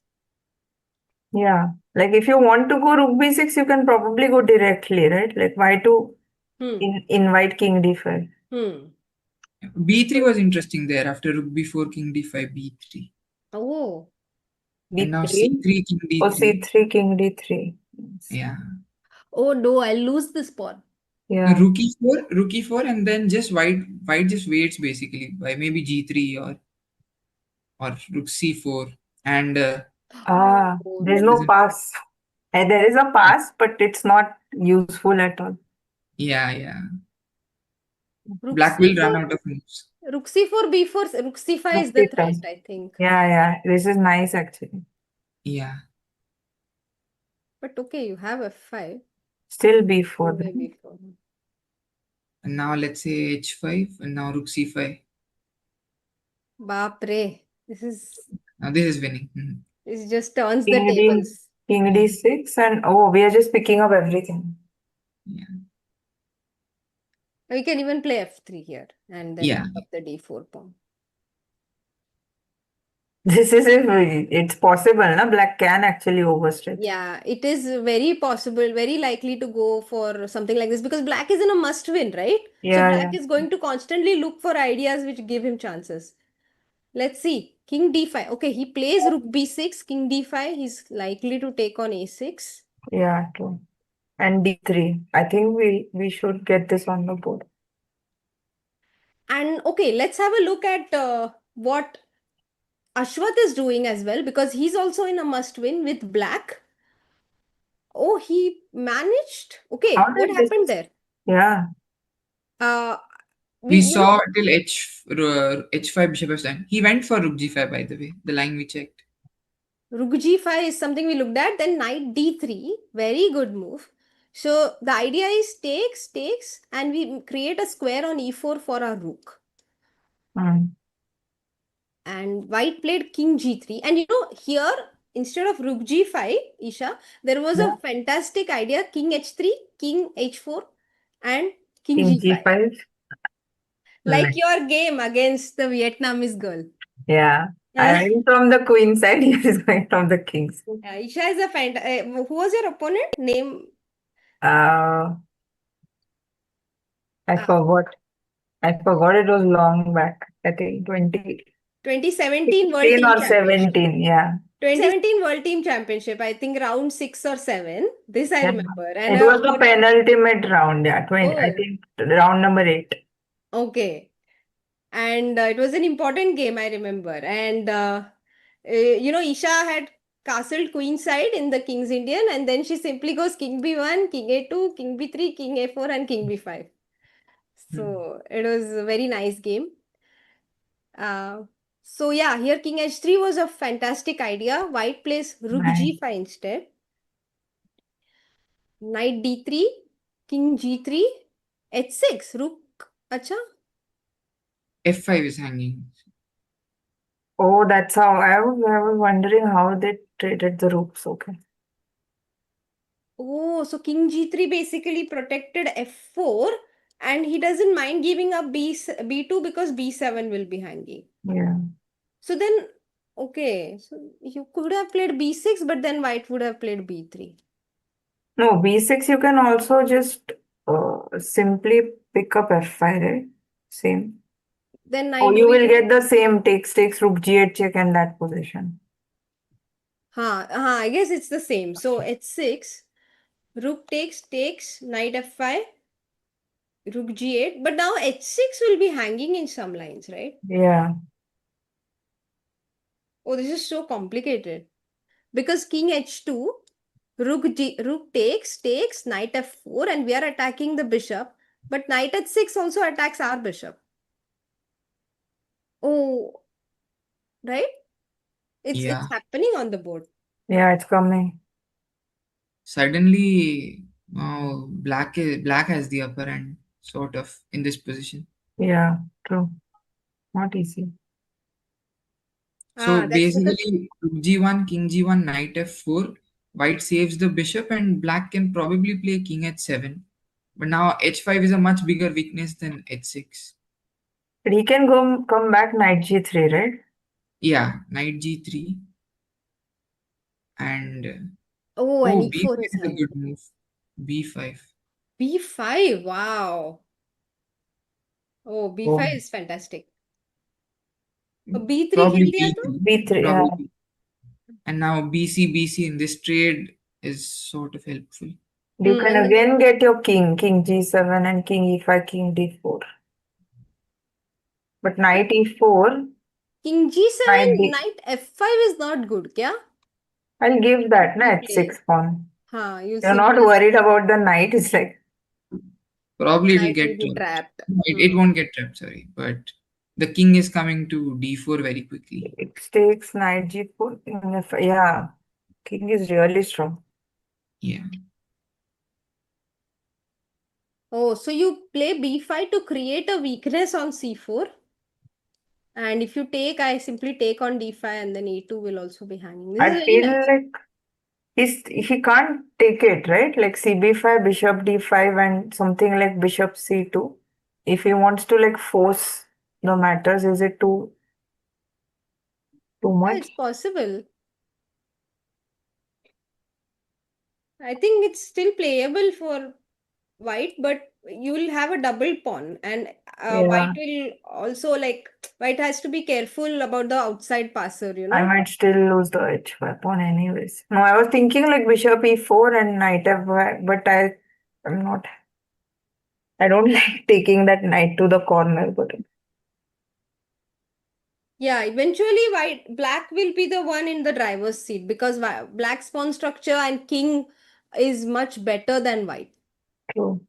Yeah. Like if you want to go rook b6, you can probably go directly, right? Like why to invite king d5? b3 was interesting there after rook b4, king d5, b3. Oh. And now b3? c3, king Oh, d3. c3, king d3. Yeah. Oh no, I'll lose this pawn. Yeah. Rook e4, and then just white just waits basically by maybe g3 or rook c4, and There's no pass. There is a pass, but it's not useful at all. yeah. Rook Black will c4, run out of moves. rook c4, b4, rook c5 is the threat, I think. Yeah. This is nice actually. Yeah. But okay, you have f5. Still b4. Okay, b4. And now let's say h5, and now rook c5. Baapre. Now this is winning. This just turns the King tables. King d6, and we are just picking up everything. Yeah. We can even play f3 here and then Yeah. pick up the d4 pawn. This is if it's possible, na? Black can actually overstretch. Yeah, it is very possible, very likely to go for something like this because black is in a must win, right? So black is going to constantly look for ideas which give him chances. Let's see. King d5. Okay, he plays rook b6, king d5. He's likely to take on a6. Yeah, true. And d3. I think we should get this on the board. And okay, let's have a look at what Aswath is doing as well because he's also in a must win with black. Oh, he managed. Okay, How what did happened this? there? Yeah. We saw till h5 bishop f7. He went for rook g5, by the way, the line we checked. Rook g5 is something we looked at. Then knight d3, very good move. So the idea is takes, and we create a square on e4 for our rook. And white played king g3. And you know, here, instead of rook g5, Isha, there was a fantastic idea, king h3, king h4, and king g5. Like your game against the Vietnamese girl. Yeah. I went from the queen side, he is going from the king side. Isha is a fantastic. Who was your opponent? Name? I forgot. It was long back. I think 2017 World 16 Team or Championship. 17, yeah. 2017 World Team Championship, I think round 6 or 7. This I remember. And it was the penultimate round, yeah. I think round number 8. Okay. And it was an important game, I remember. And, you know, Isha had castled queen side in the King's Indian, and then she simply goes king b1, king a2, king b3, king a4, and king b5. So it was a very nice game. So yeah, here king h3 was a fantastic idea. White plays rook g5 instead. Knight d3, king g3, h6, rook. Acha. f5 is hanging. Oh, that's how I was wondering how they traded the rooks. Okay. Oh, so king g3 basically protected f4, and he doesn't mind giving up b2 because b7 will be hanging. Yeah. So then, Okay, so you could have played b6, but then white would have played b3. No, b6 you can also just simply pick up f5, right? Same. Then Oh, knight you will b3. get the same takes rook g8 check in that position. I guess it's the same. So h6, rook takes, knight f5, rook g8. But now h6 will be hanging in some lines, right? Yeah. Oh, this is so complicated. Because king h2, rook takes, knight f4, and we are attacking the bishop. But knight h6 also attacks our bishop. Oh, right? It's Yeah. happening on the board. Yeah, it's coming. Suddenly, black has the upper hand, sort of, in this position. Yeah, true. Not easy. So That's because basically, rook g1, king g1, knight f4, white saves the bishop, and black can probably play king h7. But now h5 is a much bigger weakness than h6. But he can come back knight g3, right? Yeah, knight g3. And and b5 e4 is is a good hanging. move. b5. b5, wow. Oh, b5 Oh, is fantastic. b3 Probably खेल दिया तो? b3, yeah. Probably. And now bc in this trade is sort of helpful. You can And again get your king g7 and king e5, king d4. But knight e4, king g7, knight d. knight f5 is not good, kya? I'll give that, na, You play. h6 pawn. You'll You're not simply worried about the knight. It's like, Probably it'll knight will get be trapped. trapped. No, it won't get trapped, sorry. But the king is coming to d4 very quickly. it takes knight g4. Yeah, king is really strong. Yeah. Oh, so you play b5 to create a weakness on c4. And if you take, I simply take on d5 and then e2 will also be hanging. This is I very feel nice. like he can't take it, right? Like cb5, bishop d5, and something like bishop c2. If he wants to like force the matters, is it too Yeah, much? it's possible. I think it's still playable for white, but you will have a double pawn, and white Yeah, will also white has to be careful about the outside passer, I might still lose the h5 pawn anyways. No, I was thinking like bishop e4 and knight f5, but I'm not. I don't like taking that knight to the corner, but Yeah, eventually black will be the one in the driver's seat because black's pawn structure and king is much better than white. true.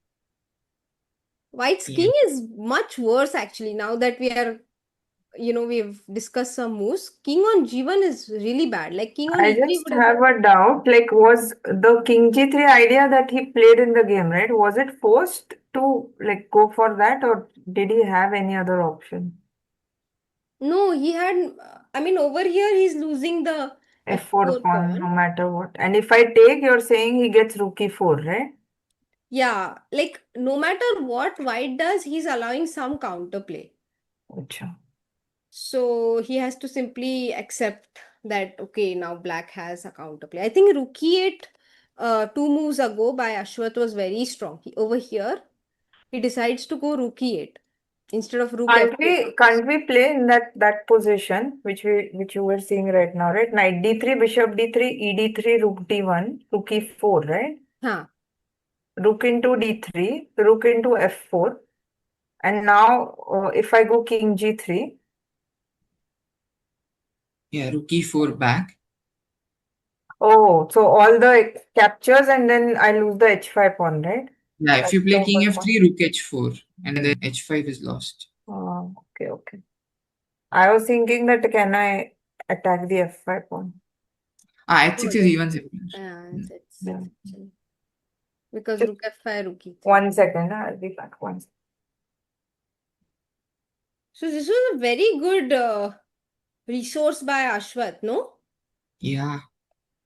White's Yeah. king is much worse actually. Now that we've discussed some moves. King on g1 is really bad. Like king on I e3 just would have. have a doubt, like was the king g3 idea that he played in the game, right? Was it forced to like go for that, or did he have any other option? No, he had. I mean, over here he's losing the F4 f4 pawn, pawn. no matter what. And if I take, you're saying he gets rook e4, right? Yeah, like no matter what white does, he's allowing some counterplay. Acha. So he has to simply accept that, okay, now black has a counterplay. I think rook e8 two moves ago by Ashwath was very strong. Over here, he decides to go rook e8 instead of rook f8. Can't we play in that position which you were seeing right now, right? Knight d3, bishop d3, e d3, rook d1, rook e4, right? Huh. Rook into d3, rook into f4, and now if I go king g3, Yeah, rook e4 back. oh, so all the captures and then I lose the h5 pawn, right? Yeah, if That's you play the king whole point. f3, rook h4, and then h5 is lost. Oh, okay. I was thinking that can I attack the f5 pawn? h6 is even simpler. Yeah, it's Yeah. actually because Just rook f5, rook e3. 1 second, I'll be back. 1 second. So this was a very good resource by Ashwath, no? Yeah.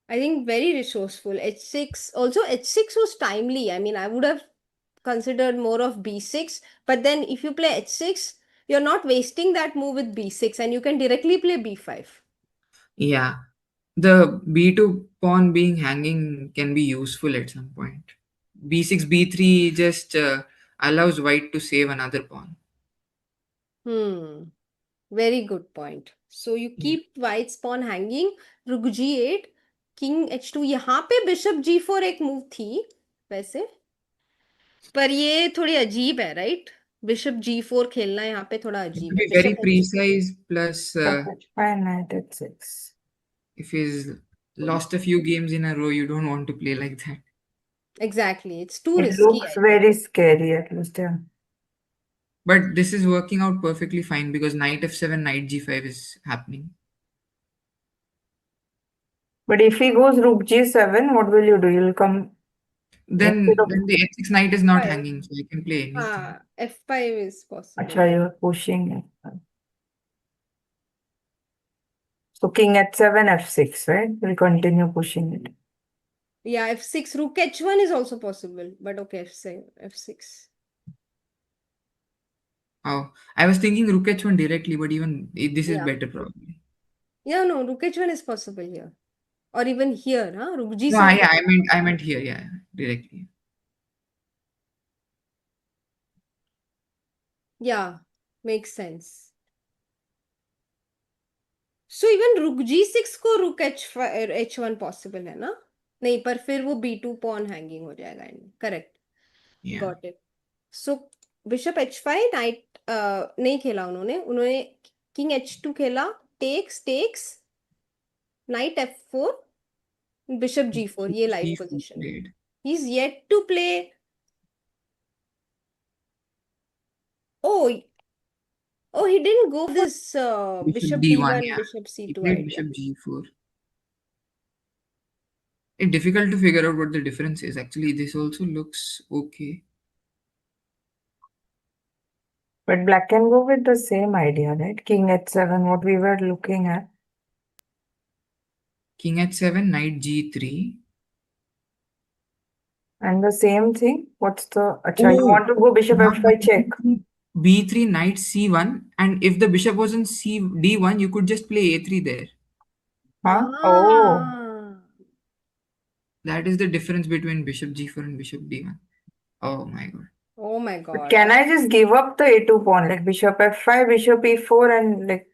I think very resourceful. H6, also H6 was timely. I mean, I would have considered more of B6, but then if you play H6, you're not wasting that move with B6 and you can directly play B5. Yeah. The b2 pawn being hanging can be useful at some point. b6, b3 just allows white to save another pawn. Hmm. Very good point. So you Yeah. keep white's pawn hanging, rook g8, king h2. यहाँ पे bishop g4 एक move थी वैसे, पर ये थोड़ी अजीब है, राइट? बिशप g4 खेलना यहाँ पे थोड़ा You have अजीब to है. be very bishop h, precise. Plus, H5, knight h6. if he's lost a few games in a row, you don't want to play like that. exactly. It's too It risky, looks I think. very scary at least, yeah. But this is working out perfectly fine because knight f7, knight g5 is happening. But if he goes rook g7, what will you do? You'll come instead of Then the h6 knight is not 5. hanging, so you can play anything. F5 is possible. Acha, you're pushing it. So king h7, f6, right? We'll continue pushing it. Yeah, f6, rook h1 is also possible, but okay, f6, f6. Oh, I was thinking rook h1 directly, but even this is Yeah. better probably. Yeah, no, rook h1 is possible here. Or even here, huh? Rook No, g7. yeah, I meant here, yeah, directly. Yeah, makes sense. So even rook g6 को rook h1 possible है ना? नहीं, पर फिर वो b2 pawn hanging हो जाएगा. Correct. Yeah. Got it. So bishop h5, knight नहीं खेला उन्होंने king h2 खेला, takes, knight f4, bishop g4. ये live He position. played. He's yet to play. Oh, he didn't go for this Bishop bishop d1, d1, yeah. bishop He c2 played idea. bishop g4. It's difficult to figure out what the difference is. Actually, this also looks okay. But black can go with the same idea, right? King h7, what we were looking at. King h7, knight g3. And the same thing, what's the... Acha, you Oh, want to go bishop f5 check? b3, knight c1, and if the bishop was in d1, you could just play a3 there. Huh? Oh, Ah. That is the difference between bishop g4 and bishop d1. Oh my god. Oh my but God. can I just give up the a2 pawn, like bishop f5, bishop e4, and like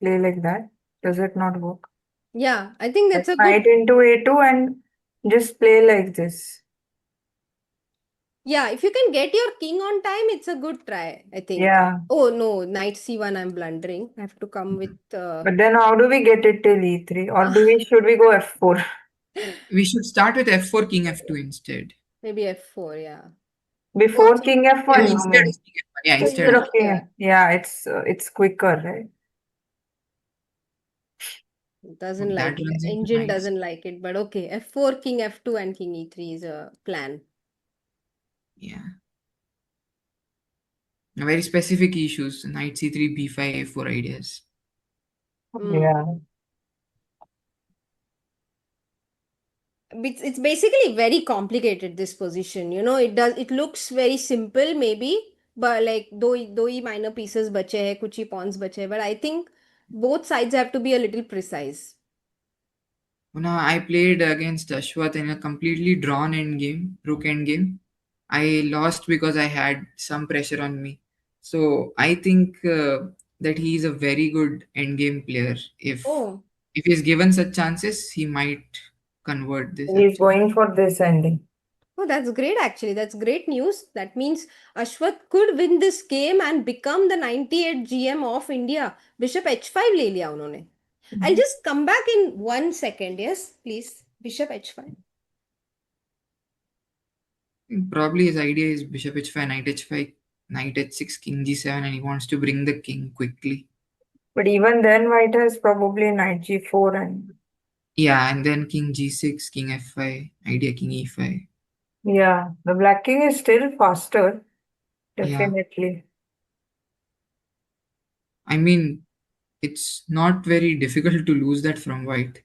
play like that? Does it not work? Yeah, I think that's Like a good. knight into a2 and just play like this. Yeah, if you can get your king on time, it's a good try, I think. Yeah. Oh no, knight c1, I'm blundering. I have to come with. But then how do we get it till e3? Or should we go f4? We should start with f4, king f2 instead. Maybe f4, yeah. Before king f1, you Instead mean? of king f1. Yeah, instead Instead of of king. Yeah, it's quicker, right? Doesn't that like it. runs into Engine knights. doesn't like it, but okay. f4, king f2, and king e3 is a plan. Yeah. Very specific issues. Knight c3, b5, a4 ideas. Yeah. It's basically very complicated, this position. It looks very simple maybe, but like दो ही minor pieces बचे हैं, कुछ ही pawns बचे हैं, but I think both sides have to be a little precise. Now, I played against Aswath in a completely drawn endgame, rook endgame. I lost because I had some pressure on me. So I think that he is a very good endgame player. Oh, If he's given such chances, he might convert this He's actually. going for this ending. oh, that's great actually. That's great news. That means Ashwath could win this game and become the 98 GM of India. Bishop h5 ले लिया उन्होंने. I'll just come back in 1 second. Yes, please. Bishop h5. Probably his idea is bishop h5, knight h5, knight h6, king g7, and he wants to bring the king quickly. But even then, white has probably knight g4 and... Yeah, and then king g6, king f5, idea king e5. Yeah, the black king is still faster, Yeah. definitely. I mean, it's not very difficult to lose that from white.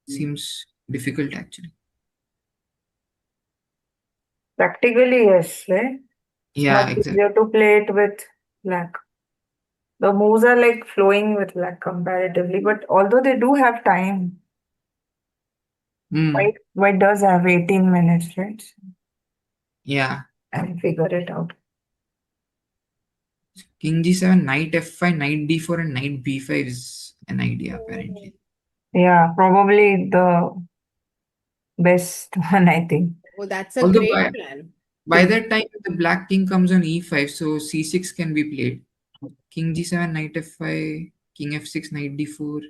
Seems difficult actually. Practically, yes, right? Yeah, Much exactly. easier to play it with black. The moves are like flowing with black comparatively, but although they do have time, Hmm. white does have 18 minutes, right? Yeah. I'll figure it out. King G7, knight F5, knight D4, and knight B5 is an idea apparently. Yeah, probably the best one, I think. Oh, that's a Although great plan. by that time the black king comes on E5, so C6 can be played. King G7, knight F5, King F6, knight D4,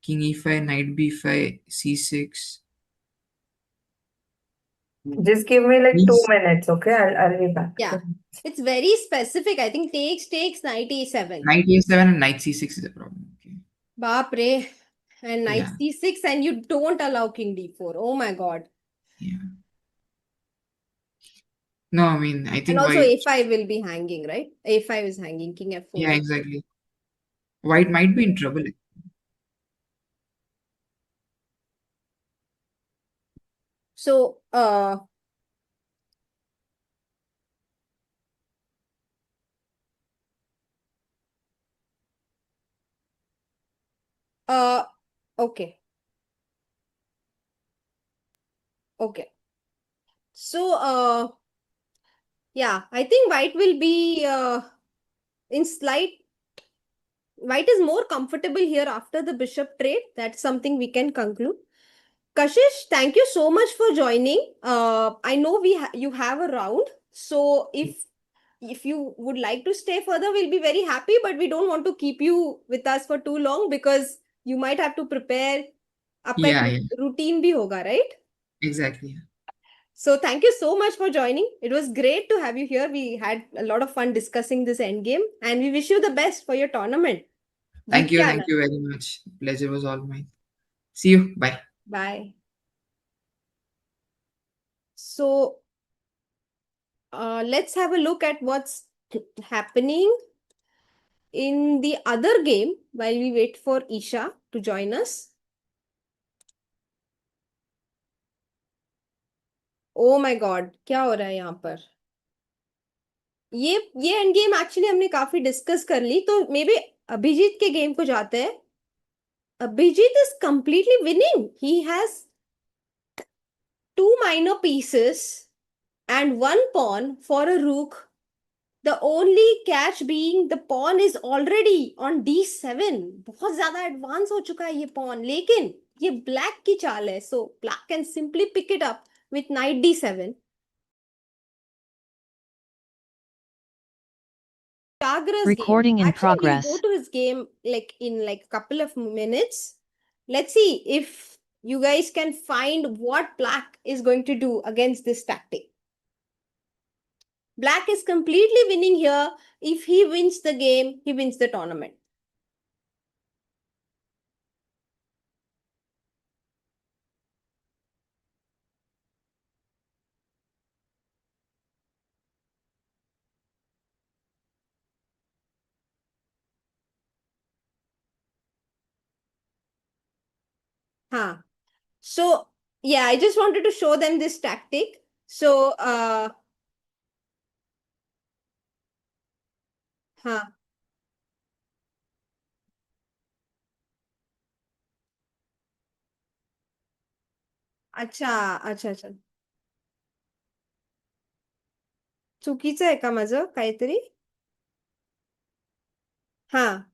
King E5, knight B5, C6. Just give me like 2 Yes. minutes, okay? I'll be back. Yeah. It's very specific. I think takes, knight E7. Knight A7 and knight C6 is a problem. Okay. Baap re. And knight Yeah. C6, and you don't allow king D4. Oh my God. Yeah. No, I mean, I And think also white. A5 will be hanging, right? A5 is hanging, king F4. Yeah, exactly. White might be in trouble. So, okay. Okay. So, yeah, I think white will be in slight. White is more comfortable here after the bishop trade. That's something we can conclude. Kashish, thank you so much for joining. I know you have a round, so if you would like to stay further, we'll be very happy. But we don't want to keep you with us for too long because you might have to prepare. Yeah, Append yeah, routine bhi hoga, right? exactly. So thank you so much for joining. It was great to have you here. We had a lot of fun discussing this endgame, and we wish you the best for your tournament. Thank Jeet you. ke Thank aana. you very much. Pleasure was all mine. See you. Bye. Bye. So let's have a look at what's happening in the other game while we wait for Isha to join us. Oh my God, क्या हो रहा है यहाँ पर? ये end game actually हमने काफी discuss कर ली, तो मे बी अभिजीत के गेम को जाते हैं. Abhijit is completely winning. He has 2 minor pieces and 1 pawn for a rook. The only catch being the pawn is already on d7. बहुत ज्यादा एडवांस हो चुका है ये pawn, लेकिन ये black की चाल है, so black can simply pick it up with knight d7. Chagra's Recording game. in Actually, we'll progress. go to his game in a couple of minutes. Let's see if you guys can find what black is going to do against this tactic. Black is completely winning here. If he wins the game, he wins the tournament. Huh. So, yeah, I just wanted to show them this tactic. So, huh. अच्छा, अच्छा, अच्छा. चुकीचं आहे का माझं काहीतरी? हां.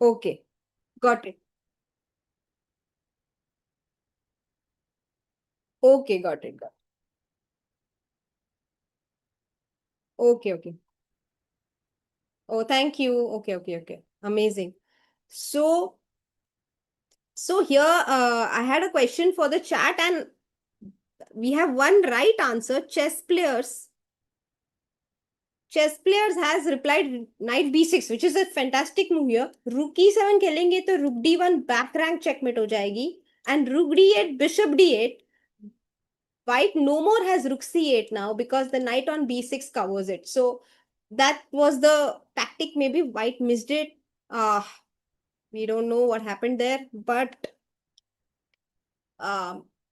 Okay. Got it. Okay, got it. Got it. Okay, okay. Oh, thank you. Okay, okay, okay. Amazing. So here I had a question for the chat, and we have one right answer. Chess players has replied knight b6, which is a fantastic move here. Rook e7 खेलेंगे तो rook d1 back rank checkmate हो जाएगी, and rook d8 bishop d8. White no more has rook c8 now because the knight on b6 covers it. So that was the tactic. Maybe white missed it. We don't know what happened there, but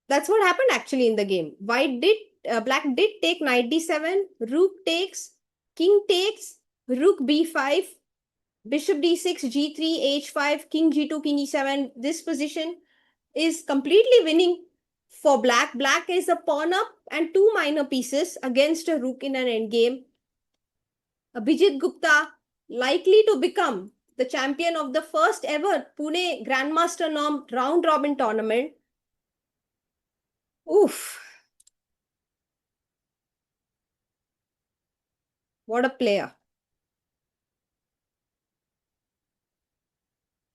That's what happened actually in the game. Black did take knight d7, rook takes, king takes, rook b5, bishop d6, g3, h5, king g2, king e7. This position is completely winning for black. Black is a pawn up and two minor pieces against a rook in an endgame. Abhijit Gupta likely to become the champion of the first ever Pune Grandmaster Norm round robin tournament. Oof. What a player.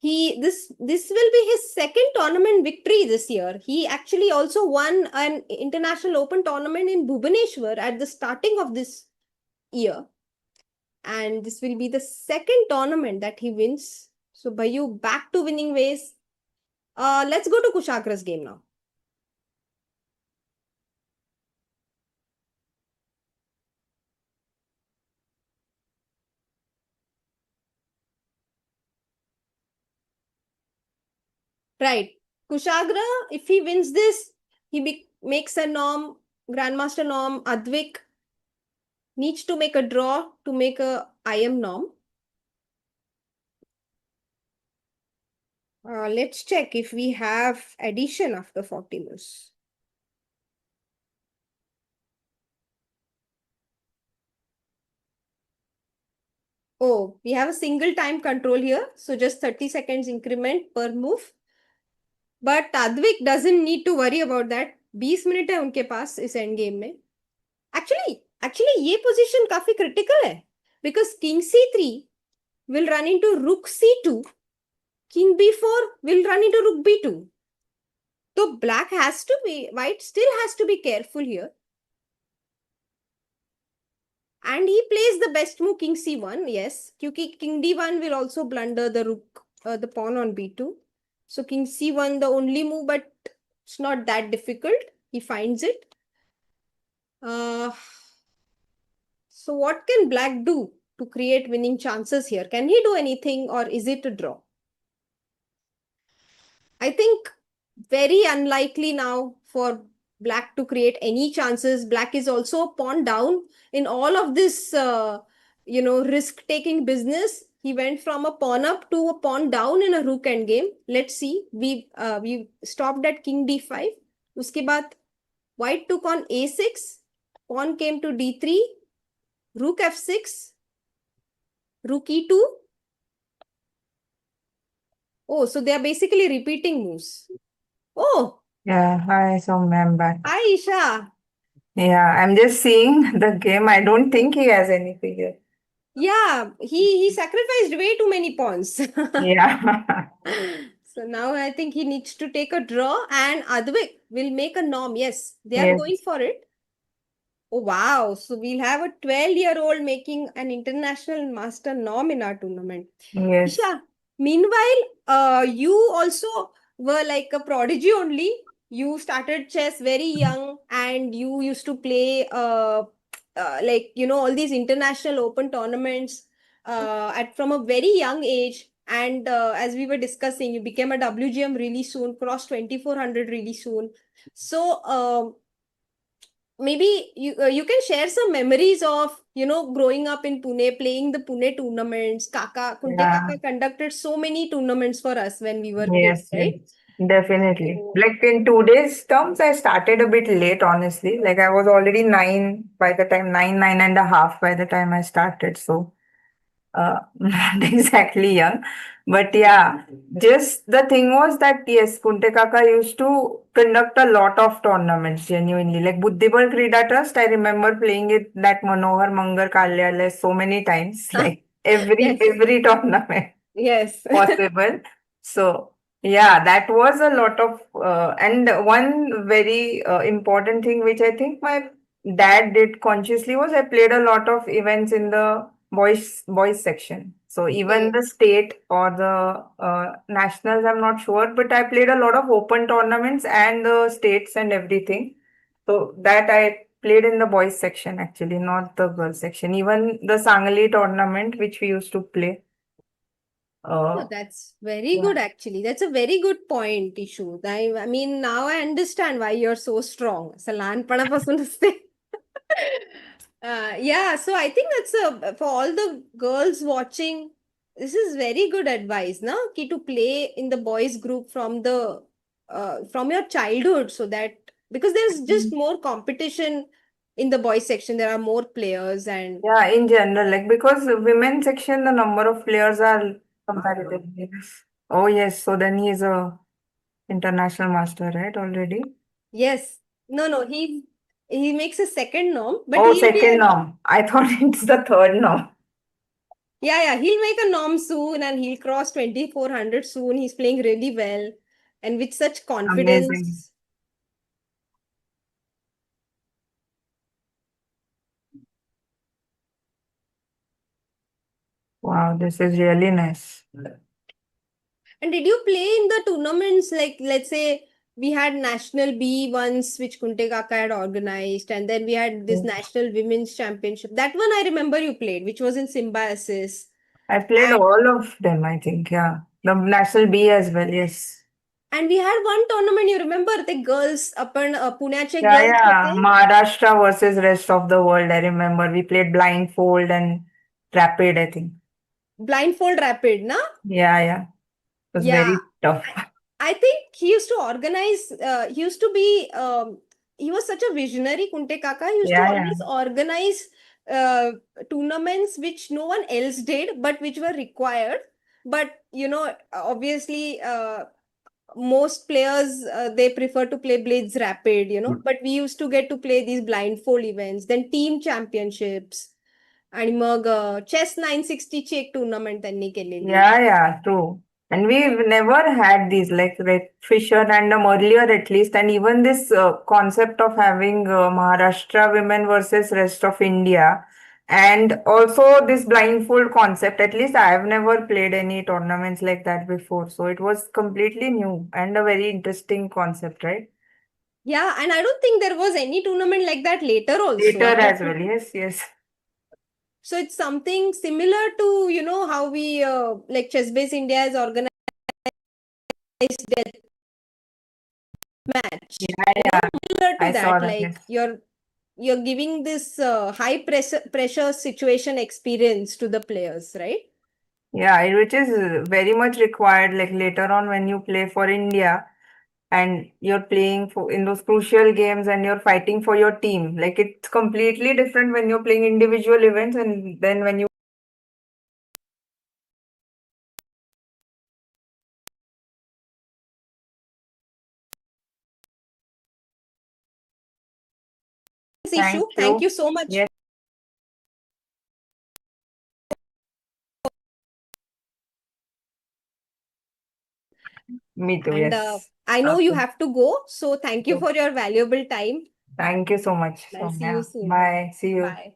This will be his second tournament victory this year. He actually also won an international open tournament in Bhubaneswar at the starting of this year. And this will be the second tournament that he wins. So Bayu back to winning ways. Let's go to Kushagra's game now. Right. Kushagra, if he wins this, he makes a norm, Grandmaster norm. Advik needs to make a draw to make a IM norm. Let's check if we have addition after 40 moves. Oh, we have a single time control here. So just 30 seconds increment per move. But Advik doesn't need to worry about that. 20 minute है उनके पास इस end game में. Actually ये position काफी critical है. Because king c3 will run into rook c2. King b4 will run into rook b2. So white still has to be careful here. And he plays the best move king c1, yes. Because king d1 will also blunder the rook, the pawn on b2. So king c1 the only move, but it's not that difficult. He finds it. So what can black do to create winning chances here? Can he do anything or is it a draw? I think very unlikely now for black to create any chances. Black is also pawn down in all of this, risk-taking business. He went from a pawn up to a pawn down in a rook endgame. Let's see. We stopped at king d5. Uske baad white took on a6. Pawn came to d3. Rook f6. Rook e2. Oh, so they are basically repeating moves. Oh, Yeah, hi, so I'm back. hi, Isha. Yeah, I'm just seeing the game. I don't think he has any figure. Yeah, he sacrificed way too many pawns. Yeah. So now I think he needs to take a draw and Advik will make a norm. Yes, they are going Yes. for it. Oh, wow. So we'll have a 12-year-old making an international master norm in our tournament. Yes. Isha, meanwhile, you also were like a prodigy only. You started chess very young and you used to play all these international open tournaments from a very young age. And as we were discussing, you became a WGM really soon, crossed 2400 really soon. So maybe you can share some memories of growing up in Pune, playing the Pune tournaments. Kunte Yeah. Kaka conducted so many tournaments for us when we were kids, Yes, right? yes, definitely. So, Like in today's terms, I started a bit late, honestly. Like I was already 9 and a half by the time I started. So not exactly young. But yeah, just the thing was that yes, Kunte Kaka used to conduct a lot of tournaments genuinely. Like Buddhibal Kreeda Trust, I remember playing it that Manohar Mangar Kalyalaya so many times, like yes, every tournament yes. possible. So yeah, that was a lot of and one very important thing which I think my dad did consciously was I played a lot of events in the boys section. So even the state or the nationals, I'm not sure, but I played a lot of open tournaments and the states and everything. So that I played in the boys section actually, not the girls section. Even the Sangli tournament which we used to play. Oh, that's very Yeah. good, actually. That's a very good point, Ishu. I mean, now I understand why you're so strong. असं लहानपणापासून असते. Yeah, so I think that's for all the girls watching, this is very good advice, na? Ki to play in the boys group from your childhood, so that because there's just more competition in the boys section, there are more players and Yeah, in general, like because women section, the number of players are comparatively less. Oh yes, so then he is a international master, right? Already. yes, no, he makes a second norm, but Oh, he'll be second a norm. I thought it's the third norm. yeah, he'll make a norm soon and he'll cross 2400 soon. He's playing really well and with such Amazing. confidence. Wow, this is really nice. And did you play in the tournaments like, let's say, we had National B once, which Kunte Kaka had organized, and then we had this National Women's Championship. That one I remember you played, which was in Symbiosis. I played And all of them, I think. Yeah. The National B as well, yes. and we had one tournament, you remember, the girls, आपण पुण्याचे Yeah, girls yeah. होते. Maharashtra versus rest of the world. I remember we played blindfold and rapid, I think. Blindfold Rapid, na? Yeah, yeah. It was Yeah. very tough. I think he used to organize, he used to be, he was such a visionary, Kunte Kaka. He used to Yeah, yeah. always organize uh, tournaments which no one else did, but which were required. But, obviously, most players, they prefer to play Blades Rapid, but we used to get to play these blindfold events, then team championships. आणि मग chess 960 ची एक tournament त्यांनी केलेली. Yeah, yeah, true. And we've never had these like Red Fisher and earlier at least, and even this concept of having Maharashtra women versus rest of India, and also this blindfold concept. At least I have never played any tournaments like that before, so it was completely new and a very interesting concept, right? Yeah, and I don't think there was any tournament like that later also. Later as well, yes, yes. So it's something similar to, how we, like Chess Base India has organized death match. Yeah, Similar to I saw that, that. like Yes. you're giving this high pressure situation experience to the players, right? Yeah, which is very much required like later on when you play for India and you're playing for in those crucial games and you're fighting for your team. Like it's completely different when you're playing individual events and then when you Issue. Thank you so much. Yes, me too. And Yes. I know you Okay. have to go, so thank you for your valuable time. Thank you so much. I'll see you soon. Bye. See you. Bye.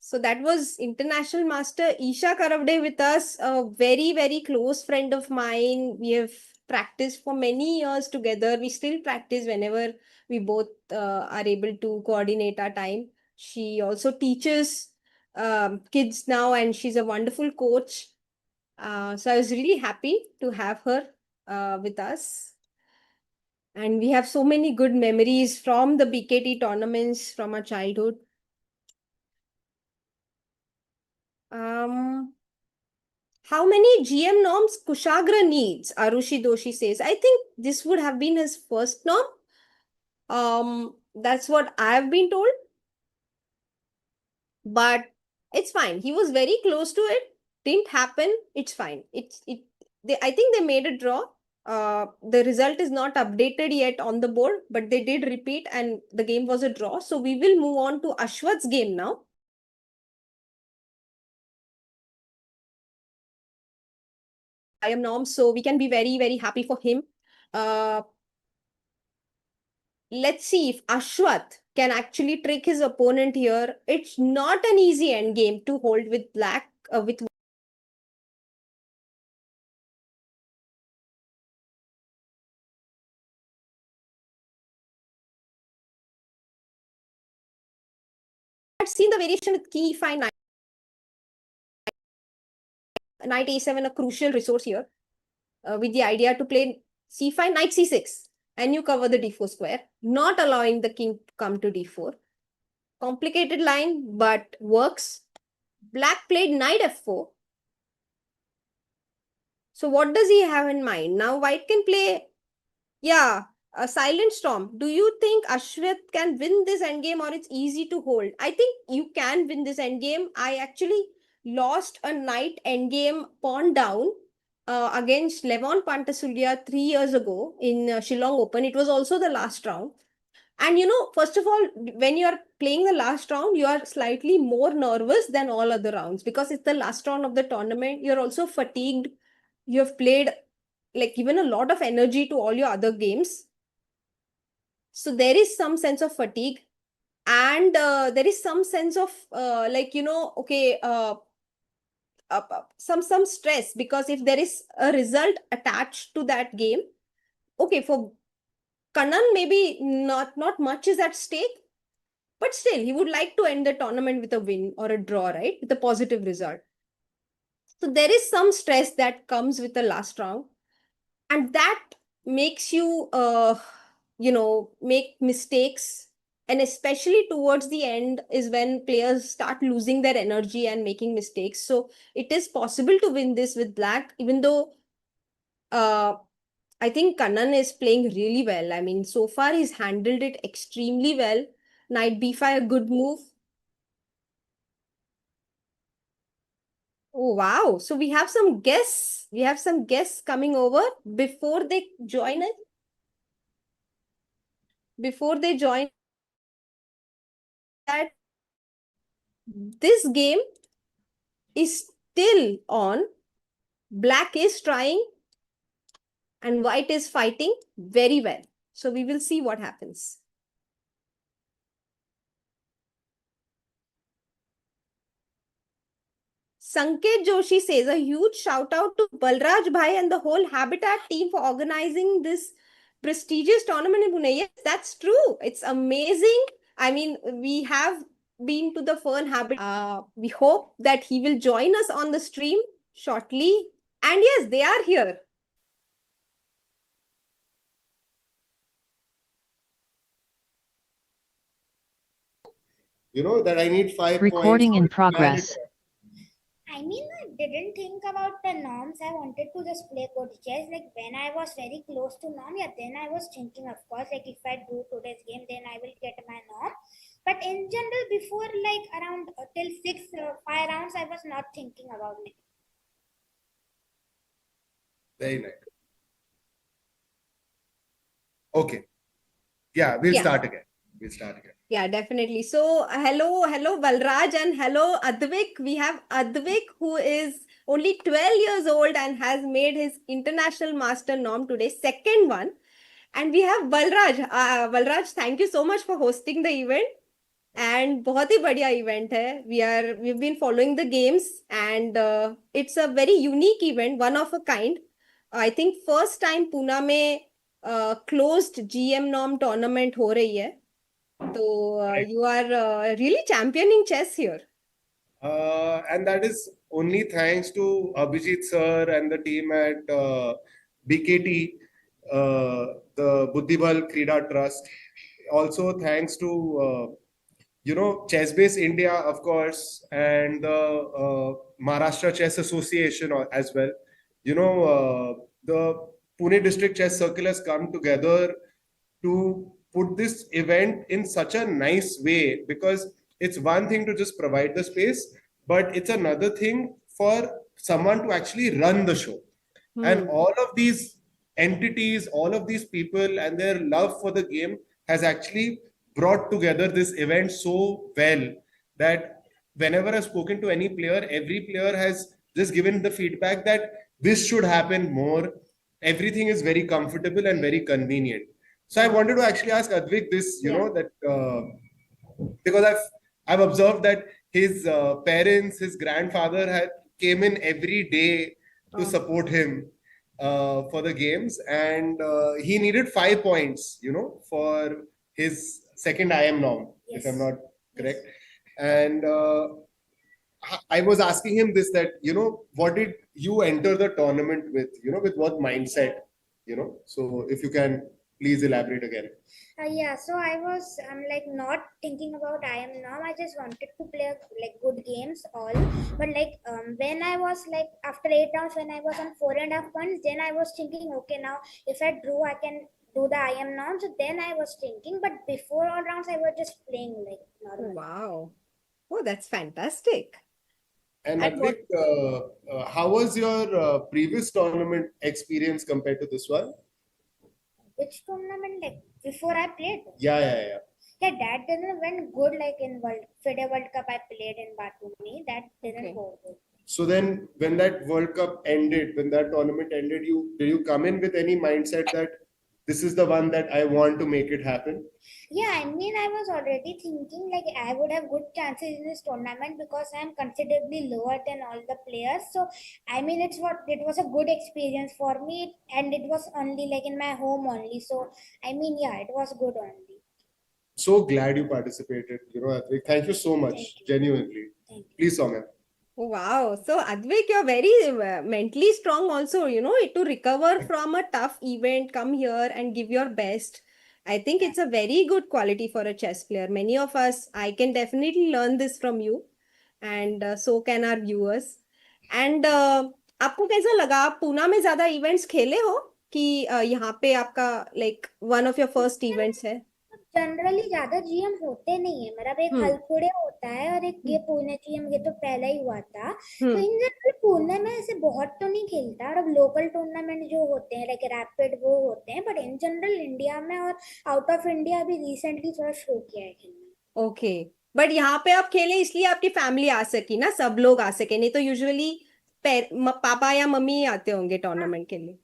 So that was International Master Isha Karavde with us, a very, very close friend of mine. We have practiced for many years together. We still practice whenever we both are able to coordinate our time. She also teaches kids now, and she's a wonderful coach. So I was really happy to have her with us. And we have so many good memories from the BKT tournaments from our childhood. How many GM norms Kushagra needs? Arushi Doshi says. I think this would have been his first norm. That's what I've been told. But it's fine. He was very close to it. Didn't happen. It's fine. I think they made a draw. The result is not updated yet on the board, but they did repeat and the game was a draw. So we will move on to Aswath's game now. I am norm, so we can be very, very happy for him. Let's see if Aswath can actually trick his opponent here. It's not an easy end game to hold with black, with seen the variation with king e5, knight a7, a crucial resource here, with the idea to play c5, knight c6, and you cover the d4 square, not allowing the king to come to d4. Complicated line, but works. Black played knight f4. So what does he have in mind? Now white can play, yeah, a silent storm. Do you think Aswath can win this endgame, or it's easy to hold? I think you can win this endgame. I actually lost a knight endgame pawn down against Levon Pantasulia 3 years ago in Shillong Open. It was also the last round. And first of all, when you are playing the last round, you are slightly more nervous than all other rounds because it's the last round of the tournament. You're also fatigued. You have played, like, given a lot of energy to all your other games. So there is some sense of fatigue, and there is some sense of some stress, because if there is a result attached to that game, okay, for Kannan, maybe not much is at stake, but still he would like to end the tournament with a win or a draw, right? With a positive result. So there is some stress that comes with the last round, and that makes you make mistakes, and especially towards the end is when players start losing their energy and making mistakes. So it is possible to win this with black, even though I think Kannan is playing really well. I mean, so far he's handled it extremely well. Knight b5, a good move. Oh, wow. So we have some guests. We have some guests coming over before they join us. Before they join, that this game is still on. Black is trying and white is fighting very well. So we will see what happens. Sanket Joshi says a huge shout out to Balraj Bhai and the whole Habitat team for organizing this prestigious tournament in Pune. Yes, that's true. It's amazing. I mean, we have been to the Fern Habitat. We hope that he will join us on the stream shortly. And yes, they are here. That I need 5 Recording points. in progress. I mean, I didn't think about the norms. I wanted to just play good chess. Like when I was very close to norm, yeah, then I was thinking, of course, like if I do today's game, then I will get my norm. But in general, before like around till 5 rounds, I was not thinking about it. Very nice. Okay. Yeah, we'll start again. Yeah, definitely. So hello Balraj, and hello Advik. We have Advik, who is only 12 years old and has made his international master norm today, second one. And we have Balraj. Balraj, thank you so much for hosting the event. And बहुत ही बढ़िया event है. We've been following the games, and it's a very unique event, one of a kind. I think first time Pune में closed GM norm tournament हो रही है. So you are really championing chess here. And that is only thanks to Abhijit sir and the team at BKT, the Buddhibal Kreeda Trust. Also thanks to Chess-Base India, of course, and the Maharashtra Chess Association as well. The Pune District Chess Circle has come together to put this event in such a nice way, because it's one thing to just provide the space, but it's another thing for someone to actually run the show. And all of these entities, all of these people and their love for the game has actually brought together this event so well that whenever I've spoken to any player, every player has just given the feedback that this should happen more. Everything is very comfortable and very convenient. So I wanted to actually ask Advik this, that because I've observed that his parents, his grandfather came in every day to support him for the games, and he needed 5 points, for his second IM norm, if I'm not correct. and I was asking him this, that, what did you enter the tournament with? With what mindset? So if you can please elaborate again. Yeah, so I was like not thinking about I am now. I just wanted to play like good games all. But like when I was like after 8 rounds, when I was on 4.5 points, then I was thinking, okay, now if I drew, I can do the I am now. So then I was thinking, but before all rounds, I was just playing like normal. Wow. Oh, that's fantastic. And And what? Advik, how was your previous tournament experience compared to this one? Which tournament like before I played? Yeah. Yeah, that didn't went good. Like in FIDE World Cup, I played in Batumi. That didn't Okay. go good. So then, when that World Cup ended, when that tournament ended, did you come in with any mindset that this is the one that I want to make it happen? Yeah, I mean, I was already thinking like I would have good chances in this tournament because I'm considerably lower than all the players. So, I mean, it was a good experience for me, and it was only like in my home only. So, I mean, yeah, it was good only. So glad you participated, Advik. Thank you so much, Thank you. genuinely. Thank you. Please, Soumya. Wow. So, Advik, you're very mentally strong also, to recover from a tough event, come here and give your best. I think it's a very good quality for a chess player. Many of us, I can definitely learn this from you, and so can our viewers. And आपको कैसा लगा? आप पूना में ज्यादा events खेले हो कि यहाँ पे आपका like one of your first events है? जनरली ज्यादा जीएम होते नहीं है, मतलब एक हल्पुड़े होता है और एक ये पुणे जीएम, ये तो पहला ही हुआ था। तो इन जनरल पुणे में ऐसे बहुत तो नहीं खेलता, और अब लोकल टूर्नामेंट जो होते हैं लाइक रैपिड वो होते हैं, बट इन जनरल इंडिया में और आउट ऑफ इंडिया भी रिसेंटली थोड़ा शुरू किया है खेलना। ओके, बट यहाँ पे आप खेले इसलिए आपकी फैमिली आ सकी ना, सब लोग आ सके, नहीं तो यूजुअली पापा या मम्मी आते होंगे टूर्नामेंट के लिए.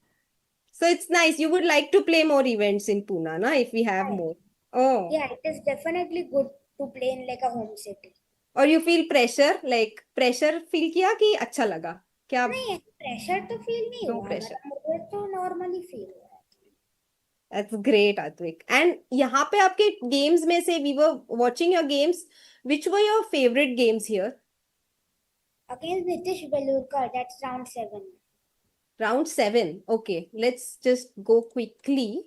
So it's nice. You would like to play more events in Pune, na? If we have more. Oh. Yeah, it is definitely good to play in like a home city. Or you feel pressure, like pressure feel किया कि अच्छा लगा? क्या? नहीं, pressure तो feel नहीं No हुआ, pressure. मुझे तो normally feel हुआ. That's great, Advik. And यहाँ पे आपके games में से we were watching your games. Which were your favorite games here? Against Nitish Belurkar, that's round 7. Round 7. Okay, let's just go quickly.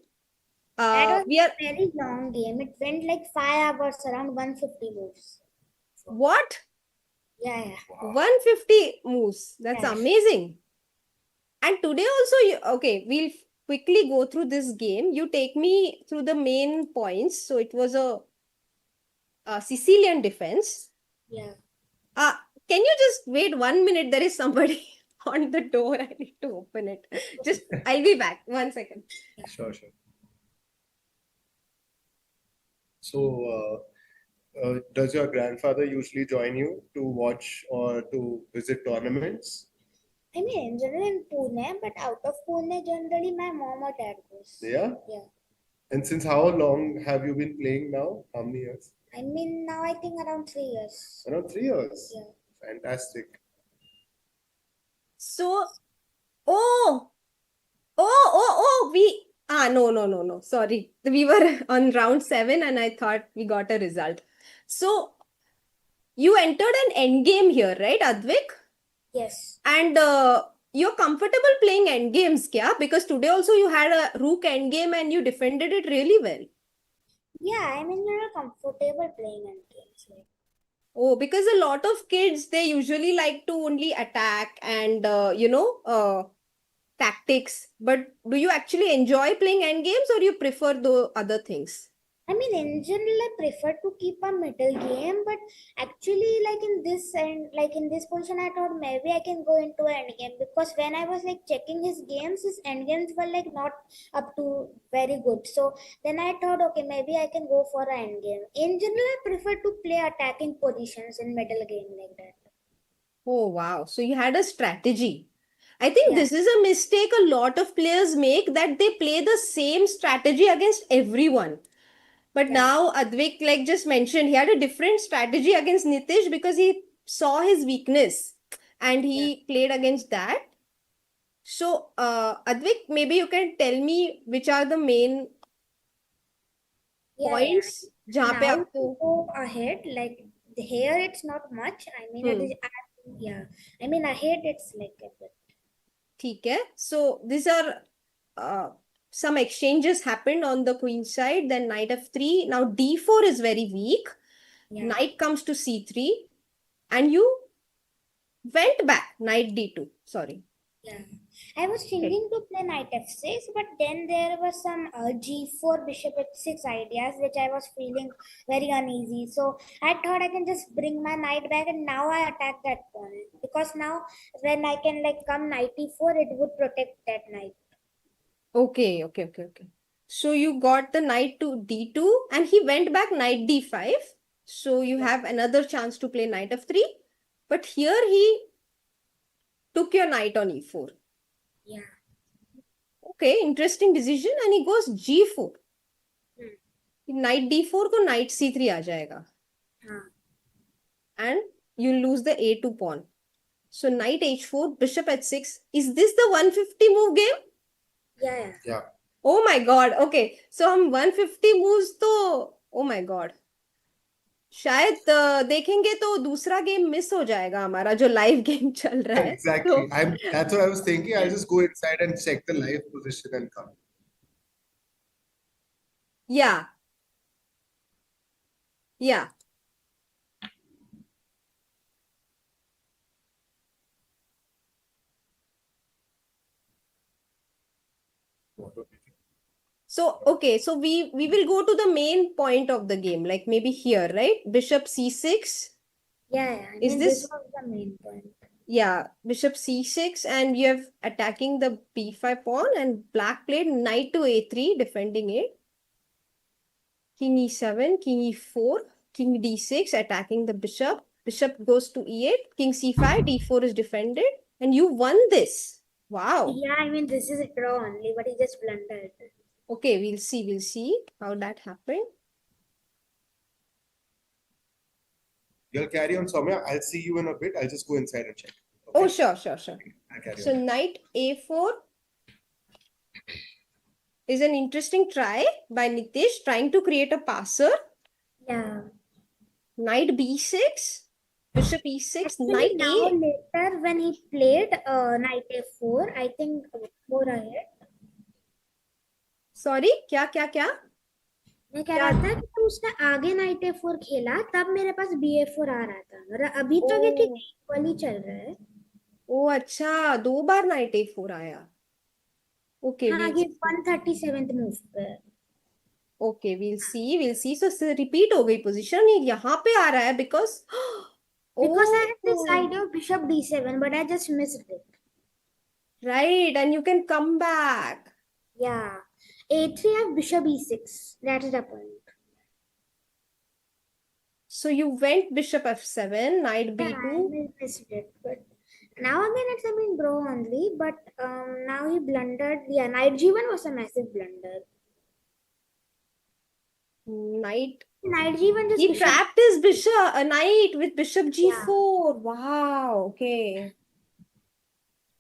That was We are. a very long game. It went like 5 hours, around 150 moves. What? Yeah. 150 moves. That's Yes. amazing. And today also, okay, we'll quickly go through this game. You take me through the main points. So it was a Sicilian defense. Yeah. Can you just wait 1 minute? There is somebody on the door. I need to open it. I'll be back. 1 second. Sure. So, does your grandfather usually join you to watch or to visit tournaments? I mean, in general in Pune, but out of Pune, generally my mom or dad goes. Yeah? Yeah. And since how long have you been playing now? How many years? I mean, now I think around 3 years. Around 3 years? Yeah. Fantastic. So, no. Sorry. We were on round 7 and I thought we got a result. So, you entered an endgame here, right, Advik? Yes. And you're comfortable playing endgames, kya? Because today also you had a rook endgame and you defended it really well. Yeah, I mean, you're comfortable playing endgames. Like. Oh, because a lot of kids, they usually like to only attack and, tactics. But do you actually enjoy playing endgames or you prefer the other things? I mean, in general, I prefer to keep a middle game, but actually, like in this position, I thought maybe I can go into an end game, because when I was like checking his games, his end games were like not up to very good. So then I thought, okay, maybe I can go for an end game. In general, I prefer to play attacking positions in middle game like that. Oh, wow. So you had a strategy. I think this is a mistake a lot of players make, that they play the same strategy against everyone. But now Advik, like just mentioned, he had a different strategy against Nitish because he saw his weakness and he played against that. So, Advik, maybe you can tell me which are the main points. Now to go ahead, like here it's not much. I mean, it is, yeah. I mean, ahead it's like a bit. ठीक है. So these are some exchanges happened on the queen side. Then knight f3. Now d4 is very weak. Yeah. Knight comes to c3, and you went back. Knight d2. Sorry. Yeah. I was thinking to play knight f6, but then there was some g4 bishop h6 ideas which I was feeling very uneasy. So I thought I can just bring my knight back, and now I attack that pawn, because now when I can like come knight e4, it would protect that knight. Okay. So you got the knight to d2, and he went back knight d5. So you have another chance to play knight f3. But here he took your knight on e4. Yeah. Okay, interesting decision. And he goes g4. Knight d4 को knight c3 आ जाएगा. And you lose the a2 pawn. So knight h4, bishop h6. Is this the 150 move game? Yeah. Oh my god. Okay. So हम 150 moves तो oh my god. शायद देखेंगे तो दूसरा game miss हो जाएगा हमारा जो लाइव गेम चल रहा है. Exactly. That's what I was thinking. I'll just go inside and check the live position and come. Yeah. So okay, so we will go to the main point of the game, like maybe here, right? Bishop c6. Yeah. I Is mean, this- this was the main point. Yeah, bishop c6, and you have attacking the b5 pawn, and black played knight to a3, defending it. King e7, king e4, king d6, attacking the bishop. Bishop goes to e8, king c5, d4 is defended, and you won this. Wow. Yeah, I mean, this is a draw only, but he just blundered. Okay, we'll see how that happened. You'll carry on, Soumya. I'll see you in a bit. I'll just go inside and check. Okay? Oh, sure. I'll carry So on. knight a4 is an interesting try by Nitish, trying to create a passer. Yeah. Knight b6, bishop e6, Actually, knight now a. later when he played knight a4, I think 4 ahead. Sorry, क्या? मैं कह रहा था कि जब उसने आगे night A4 खेला तब मेरे पास bA4 आ रहा था, मतलब अभी तो ये ठीक इक्वल ही चल रहा है. ओ अच्छा, 2 बार knight a4 आया. Okay, हाँ, we'll ये see. 137th मूव पे. Okay, we'll see. So repeat हो गई position. ये यहाँ पे आ रहा है because I had this idea of bishop d7, but I just missed it. Right, and you can come back. Yeah. A3 I have bishop e6. That is the point. So you went bishop f7, knight Yeah, b2. I missed it. But now again it's draw only. But now he blundered. Yeah, knight g1 was a massive blunder. Knight g1 just He bishop. trapped his bishop, a knight with bishop g4. Wow, okay.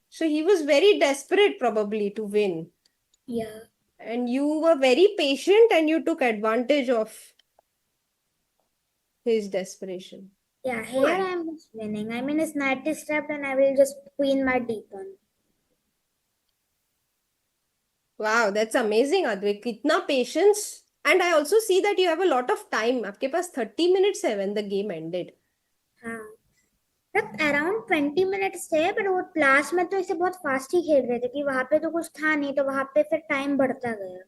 So he was very desperate probably to win. Yeah. And you were very patient and you took advantage of his desperation. Yeah, here I am just winning. I mean, his knight is trapped and I will just queen my d1. Wow, that's amazing, Advik. Itna patience. And I also see that you have a lot of time. आपके पास 30 minutes है when the game ended. हाँ. But around 20 minutes थे, but वो class में तो इसे बहुत fast ही खेल रहे थे कि वहां पे तो कुछ था नहीं, तो वहां पे फिर टाइम बढ़ता गया.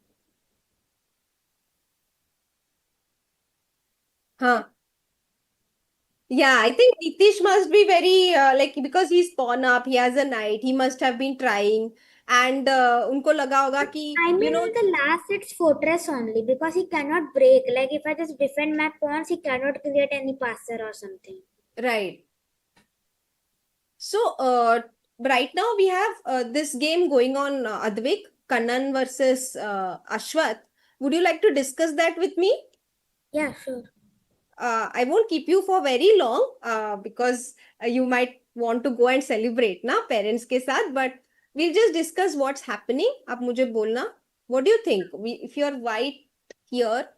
हाँ. Yeah, I think Nitish must be very like, because he's pawn up, he has a knight, he must have been trying, and उनको लगा होगा कि I mean, you know, the last it's fortress only, because he cannot break. Like if I just defend my pawns, he cannot create any passer or something. right. So right now we have this game going on, Advik, Kannan versus Aswath. Would you like to discuss that with me? Yeah, sure. I won't keep you for very long because you might want to go and celebrate ना parents के साथ, but we'll just discuss what's happening. आप मुझे बोलना, what do you think? If you're white here,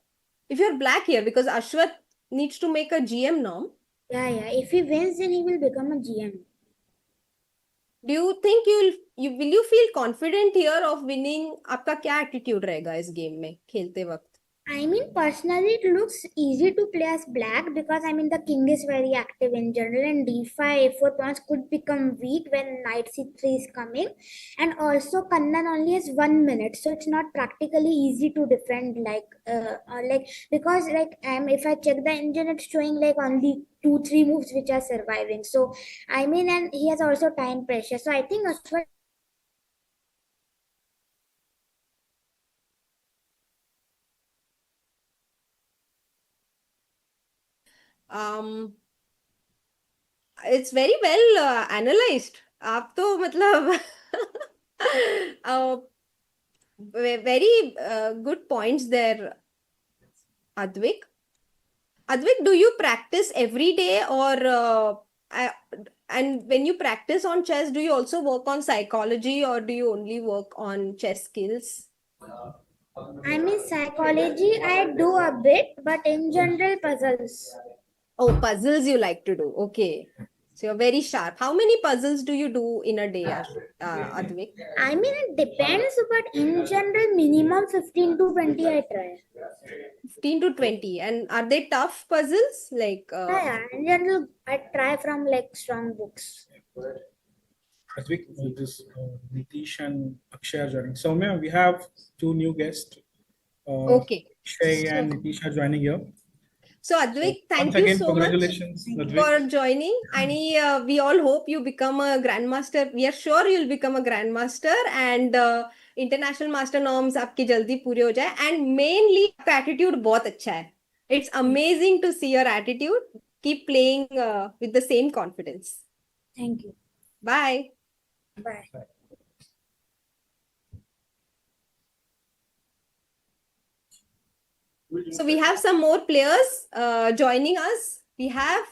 if you're black here, because Ashwath needs to make a GM norm. Yeah. If he wins, then he will become a GM. Do you think will you feel confident here of winning? आपका क्या attitude रहेगा इस game में खेलते वक्त? I mean, personally, it looks easy to play as black because I mean the king is very active in general, and d5, a4 pawns could become weak when knight c3 is coming, and also Kannan only has 1 minute, so it's not practically easy to defend like because like if I check the engine, it's showing like only 2-3 moves which are surviving. So I mean, and he has also time pressure. So I think Aswath It's very well analyzed. आप तो मतलब very good points there, Advik. Advik, do you practice every day and when you practice on chess, do you also work on psychology or do you only work on chess skills? I mean, psychology, I do a bit, but in general, puzzles. Oh, puzzles you like to do. Okay. So you're very sharp. How many puzzles do you do in a day, Advik? I mean, it depends, but in general, minimum 15 to 20 I try. 15 to 20. And are they tough puzzles? Like, Yeah, in general, I try from like strong books. Advik, this Nitish and Akshay are joining. Soumya, we have two new guests. Okay. Akshay and Nitish are joining here. So Advik, thank Once you again, so much congratulations, Advik. for joining. And we all hope you become a grandmaster. We are sure you'll become a grandmaster and international master norms आपकी जल्दी पूरे हो जाए. And mainly आपका attitude बहुत अच्छा है. It's amazing to see your attitude. Keep playing with the same confidence. Thank you. Bye. Bye. So we have some more players joining us. We have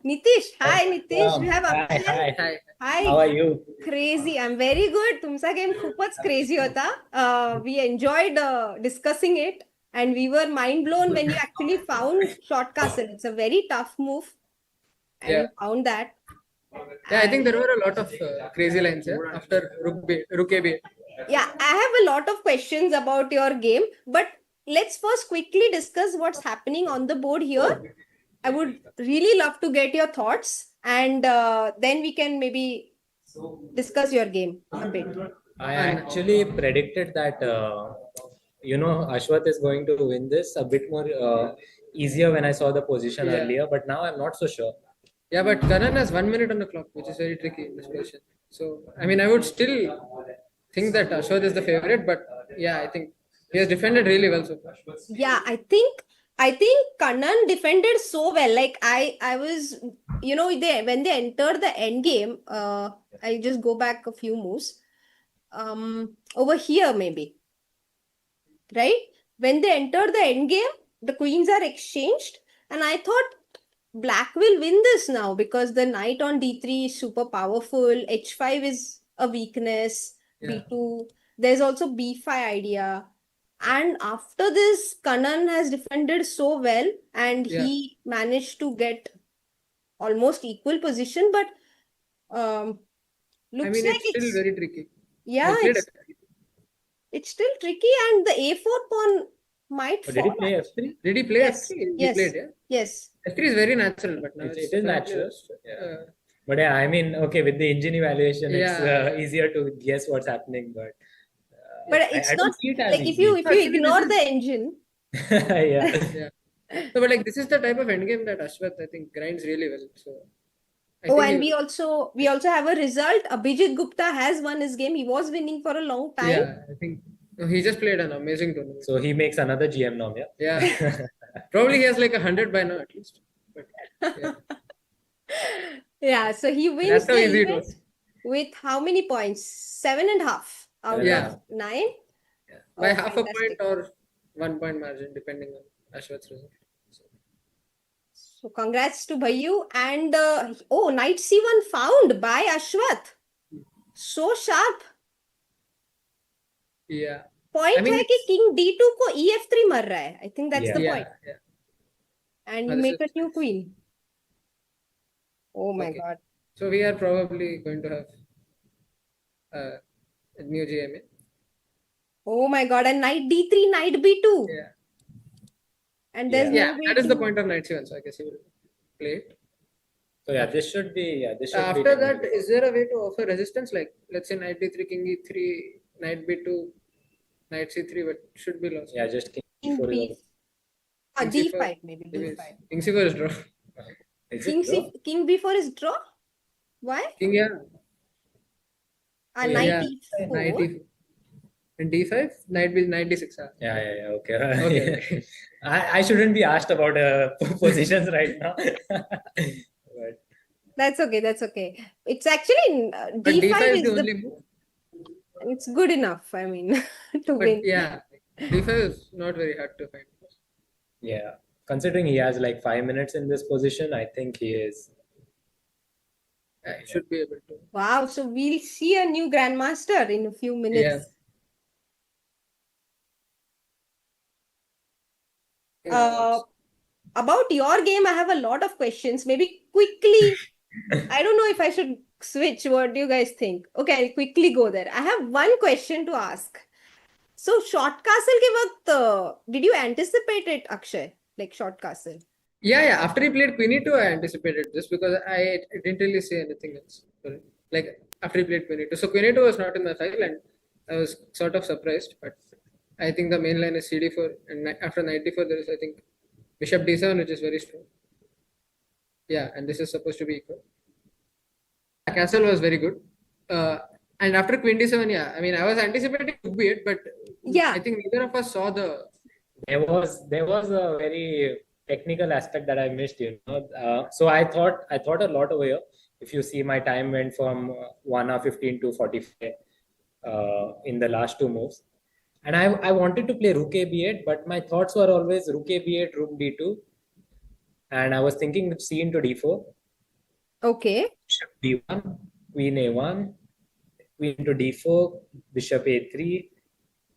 Nitish. Hi Nitish. We have Akshay. Hi. How are you? Crazy. I'm very good. तुमचा game खूपच crazy होता. We enjoyed discussing it and we were mind blown when you actually found short castle. It's a very tough move. And Yeah. you found that. Yeah, I think there were a lot of crazy lines after Rook A8. Yeah, I have a lot of questions about your game, but let's first quickly discuss what's happening on the board here. I would really love to get your thoughts, and then we can maybe discuss your game a bit. I actually predicted that Aswath is going to win this a bit more easier when I saw the position earlier, but now I'm not so sure. Yeah, but Karan has 1 minute on the clock, which is very tricky in this position. So, I mean, I would still think that Aswath is the favorite, but yeah, I think he has defended really well so far. Yeah, I think Kannan defended so well. Like I was, when they entered the end game, I'll just go back a few moves. Over here maybe, right? When they enter the end game, the queens are exchanged, and I thought black will win this now because the knight on d3 is super powerful. h5 is a weakness. b2. There's also b5 idea. And after this, Kannan has defended so well and he managed to get almost equal position, but looks I mean, like it's still very tricky. Yeah, it's still tricky, and the a4 pawn might fall. Did he play f3? Did he play Yes, f3? He yes, played, yeah? yes. F3 is very natural, but now It is natural. Yeah. But yeah, I mean, okay, with the engine evaluation, it's easier to guess what's happening. But It's I not don't see it as like if you ignore the engine. yeah. No, but like this is the type of endgame that Aswath, I think, grinds really well. So. And we also have a result. Abhijit Gupta has won his game. He was winning for a long time. Yeah, I think he just played an amazing tournament. So he makes another GM norm, Yeah. Probably he has like 100 by now at least. But, yeah, so he wins That's how the easy it event was. with how many points? 7.5 out of 9. Yeah. By half a point or 1 point margin, depending on Ashwath's result. So congrats to Bhayu. And knight c1 found by Aswath. So sharp. Yeah. Point है कि king d2 को ef3 मर रहा है. I think that's the point. Yeah. And you This make is a new queen. Oh my okay. God. So we are probably going to have a new GMA. Oh my God. And knight d3, knight b2. Yeah. And there's Yeah. no way That is the to... point of knight c1. So I guess he will play it. So yeah, this should be After that, is there a way to offer resistance? Like, let's say knight d3, king e3, knight b2, knight c3, but should be lost. Yeah, just king King e4 b... King d5 c4 maybe, is- d5. King c4 is draw. Is King it draw? king b4 is draw? Why? King, yeah. Knight Yeah. e4. Knight e4. And d5, knight d6. Yeah, okay. Okay. I shouldn't be asked about positions right now. But That's okay, that's okay. It's actually But d5 d5 is is the the... only move. It's good enough, I mean, to But win. yeah, d5 is not very hard to find. yeah, considering he has like 5 minutes in this position, I think he is. I should be able to. Wow, so we'll see a new Grandmaster in a few minutes. About your game, I have a lot of questions. Maybe quickly, I don't know if I should switch. What do you guys think? Okay, I'll quickly go there. I have one question to ask. So, short castle ke waqt, did you anticipate it, Akshay? Like short castle? Yeah. After he played Queen E2, I anticipated this because I didn't really say anything else. Sorry. Like after he played Queen E2. So Queen E2 was not in my file and I was sort of surprised. But I think the main line is CD4 and after knight D4 there is, I think, Bishop D7, which is very strong. Yeah, and this is supposed to be equal. Castle was very good. And after Queen D7, yeah, I mean, I was anticipating Rook B8, but yeah, I think neither of us saw the... There was a very technical aspect that I missed, so I thought a lot over here. If you see, my time went from 1 hour 15 to 45 in the last two moves. And I wanted to play Rook A B8, but my thoughts were always Rook A B8, Rook D2. And I was thinking C into D4. Okay. Bishop D1, Queen A1, Queen into D4, Bishop A3.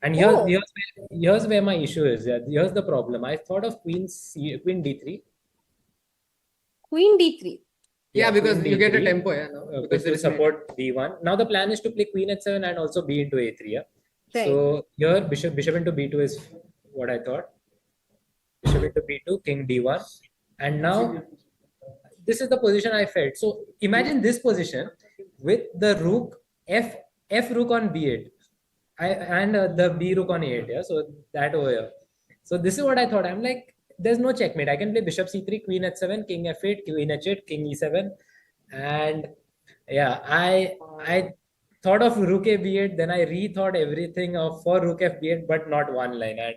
And here's where my issue is. Here's the problem. I thought of Queen D3. Queen D3. Yeah, because Queen you get a D3, tempo, yeah. No? Because there is support D1. Now the plan is to play Queen H7 and also B into A3. Yeah. Right. So here Bishop into B2 is what I thought. Bishop into B2, King D1, and now this is the position I felt. So imagine this position with the Rook F Rook on B8. And the B Rook on A8, yeah. So that over here. So this is what I thought. I'm like, there's no checkmate. I can play Bishop C3, Queen H7, King F8, Queen H8, King E7, and yeah, I thought of Rook A B8. Then I rethought everything for Rook F B8, but not one line. And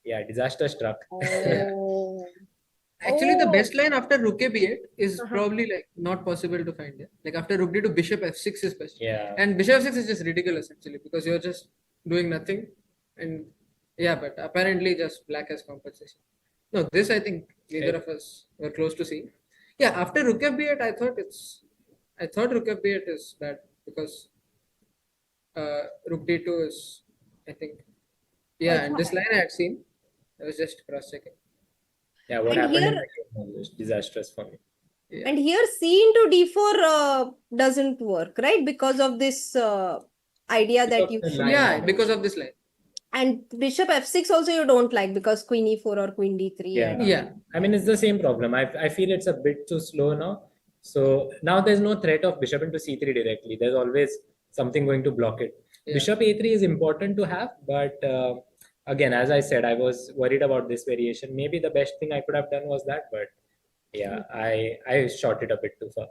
yeah, disaster struck. Oh. Actually, the best line after Rook A B8 is probably like not possible to find. Yeah? Like after Rook D2, Bishop F6 is best. Yeah. And Bishop F6 is just ridiculous actually because you're just doing nothing. And yeah, but apparently just black has compensation. No, this I think neither of us were close to seeing. Yeah, after Rook F B8, I thought Rook F B8 is bad because Rook D2 is, I think, yeah, and this line I had seen. I was just cross checking. Yeah, what And happened in here- the game was disastrous for me. Yeah. And here C into D4 doesn't work, right? Because of this idea that you... Yeah, because of this line. And Bishop F6 also you don't like because Queen E4 or Queen D3. Yeah. Yeah. I mean, it's the same problem. I feel it's a bit too slow now. So now there's no threat of Bishop into C3 directly. There's always something going to block it. Yeah. Bishop A3 is important to have, but again, as I said, I was worried about this variation. Maybe the best thing I could have done was that, but yeah, I shot it a bit too far.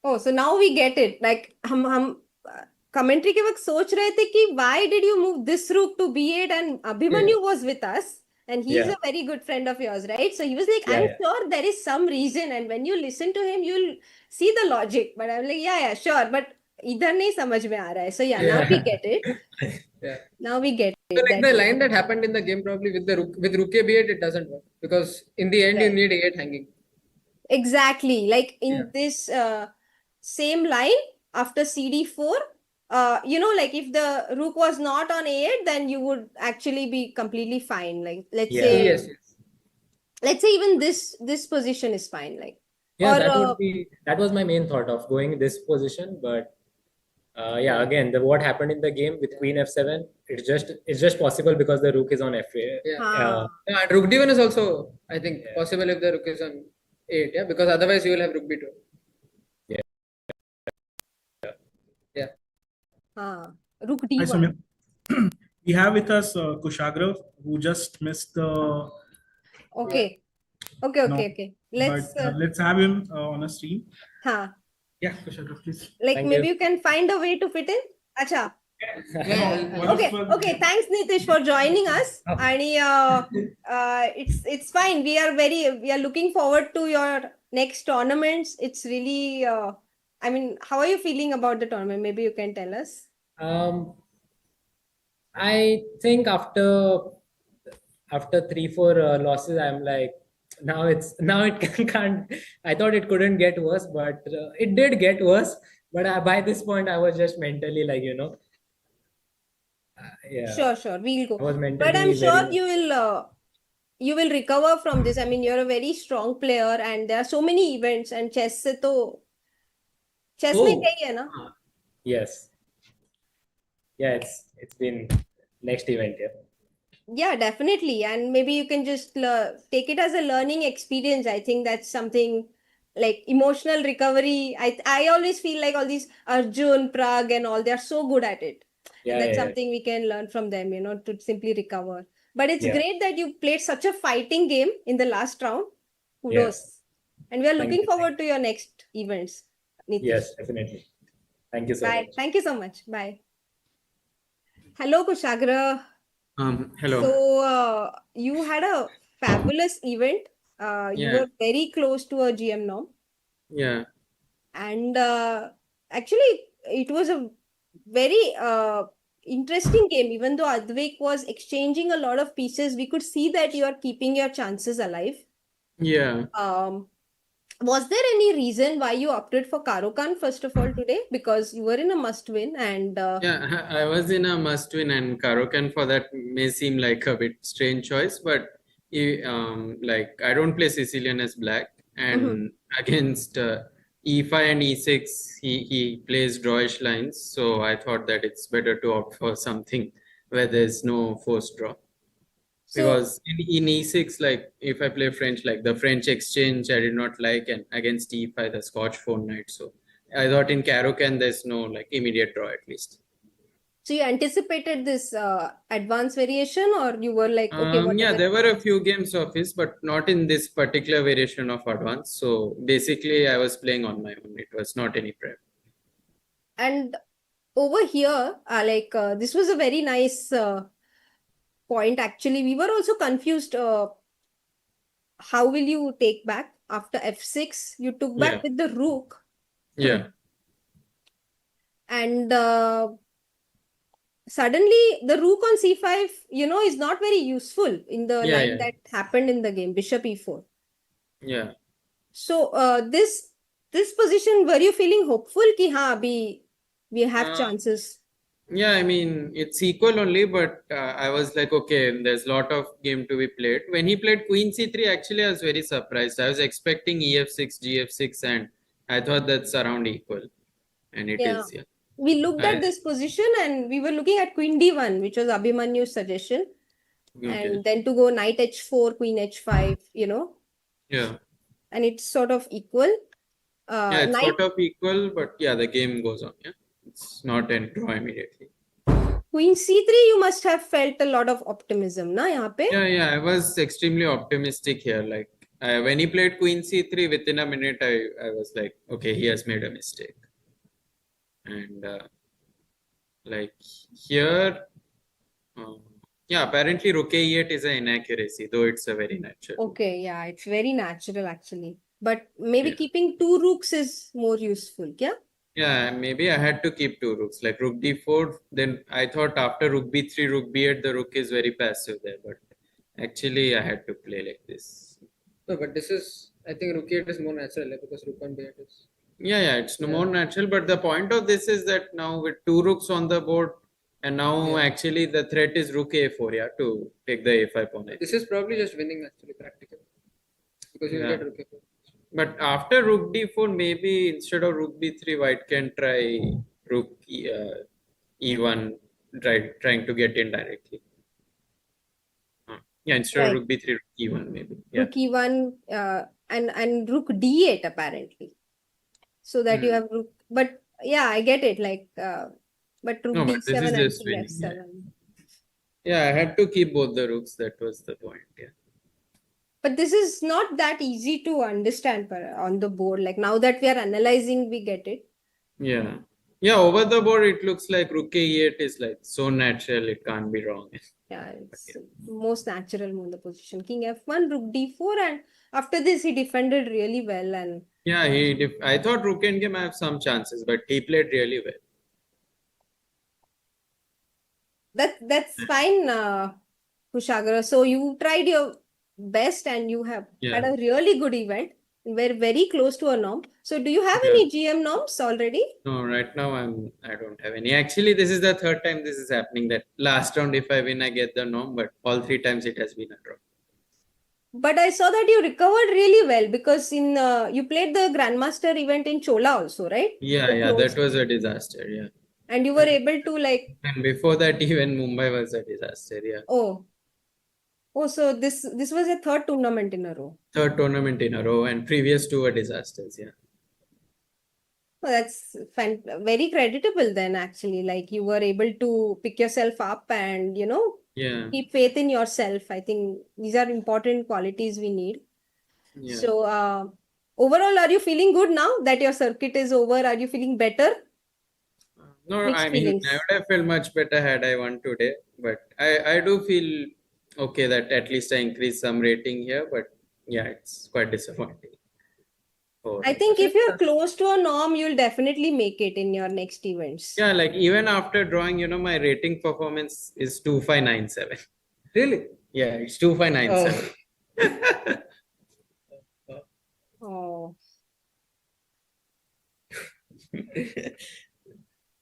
Oh, so now we get it. Like हम commentary के वक्त सोच रहे थे कि why did you move this rook to B8 and Abhimanyu was with us and he's a very good friend of yours, right? So he was like, I'm sure there is some reason and when you listen to him, you'll see the logic. But I'm like, yeah, sure. But इधर नहीं समझ में आ रहा है. So yeah, now we get it. Yeah. Now we get it. So like the line that happened in the game probably with the Rook A B8 it doesn't work because in the end you need A8 hanging. Exactly. Like in this same line after CD4, like if the rook was not on A8, then you would actually be completely fine. Like let's say Yes. let's say even this position is fine, like, Yeah, or that was my main thought of going this position, but yeah, again, what happened in the game with Queen F7, it's just possible because the rook is on F8. Yeah. हाँ, Yeah, and rook d1 is also, I think, possible if the rook is on 8, yeah, because otherwise you will have rook b2. Yeah. Yeah. हाँ, rook Hi, d1. Sumit. We have with us Kushagra, who just missed the Okay. but let's have him on a stream. हाँ, Yeah, Kushagra, please. like Thank maybe you. you can find a way to fit in. Acha. Yeah. Okay. Thanks, Nitish, for joining us. And it's fine. We are looking forward to your next tournaments. It's really I mean, how are you feeling about the tournament? Maybe you can tell us. I think after 3-4 losses, I'm like, now it can't. I thought it couldn't get worse, but it did get worse. But by this point, I was just mentally like, yeah. Sure. We'll I go. was But mentally I'm sure very. you will recover from this. I mean, you're a very strong player, and there are so many events. And chess से तो chess में क्या ही है ना? Yes. Yeah, it's been next event. Yeah. Yeah, definitely. And maybe you can just take it as a learning experience. I think that's something like emotional recovery. I always feel like all these Arjun, Prag, and all, they're so good at it. Yeah, And that's yeah, something we can learn from them, to simply recover. But it's Yeah. great that you played such a fighting game in the last round. Yeah. Kudos. And we are Thank looking you. forward to your next events, Nitish. Yes, definitely. Thank you so Bye. much. Thank you so much. Bye. Hello, Kushagra. Hello. So you had a fabulous event. You Yeah. were very close to a GM norm, Yeah. and actually it was a very interesting game. Even though Advik was exchanging a lot of pieces, we could see that you are keeping your chances alive. Yeah. Was there any reason why you opted for Karokan first of all today? Because you were in a must-win, and Yeah, I was in a must-win, and Karokan for that may seem like a bit strange choice, but like I don't play Sicilian as black, and against E5 and E6, he plays drawish lines, so I thought that it's better to opt for something where there's no forced draw. Because in E6, like if I play French, like the French exchange, I did not like, and against E5, the Scotch 4-knight. So I thought in Karokan, there's no like immediate draw at least. so you anticipated this advanced variation, or you were like, okay, Yeah, whatever. there were a few games of his, but not in this particular variation of advance. So basically, I was playing on my own. It was not any prep. And over here, this was a very nice point. Actually, we were also confused. How will you take back after F6? You took back with the rook. Yeah. And suddenly the rook on C5, is not very useful in the line that happened in the game, Bishop E4. Yeah. So this position, were you feeling hopeful ki haan, abhi we have chances? Yeah, I mean, it's equal only, but I was like, okay, there's a lot of game to be played. When he played Queen C3, actually, I was very surprised. I was expecting EF6, GF6, and I thought that's around equal. And it is, yeah. We looked at this position and we were looking at Queen D1, which was Abhimanyu's suggestion. Okay. And then to go Knight H4, Queen H5, Yeah. And it's sort of equal. Yeah, it's sort of equal, but yeah, the game goes on, yeah. It's not a draw immediately. Queen C3, you must have felt a lot of optimism, na, yahan pe? Yeah, I was extremely optimistic here. Like when he played Queen C3, within a minute, I was like, okay, he has made a mistake. And like here, apparently Rook E8 is an inaccuracy, though it's a very natural. Okay, yeah, it's very natural actually. But maybe keeping two rooks is more useful, yeah? Yeah, maybe I had to keep two rooks, like Rook D4. Then I thought after Rook B3, Rook B8, the Rook is very passive there. But actually, I had to play like this. No, but this is, I think Rook E8 is more natural because Rook on B8 is. Yeah, it's more natural. But the point of this is that now with two rooks on the board, and now actually the threat is Rook A4, to take the A5 pawn. This is probably just winning actually practically. because you'll Yeah. get rook f4. But after rook d4, maybe instead of rook b3, white can try rook e1, trying to get in directly. Yeah, instead of Right. rook b3, rook e1 maybe. Yeah. Rook e1 and rook d8 apparently. So that you have rook. But yeah, I get it. Like, but rook No, but this is d7 just until winning. Yeah. f7. Yeah, I had to keep both the rooks. That was the point. Yeah. But this is not that easy to understand on the board. Like now that we are analyzing, we get it. Yeah. Yeah, over the board, it looks like rook e8 is like so natural, it can't be wrong. Yeah, it's most natural move in the position. King f1, rook d4, and after this he defended really well. And Yeah, I thought rook endgame I have some chances, but he played really well. that's fine, Kushagra. So you tried your best and you have had a really good event. We're very close to a norm. So do you have any GM norms already? No, right now I don't have any. Actually, this is the third time this is happening. That last round, if I win, I get the norm, but all 3 times it has been a draw. But I saw that you recovered really well because in you played the Grandmaster event in Chola also, right? Yeah, So yeah, close. that was a disaster. Yeah. And you were able to like. And before that, even Mumbai was a disaster. Yeah. Oh, so this was a third tournament in a row. Third tournament in a row, and previous 2 were disasters. Yeah. Oh, that's very creditable then. Actually, like you were able to pick yourself up and keep faith in yourself. I think these are important qualities we need. Yeah. So overall, are you feeling good now that your circuit is over? Are you feeling better? No, Mixed I mean, feelings. I would have felt much better had I won today, but I do feel okay that at least I increased some rating here, but yeah, it's quite disappointing. I think if you're close to a norm, you'll definitely make it in your next events. Yeah, like even after drawing, my rating performance is 2597. Really? Yeah, it's 2597. Oh.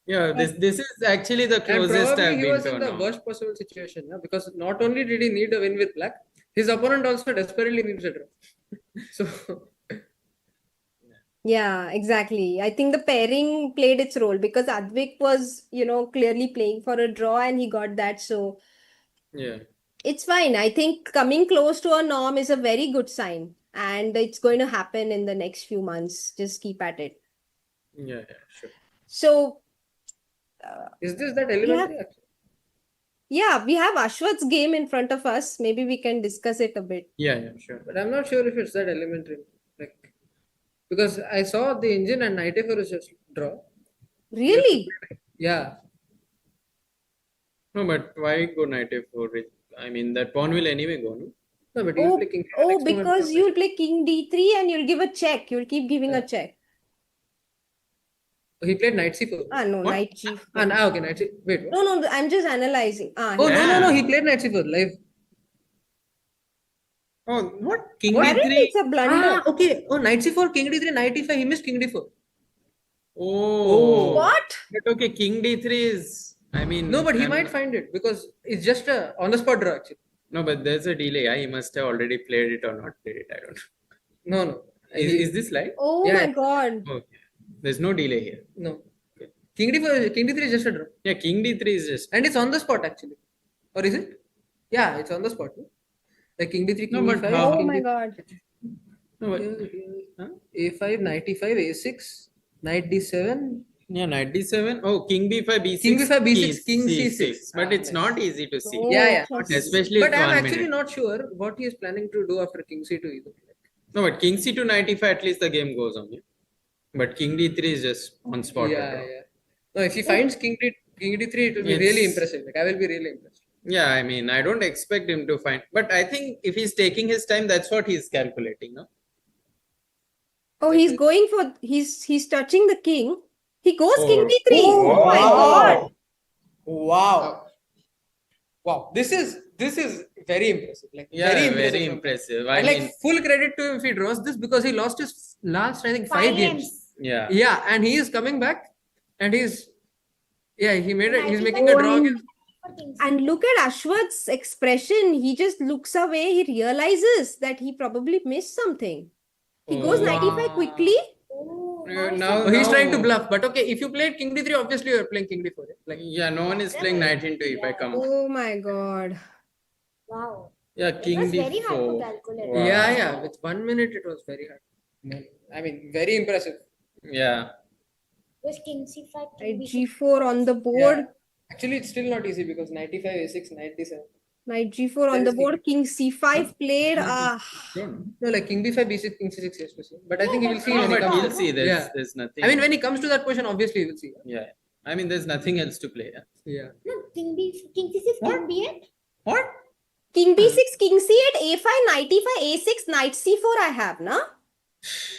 Yeah, this is actually the closest and probably I've he been was to in a the norm. worst possible situation, because not only did he need a win with black, his opponent also desperately needs a draw. So yeah, exactly. I think the pairing played its role because Advik was, clearly playing for a draw and he got that. So yeah, it's fine. I think coming close to a norm is a very good sign and it's going to happen in the next few months. Just keep at it. Yeah, sure. So is this that elementary? Yeah, we have Aswath's game in front of us. Maybe we can discuss it a bit. Yeah, sure. But I'm not sure if it's that elementary. Because I saw the engine and knight a4 is just draw. Really? Yeah. No, but why go knight a4? I mean, that pawn will anyway go, no? No, but you'll play king. Because you'll play king d3 and you'll give a check. You'll keep giving a check. He played knight c4. No, what? Knight g4. Okay, knight c4. Wait. What? No, I'm just analyzing. No, he played knight c4 live. Oh, what? King d3? It's a blunder. Okay. Oh, knight c4, king d3, knight e5. He missed king d4. Oh. What? But okay, king d3 is, I mean... No, but he might find it because it's just a on-the-spot draw actually. No, but there's a delay. Yeah? He must have already played it or not played it. I don't know. No. Is this live? Oh my god. Okay. There's no delay here. No. Okay. King d3 is just a draw. Yeah, king d3 is just... And it's on the spot actually. Or is it? Yeah, it's on the spot. No? Like king d3, king e5. Oh my god. No, but... a5, knight e5, a6, knight d7. Yeah, knight d7. Oh, king b5, b6. King b5, b6, king c6. But it's not easy to see. Yeah. Especially but I'm actually not sure what he is planning to do after king c2 either. No, but king c2, knight e5, at least the game goes on. Yeah? But king d3 is just on spot. Yeah. No, if he finds king d3, it will be really impressive. Like, I will be really impressed. Yeah, I mean, I don't expect him to find, but I think if he's taking his time, that's what he's calculating, no? Oh, he's going for, he's touching the king. He goes king d3. Oh my god. Wow. This is very impressive. Like, yeah, very impressive. I mean, full credit to him if he draws this because he lost his last, I think, 5 games. Yeah. Yeah, and he is coming back and he's making a draw against And look at Ashwath's expression. He just looks away. He realizes that he probably missed something. He goes Oh. 95 quickly. Now He's trying to bluff, but okay, if you played King D3, obviously you're playing King D4. Like, yeah, no one is playing knight into if I come. Oh my god. Wow. Yeah, It king was very hard to d4. calculate. Wow. yeah, with 1 minute it was very hard. I mean, very impressive. Yeah. Was king c5, Right, king b6. G4 on the board. Yeah. Actually, it's still not easy because 95, a6, knight d7. Knight G4 on There the is board. King C5 played. No, like king b5, b6, king c6, yes, to see. But I think he will see No, when he but comes. he'll see. There's nothing. I mean, when he comes to that position, obviously he will see. Yeah. I mean, there's nothing else to play. Yeah. No, king c6, king b8. What? King B6, King C8, A5, Knight E5, A6, Knight C4 I have, na?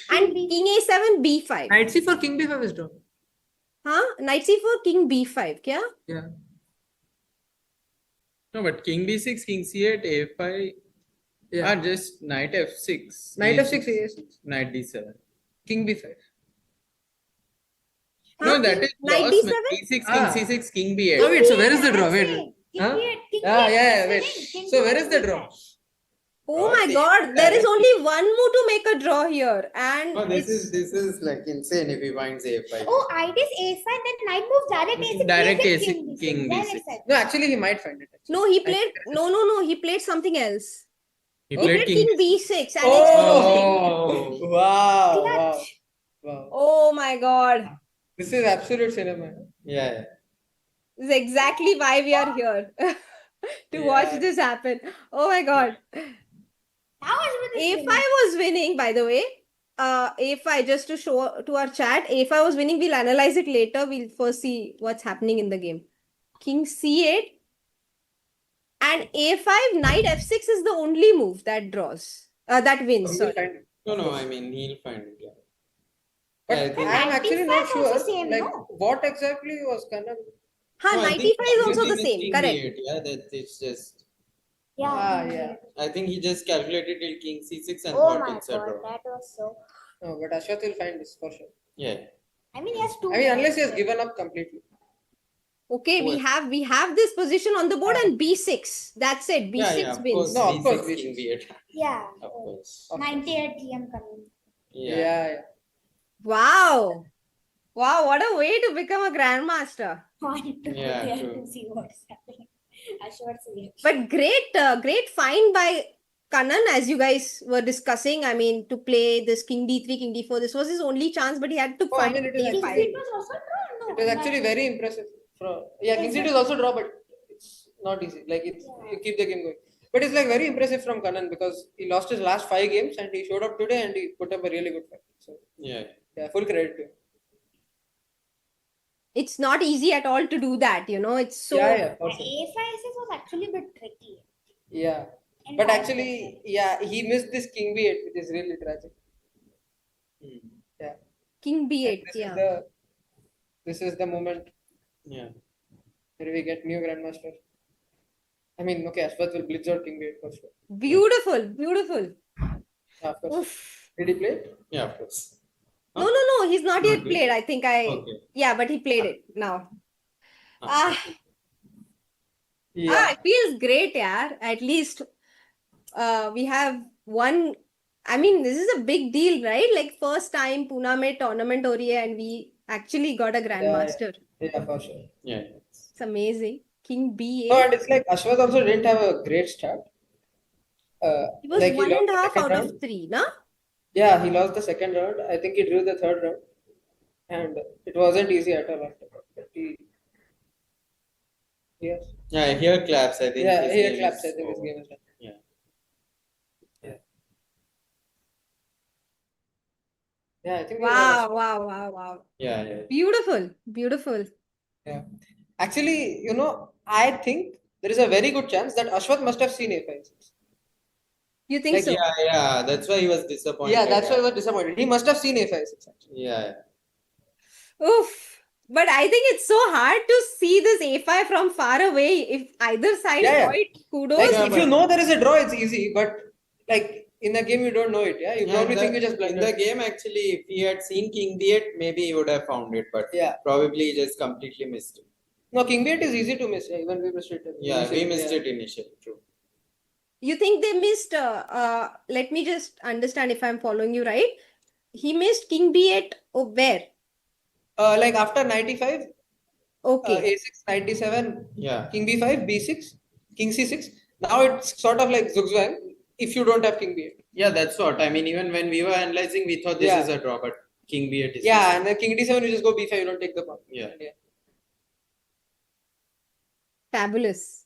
And King A7, B5. Knight c4, king b5 is drawn. Huh? Knight C4, King B5, kya? Yeah. No, but king b6, king c8, a5 Yeah. are just knight f6. Knight f6, a6. Knight d7. King b5. No, that is Knight lost. D7? Man. d6, king Ah. c6, king b8. Oh, wait, so where is the draw? Wait. King Huh? b8, king Yeah, b8, yeah, king wait. c7, king So b8, where is the king draw? b8. Oh my god, there is only one move to make a draw here. And Oh, this it's- is like insane if he finds a5. Oh, idea is a5, then knight moves direct a6. Direct a6, A6, king Direct B6. side. No, actually, he might find it. no, he played, no, he played something else. He He played King B6 and it's losing. Oh, wow, wow, wow. Oh my god. This is absolute cinema. Yeah. This is exactly why we are here. To watch Yeah. this happen. Oh my god. That was really A5 was winning, by the way. A5, just to show to our chat, A5 was winning. We'll analyze it later. We'll first see what's happening in the game. King C8 and A5, Knight F6 is the only move that draws. That wins. He'll Sorry. find it. No, I mean, he'll find it. Yeah. But Yeah, I think- I'm actually not 95 also sure. same, Like, no? what exactly was Kannan? Huh, No, I 95 think is also the everything same. king Correct. B8, yeah, that it's just. Yeah. Ah, yeah. I think he just calculated till king c6 and Oh thought my it's a god, draw. that was so. No, but Aswath will find this for sure. Yeah. I mean, he has two. I mean, unless he has given up completely. Okay, we have this position on the board and B6. That's it. B6 of wins. course. No, of course, B6, king b8. Yeah. Of course. 98 TM coming. Yeah. Yeah. Wow. Wow, what a way to become a grandmaster. Wanted to go Yeah, there true. to see what's happening. Ashwath's reaction. But great find by Kannan, as you guys were discussing. I mean, to play this King D3, King D4. This was his only chance, but he had to Oh, I find mean, it is King A5. C8 was also drawn. No, It was actually very impressive. Yeah, king c2 is also draw, but it's not easy. Like, it's you keep the game going. But it's like very impressive from Kannan because he lost his last 5 games and he showed up today and he put up a really good fight. So, Yeah. yeah, full credit to him. It's not easy at all to do that, It's so Yeah, for sure. A5 was actually a bit tricky. Yeah. And But why- actually, yeah, he missed this king b8, which is really tragic. Yeah. King B8. This Yeah. is the this is the moment Yeah. where we get new grandmaster. I mean, okay, Aswath will blitz out king b8 for sure. Beautiful. Yeah, of course. Oof. Did he play it? Yeah, of course. No. He's not yet Okay. played. I think Okay. Yeah, but he played it now. Yeah. It feels great, yeah. At least we have one. I mean, this is a big deal, right? Like first time Pune में tournament हो रही है and we actually got a grandmaster. Yeah, for sure. Yeah. It's amazing. King B8. No, and it's like Aswath also didn't have a great start. He was like he one lost and a the half second out round. of 3, na? Yeah, he lost the second round. I think he drew the third round. And it wasn't easy at all after that. But yes. Yeah, here claps. I think. Yeah, his here game claps. is I think his over. game is done. Yeah. Yeah, I think we have Wow. Yeah. Beautiful. Yeah. Actually, I think there is a very good chance that Aswath must have seen A5. You think Like, so? Yeah. That's why he was disappointed. Yeah, that's why I was disappointed. He must have seen A5 actually. Yeah. Oof. But I think it's so hard to see this A5 from far away. If either side Yeah. point, kudos. Like, Yeah, if but- you know there is a draw, it's easy. But like in the game, you don't know it. Yeah, you probably think you just in blundered. the game actually, if he had seen king d8, maybe he would have found it, but Yeah. probably he just completely missed it. No, king b8 is easy to miss. Yeah, even we missed it. Yeah, we missed it initially. True. You think they missed, let me just understand if I'm following you right. He missed king b8 where? Like after 95, Okay. a6, 97, Yeah. king b5, b6, king c6. Now it's sort of like zugzwang if you don't have king b8. Yeah, that's what. I mean, even when we were analyzing, we thought this Yeah. is a draw, but king b8 is Yeah, just- and then king d7, you just go b5, you don't take the pawn. Yeah. Fabulous.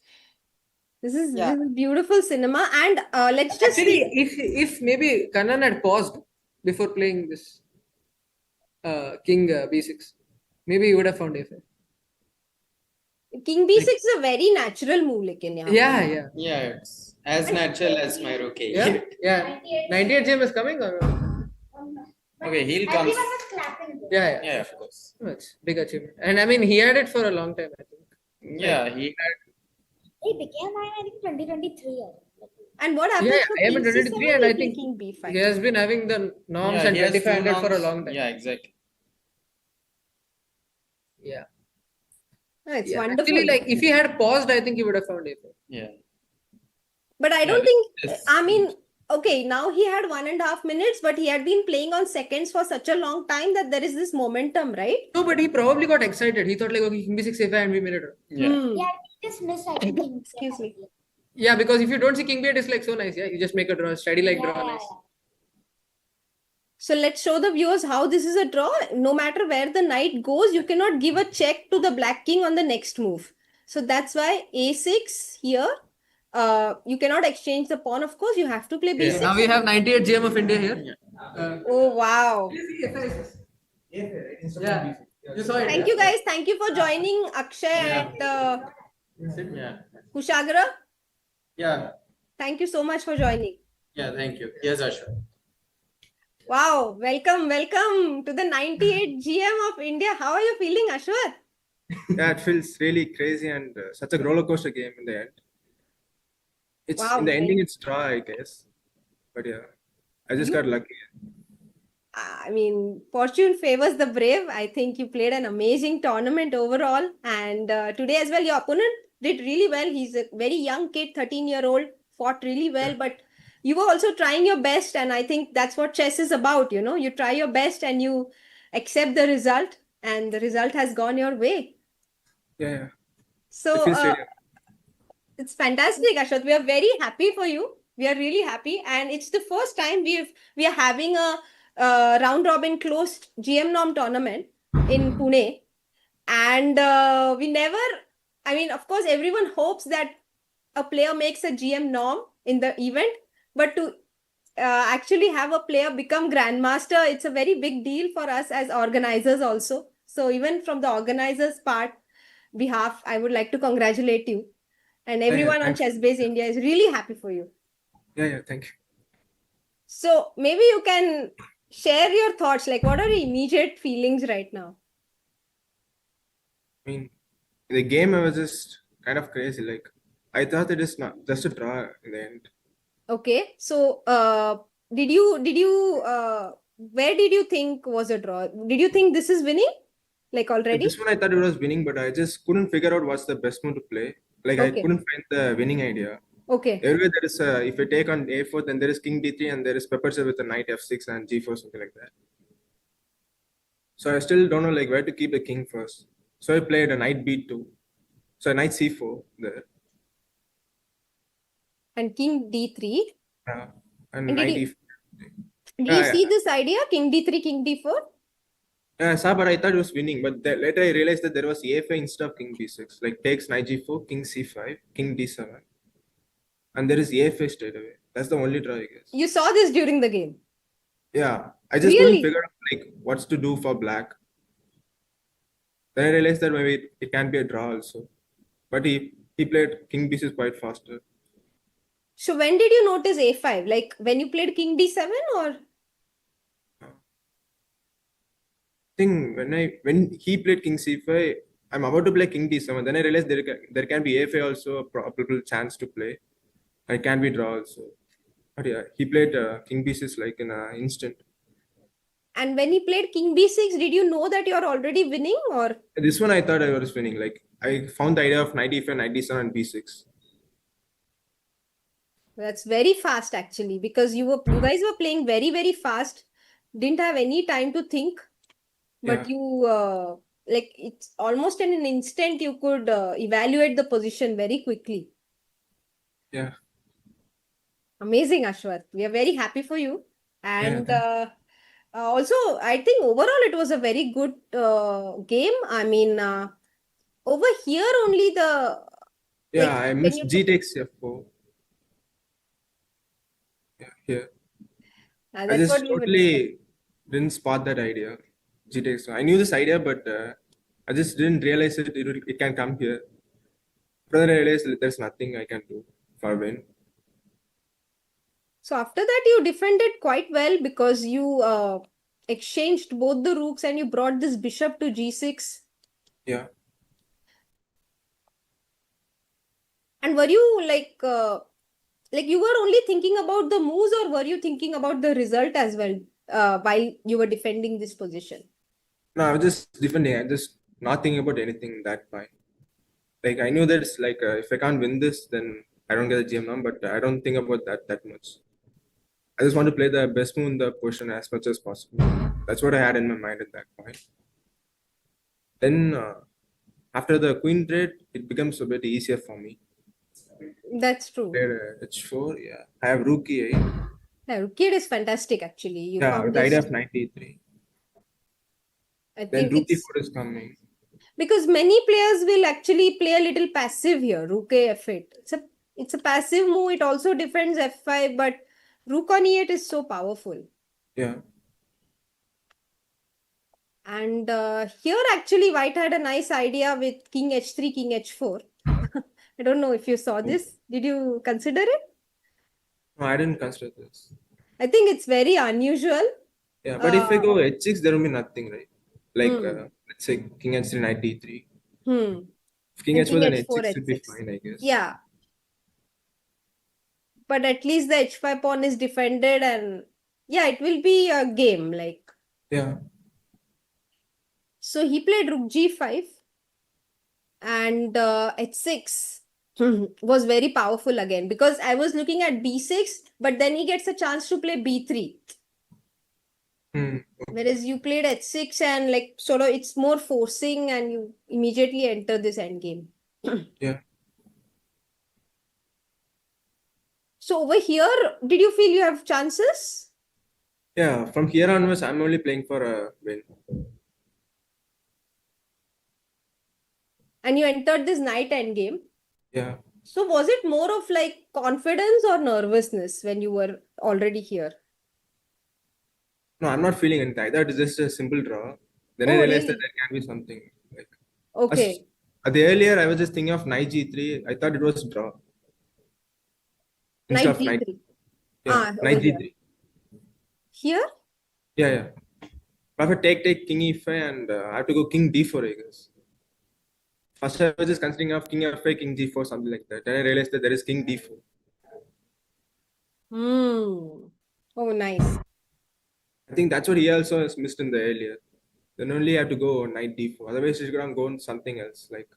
This is Yeah. beautiful cinema. And let's just Actually, see. if maybe Kannan had paused before playing this king b6, maybe he would have found a5. King b6 is a very natural move, lekin yahan. Yeah. Yeah, it's as natural as my rook Yeah, yeah. 98 GM is coming or Okay, he'll come. Everyone was clapping. yeah. Yeah, of course. It's big achievement. And I mean, he had it for a long time, I think. Yeah, he had. He became mine, I think, 2023. And what happens Yeah, for I am king in 23 c7? and He I play think king b5. he has been having the norms Yeah, and he has 2500 two for a norms. long time. Yeah, exactly. Yeah. Oh, it's Yeah. wonderful. Actually, like if he had paused, I think he would have found a4. Yeah. But I Yeah, don't think, this- I mean, okay, now he had 1.5 minutes, but he had been playing on seconds for such a long time that there is this momentum, right? No, but he probably got excited. He thought like, okay, king b6, a5 and we made it. Yeah. Yeah, he just missed, I think, king Excuse me. Yeah, because if you don't see king b8, it's like so nice. Yeah, you just make a draw, steady like draw, nice. So let's show the viewers how this is a draw. No matter where the knight goes, you cannot give a check to the black king on the next move. So that's why a6 here. You cannot exchange the pawn, of course. You have to play b6. Yeah. Now we have 98 GM of India here. Oh, wow. Yeah. You saw it. Thank you, guys. Thank you for joining Akshay at Yeah. Kushagra. Yeah. Thank you so much for joining. Yeah, thank you. Yes, Ashwath. Wow. Welcome to the 98 GM of India. How are you feeling, Aswath? Yeah, it feels really crazy and such a roller coaster game in the end. It's Wow, in the man. ending, it's draw, I guess. But yeah, I just got lucky. I mean, fortune favors the brave. I think you played an amazing tournament overall. And today as well, your opponent did really well. He's a very young kid, 13-year-old, fought really well. But you were also trying your best. And I think that's what chess is about, you know. You try your best and you accept the result. And the result has gone your way. Yeah. So It feels really it's fantastic, Ashwath. We are very happy for you. We are really happy. And it's the first time we are having a round robin closed GM norm tournament in Pune. And we never, I mean, of course, everyone hopes that a player makes a GM norm in the event, but to actually have a player become Grandmaster, it's a very big deal for us as organizers also. So even from the organizers part behalf, I would like to congratulate you. And everyone on thanks. ChessBase India is really happy for you. Yeah, thank you. So maybe you can share your thoughts, like what are your immediate feelings right now? I mean, in the game, I was just kind of crazy. Like, I thought it is not just a draw in the end. Okay, so did you where did you think was a draw? Did you think this is winning, like already? This one, I thought it was winning, but I just couldn't figure out what's the best move to play. Like, I Okay. couldn't find the winning idea. Okay. Everywhere there is if I take on a4, then there is king d3 and there is pepper set with a knight f6 and g4, something like that. So I still don't know like where to keep the king first. So I played a knight b2. So knight c4 there. And king d3. And And did knight you, e4. did you see this idea? King d3, king d4? Yeah, I saw, but I thought it was winning. But later I realized that there was a5 instead of king b6. Like takes knight g4, king c5, king d7. And there is a5 straight away. That's the only draw, I guess. You saw this during the game. Yeah, I just Really? couldn't figure out like what's to do for black. Then I realized that maybe it can be a draw also. But he played king b6 quite faster. So when did you notice a5? Like when you played king d7 or? I think when he played king c5, I'm about to play king d7. Then I realized there can be a5 also a probable chance to play. It can be draw also. But yeah, he played king b6 like in an instant. And when he played king b6, did you know that you're already winning or? This one I thought I was winning. Like I found the idea of knight e5, knight d7, and b6. That's very fast actually, because you guys were playing very, very fast. Didn't have any time to think, but Yeah. you like it's almost in an instant you could evaluate the position very quickly. Yeah. Amazing, Ashwath. We are very happy for you. And thanks. also, I think overall it was a very good game. I mean, over here only the Yeah, like I when missed you g takes f4. Yeah, here. I that's what just we were discussing. totally didn't spot that idea. G takes. I knew this idea, but I just didn't realize it can come here. But then I realized there's nothing I can do for a win. So after that, you defended quite well because you exchanged both the rooks and you brought this bishop to g6. Yeah. And were you like you were only thinking about the moves, or were you thinking about the result as well while you were defending this position? No, I was just defending. I just not thinking about anything that point. Like I knew that it's like if I can't win this, then I don't get the GM now. But I don't think about that much. I just want to play the best move in the position as much as possible. That's what I had in my mind at that point. Then after the queen trade, it becomes a bit easier for me. That's true. H4, yeah. I have rook e8. Yeah, rook e8 is fantastic actually. You Yeah, found with the idea this. of knight e3. I Then think rook it's e4 is coming. because many players will actually play a little passive here. Rook a f8. It's a passive move. It also defends f5, but rook on e8 is so powerful. Yeah. And here actually white had a nice idea with king h3, king h4. I don't know if you saw this. Did you consider it? No, I didn't consider this. I think it's very unusual. Yeah, but if I go h6, there will be nothing, right? Like, Hmm. let's say king h3, knight d3. Hmm. If king And h4, king then h4, h6 should be h6. fine, I guess. Yeah. But at least the h5 pawn is defended, and yeah, it will be a game like. Yeah. So he played rook g5 and h6 was very powerful again, because I was looking at b6, but then he gets a chance to play b3. Whereas you played h6 and like sort of it's more forcing and you immediately enter this endgame. Yeah. So over here, did you feel you have chances? Yeah, from here onwards, I'm only playing for a win. And you entered this knight endgame. Yeah. So was it more of like confidence or nervousness when you were already here? No, I'm not feeling anything. I thought it's just a simple draw. Then I Oh, realized that really? there can be something. Like, Okay. at the earlier, I was just thinking of knight g3. I thought it was draw. Instead Knight of knight. g3. Yeah, Over knight here. g3. Here? Yeah, yeah. But if I take king e5 and I have to go king d4, I guess. First, I was just considering of king f5, king g4, something like that. Then I realized that there is king d4. Oh, nice. I think that's what he also has missed in the earlier. Then only have to go knight d4. Otherwise, he's gonna go on something else. Like,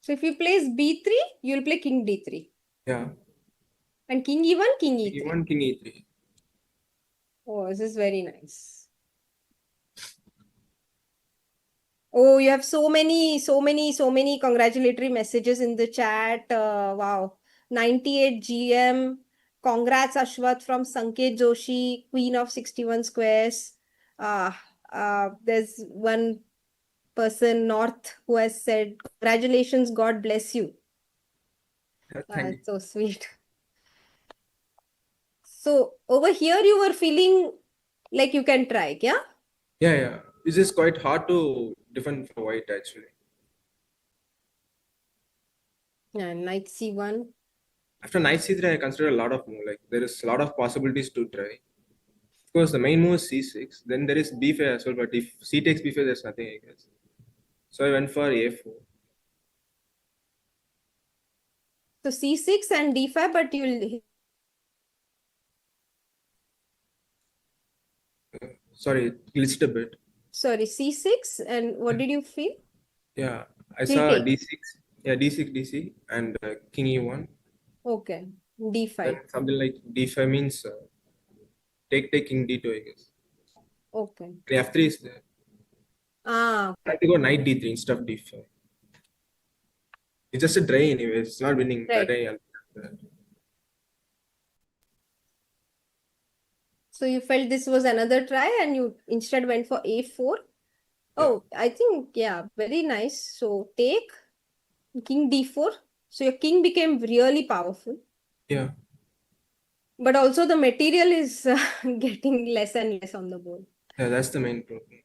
So if he plays b3, you'll play king d3. yeah. And king e1, king e3. King e1, king e3. Oh, this is very nice. Oh, you have so many congratulatory messages in the chat. Wow. 98 GM. Congrats, Ashwath from Sanket Joshi, Queen of 61 Squares. There's one person, North, who has said, congratulations, God bless you. Thank you. So sweet. So over here, you were feeling like you can try, yeah? Yeah, yeah. It's just quite hard to defend for white actually. Yeah, knight c1. After knight c3, I consider a lot of move. Like there is a lot of possibilities to try. Of course, the main move is c6. Then there is b5 as well. But if c takes b5, there's nothing, I guess. So I went for a4. So c6 and d5, but you'll... Sorry, it glitched a bit. Sorry, c6, and what did you feel? Yeah, I He'll saw take. d6. Yeah, d6, dc, and king e1. Okay. D5. Then something like d5 means take king d2, I guess. Okay. The f3 is there. Ah, I have to go knight d3 instead of d5. It's just a draw anyway. It's not winning. right. So you felt this was another try and you instead went for a4. Oh, I think, yeah, very nice. So take king d4. So your king became really powerful. Yeah. But also the material is getting less and less on the board. Yeah, that's the main problem.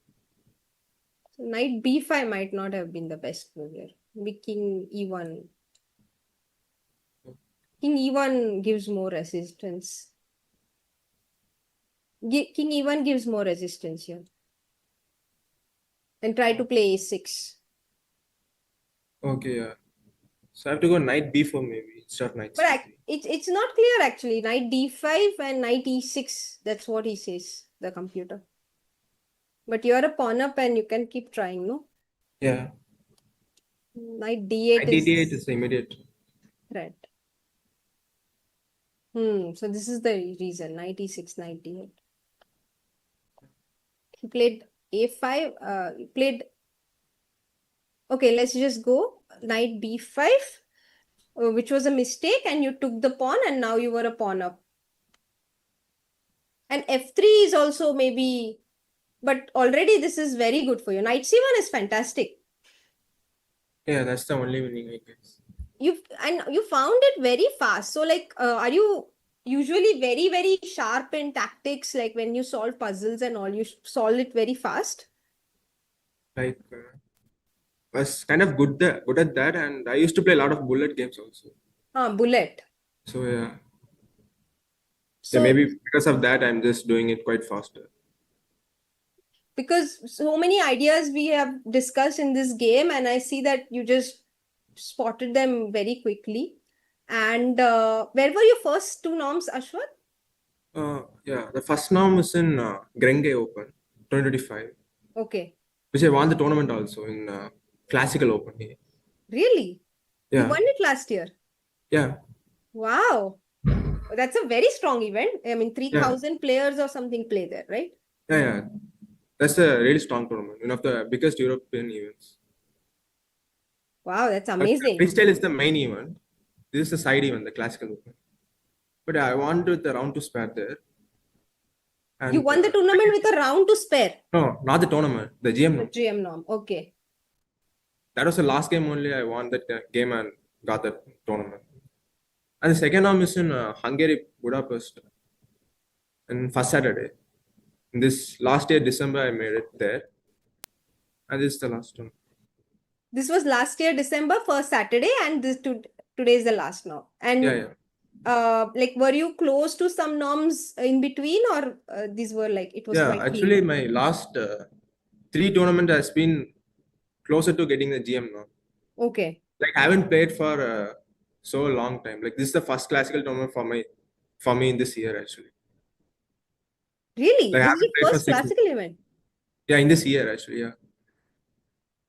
So knight b5 might not have been the best move here. Maybe king e1. King e1 gives more resistance. King e1 gives more resistance here. And try to play a6. Okay, yeah. So I have to go knight b4 maybe instead of knight But c3. it's not clear actually. Knight d5 and knight e6. That's what he says, the computer. But you're a pawn up and you can keep trying, no? Yeah. Knight d8 Knight d8 is the immediate. Right. So this is the reason. Knight e6, knight d8. He played a5. He played... Okay, let's just go. Knight b5, which was a mistake, and you took the pawn and now you were a pawn up. And f3 is also maybe... But already this is very good for you. Knight c1 is fantastic. Yeah, that's the only winning, I guess. You found it very fast. So like, are you usually very, very sharp in tactics? Like when you solve puzzles and all, you solve it very fast? Like, was kind of good at that, and I used to play a lot of bullet games also. Bullet. So yeah. So, yeah, maybe because of that, I'm just doing it quite faster. Because so many ideas we have discussed in this game, and I see that you just spotted them very quickly. And where were your first two norms, Ashwath? Yeah, the first norm is in Grenge Open 2025. Okay. Which I won the tournament also in Classical Open here. Really? Yeah. You won it last year? Yeah. Wow. That's a very strong event. I mean, 3,000 players or something play there, right? Yeah, yeah. That's a really strong tournament. One of the biggest European events. Wow, that's amazing. Freestyle is the main event. This is the side event, the Classical Open. But I won with the round to spare there. And, you won the tournament with a round to spare? No, not the tournament. The GM norm. The GM norm. Okay. That was the last game only. I won that game and got that tournament. And the second norm is in Hungary, Budapest. And first Saturday. In this last year, December, I made it there. And this is the last one. This was last year, December, first Saturday, and today is the last norm. And like, were you close to some norms in between, or these were like, it was quite actually, clean? my last 3 tournament has been closer to getting the GM norm. Okay. Like, I haven't played for so long time. Like, this is the first classical tournament for me in this year, actually. Really? Like, this is your first classical event? Yeah, in this year, actually, yeah.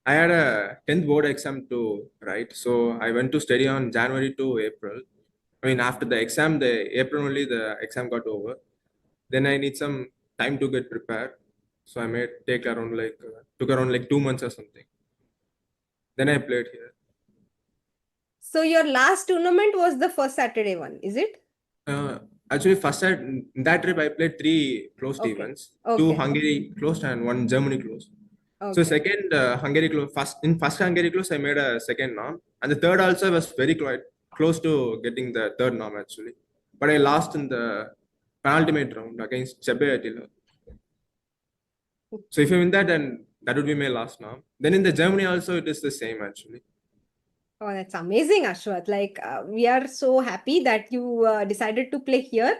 I had a 10th board exam to write. So I went to study on January to April. I mean, after the exam, the April only the exam got over. Then I need some time to get prepared. So I took around like 2 months or something. Then I played here. So your last tournament was the first Saturday one, is it? Actually, in that trip, I played 3 closed events. 2 Hungary closed and 1 Germany closed. Okay. So second Hungary close, first Hungary close, I made a second norm, and the third also I was very close to getting the third norm actually, but I lost in the penultimate round against Chebe Attila. So if I win that, then that would be my last norm. Then in the Germany also it is the same actually. Oh, that's amazing, Ashwath. Like we are so happy that you decided to play here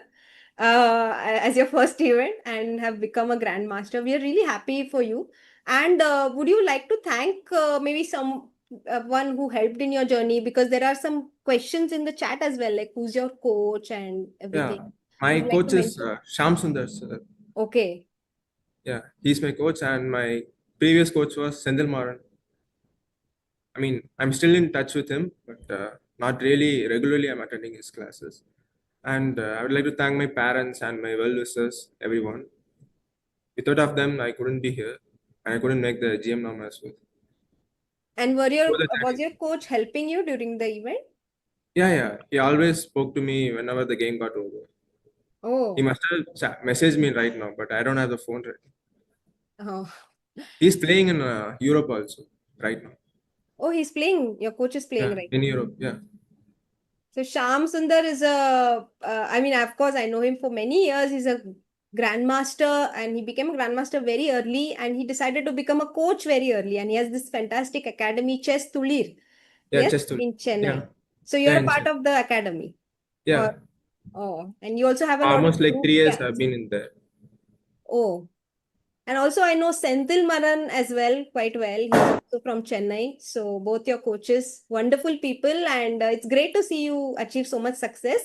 as your first event and have become a Grandmaster. We are really happy for you. And would you like to thank maybe someone who helped in your journey? Because there are some questions in the chat as well, like who's your coach and everything. Yeah, my coach is Sham Sundar sir. Okay. Yeah, he's my coach, and my previous coach was Sendil Maran. I mean, I'm still in touch with him, but not really regularly. I'm attending his classes. And I would like to thank my parents and my well-wishers, everyone. Without of them, I couldn't be here, and I couldn't make the GM norm as well. And So was your coach helping you during the event? yeah. He always spoke to me whenever the game got over. He Oh, must have messaged me right now, but I don't have the phone right now. oh, He's playing in Europe also right now. oh, he's playing. Your coach is playing Yeah, right in now. Europe. Yeah. So Sham Sundar is I mean, of course, I know him for many years. He's a grandmaster and he became a grandmaster very early and he decided to become a coach very early. And he has this fantastic academy, Chess Tulir, Yeah, yes, just to in yeah, Chennai. So yeah, you're a in part Chennai. of the academy. Yeah. Or, oh, and you also have a lot of Almost like group 3 years I've camps. been in there. Oh, and also I know Senthil Maran as well, quite well. He's also from Chennai. So both your coaches, wonderful people, and it's great to see you achieve so much success.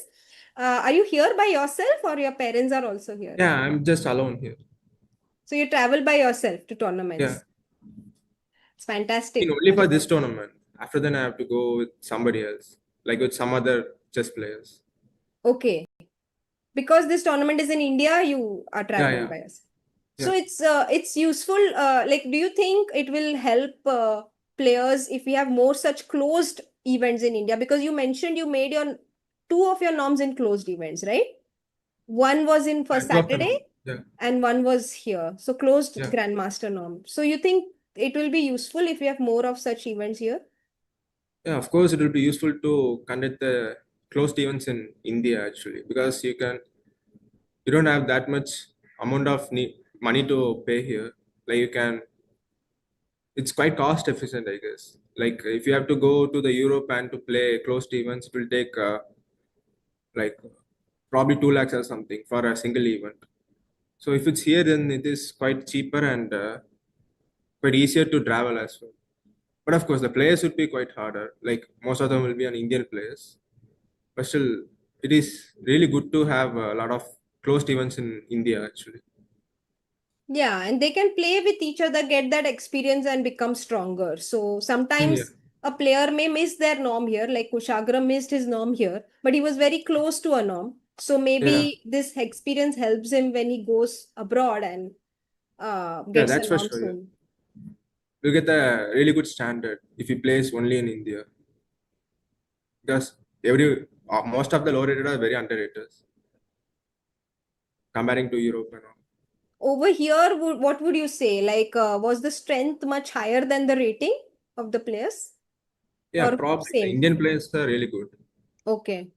Are you here by yourself or your parents are also here? Yeah, I'm just alone here. So you travel by yourself to Yeah. tournaments. It's I mean, fantastic. only for this tournament. After then, I have to go with somebody else, like with some other chess players. Okay. Because this tournament is in India, you are Yeah, traveling yeah, by yourself. yeah. So it's useful. Like, do you think it will help players if we have more such closed events in India? Because you mentioned you made your two of your norms in closed events, right? One was in for Two of them. Saturday Yeah, and one was here. So closed yeah. Grandmaster norm. So you think it will be useful if we have more of such events here? Yeah, of course, it will be useful to conduct the closed events in India actually, because you don't have that much amount of money to pay here. Like you can, it's quite cost efficient, I guess. Like if you have to go to the Europe and to play closed events, it will take like probably 2 lakhs or something for a single event. So if it's here, then it is quite cheaper and quite easier to travel as well. But of course, the players would be quite harder. Like most of them will be on Indian players. But still, it is really good to have a lot of closed events in India actually. Yeah, and they can play with each other, get that experience, and become stronger. So Yeah, sometimes a player may miss their norm here, like Kushagra missed his norm here, but he was very close to a norm. So yeah, maybe this experience helps him when he goes abroad and yeah. gets a That's for norm sure. Yeah, soon. you get a really good standard if he plays only in India, because most of the low rated are very underrated comparing to Europe and all. Over here, what would you say? Like, was the strength much higher than the rating of the players Yeah, or probably the same? Indian players are really good. Okay.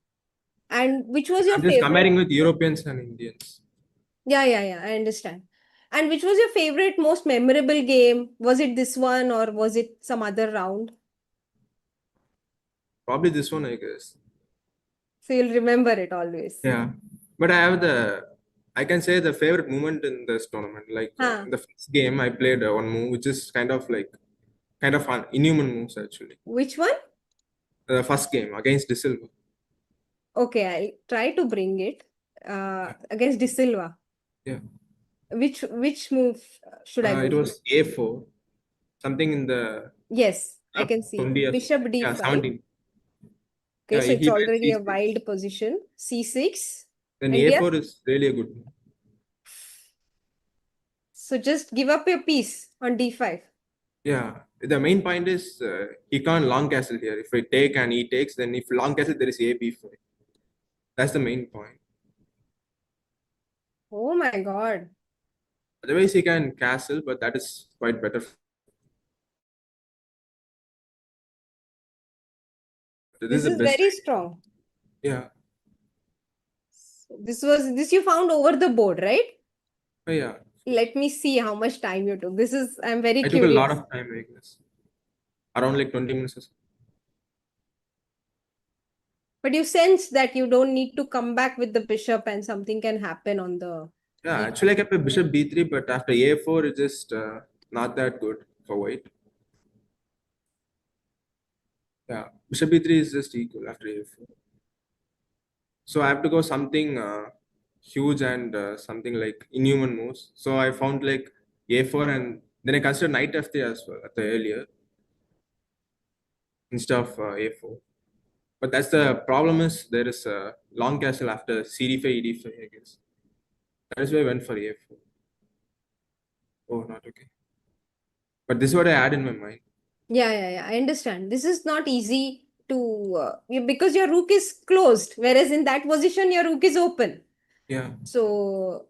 And which was your I'm just favorite? comparing with Europeans and Indians. Yeah, I understand. And which was your favorite, most memorable game? Was it this one or was it some other round? Probably this one, I guess. So you'll remember it always. Yeah, but I can say the favorite moment in this tournament. Like Huh. in the first game, I played one move which is kind of fun, inhuman moves actually. Which one? The first game against De Silva. Okay, I'll try to bring it against De Silva. Yeah, Which move should I it bring? was A4, something in the Yes, I can see. 20 or Bishop yeah D5. 17. Okay, Yeah, so it's he played already a C6. wild position. C6. Then And here, A4 is really a good move. so just give up your piece on D5. Yeah, the main point is he can't long castle here. If I take and he takes, then if long castle, there is A B5. That's the main point. Oh my God. Otherwise, he can castle, but that is quite better. This is This the is best very idea. strong. Yeah. This you found over the board, right? Oh, yeah. Let me see how much time you took. I'm very I took a lot curious. of time, I guess. Around like 20 minutes or so. But you sense that you don't need to come back with the bishop and something can happen on the Yeah, e. actually, I kept a bishop b3, but after a4, it's just not that good for white. Yeah, bishop b3 is just equal after a4. So I have to go something huge and something like inhuman moves. So I found like a4 and then I considered knight f3 as well at the earlier. instead of a4. But that's the problem is there is a long castle after cd5, ed5, I guess. That is why I went for a4. Oh, not okay. But this is what I had in my mind. Yeah. I understand. This is not easy to because your rook is closed, whereas in that position your rook is open. Yeah. So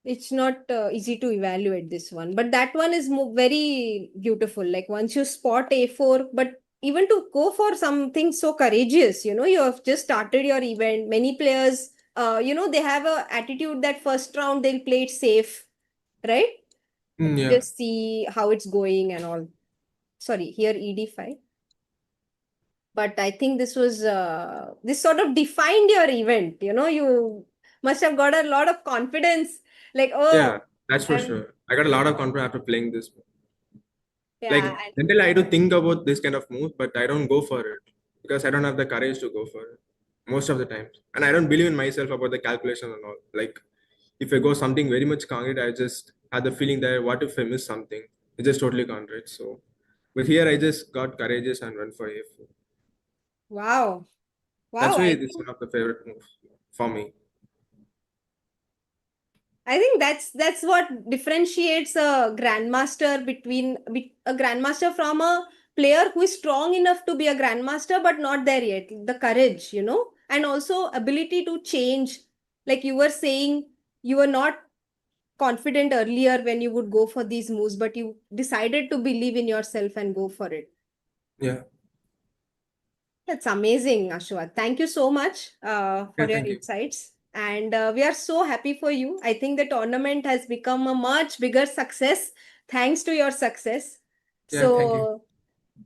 it's not easy to evaluate this one. But that one is very beautiful. Like once you spot a4, but even to go for something so courageous, you have just started your event. Many players, they have a attitude that first round they'll play it safe, right? Yeah. Just see how it's going and all. Sorry, here ed5. But I think this was this sort of defined your event. You must have got a lot of confidence. Like, Yeah, oh, that's for I'm sure. I got a lot of confidence after playing this. Like yeah. generally, I do think about this kind of move, but I don't go for it because I don't have the courage to go for it most of the times, and I don't believe in myself about the calculation and all. Like if I go something very much concrete, I just had the feeling that what if I miss something? It's just totally concrete. So, but here I just got courageous and went for a4. Wow. That's Wow. why I this is think one of the favorite moves for me. that's what differentiates a grandmaster a grandmaster from a player who is strong enough to be a grandmaster but not there yet. The courage, and also ability to change. Like you were saying, you were not confident earlier when you would go for these moves, but you decided to believe in yourself and go for it. Yeah. That's amazing, Ashwath. Thank you so much for Yeah. your Thank you. insights. And we are so happy for you. I think the tournament has become a much bigger success thanks to your success. Yeah. Thank you.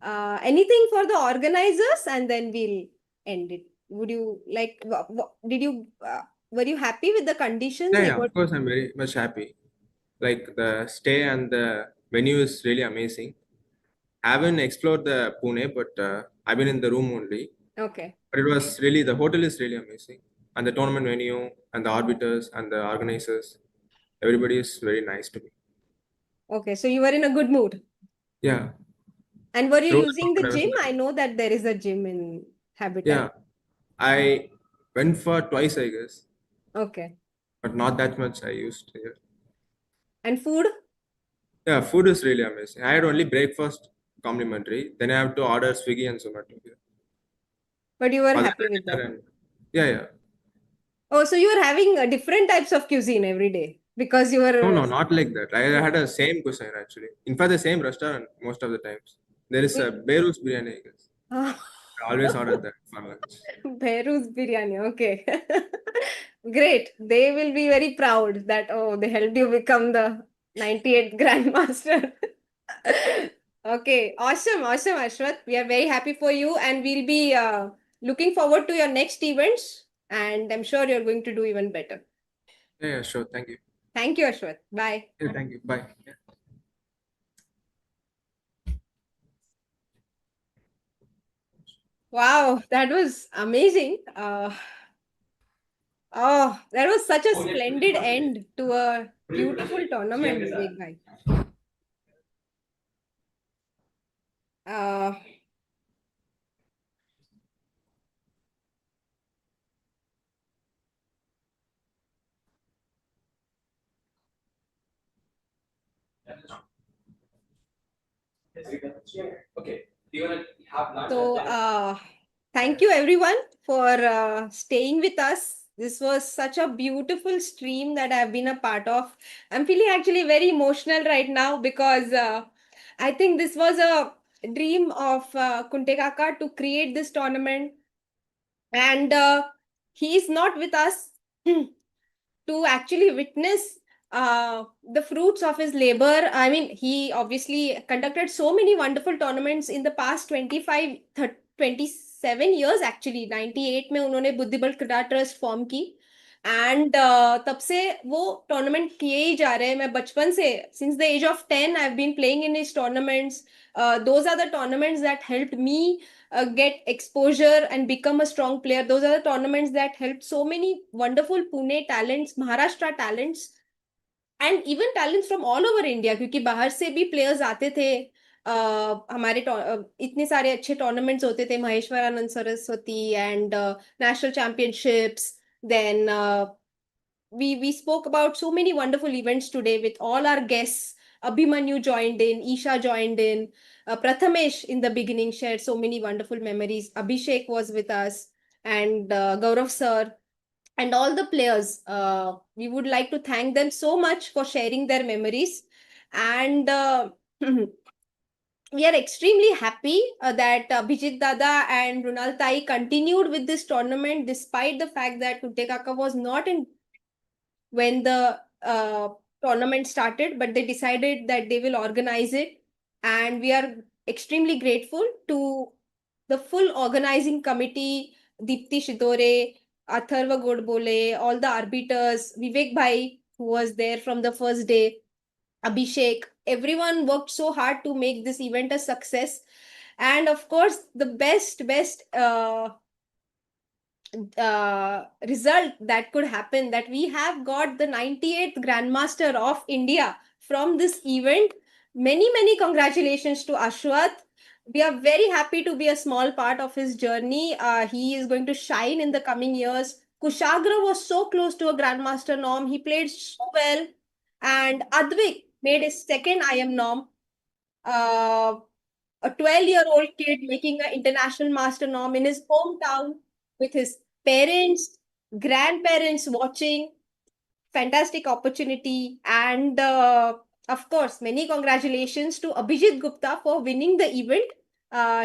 So, anything for the organizers, and then we'll end it. Would you like, were you happy with the conditions? Yeah. Like Yeah. what? Of course, I'm very much happy. Like the stay and the venue is really amazing. I haven't explored the Pune, but I've been in the room only. Okay. But it was really the hotel is really amazing, and the tournament venue and the arbiters and the organizers, everybody is very nice to me. Okay. So you were in a good mood. Yeah, And were you through the using the tournament I was gym? in the I know that there is a gym in Habitat. yeah. I went for twice, I guess, Okay. but not that much I used here. And food? Yeah, food is really amazing. I had only breakfast complimentary. Then I have to order Swiggy and Zomato here. But you were Other happy with than that. dinner and yeah. Oh, so you were having different types of cuisine every day because you No, were. no, not like that. I had a same cuisine actually. In fact, the same restaurant most of the times. There is a Beirut biryani, I guess. I always order that for lunch. Behroo's biryani. Okay. Great. They will be very proud that, oh, they helped you become the 98th Grandmaster. Okay. Awesome. Awesome, Ashwath. We are very happy for you and we'll be looking forward to your next events. And I'm sure you're going to do even better. Yeah, sure. Thank you. Thank you, Ashwath. Bye. Yeah, thank you. Bye. Yeah. Wow, that was amazing. Oh, that was such a splendid end to a beautiful tournament, Vivek bhai. Uh, so, thank you everyone for staying with us. This was such a beautiful stream that I've been a part of. I'm feeling actually very emotional right now because I think this was a dream of Kunte Kaka to create this tournament. And he is not with us to actually witness the fruits of his labor. I mean, he obviously conducted so many wonderful tournaments in the past 27 years actually. 98 में उन्होंने बुद्धिबल क्रीडा trust form की and तब से वो tournament किए ही जा रहे हैं. मैं बचपन से since the age of 10 I've been playing in his tournaments. Those are the tournaments that helped me get exposure and become a strong player. Those are the tournaments that helped so many wonderful Pune talents, Maharashtra talents, and even talents from all over India. क्योंकि बाहर से भी players आते थे हमारे इतने सारे अच्छे टूर्नामेंट्स होते थे, Maheshwaranand Saraswati and national championships. Then we spoke about so many wonderful events today with all our guests. Abhimanyu joined in, Isha joined in, Prathamesh in the beginning shared so many wonderful memories. Abhishek was with us, and Gaurav sir, and all the players. We would like to thank them so much for sharing their memories. And we are extremely happy that Bhijit Dada and Runal Tai continued with this tournament despite the fact that Kunte Kaka was not in when the tournament started, but they decided that they will organize it. And we are extremely grateful to the full organizing committee, Deepti Shidore, Atharva Godbole, all the arbiters, Vivek Bhai, who was there from the first day, Abhishek. Everyone worked so hard to make this event a success. And of course, the best result that could happen, that we have got the 98th Grandmaster of India from this event. Many congratulations to Aswath. We are very happy to be a small part of his journey. He is going to shine in the coming years. Kushagra was so close to a Grandmaster norm. He played so well. And Advik made his second IM norm. A 12-year-old kid making an international master norm in his hometown with his parents, grandparents watching. Fantastic opportunity. And of course, many congratulations to Abhijit Gupta for winning the event.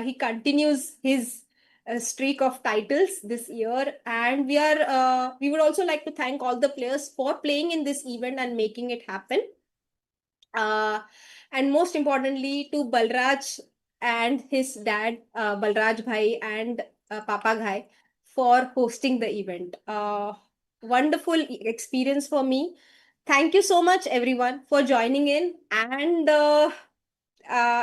He continues his streak of titles this year. And we would also like to thank all the players for playing in this event and making it happen. And most importantly, to Balraj and his dad, Balraj Bhai and Papa Ghai, for hosting the event. Wonderful experience for me. Thank you so much, everyone, for joining in. And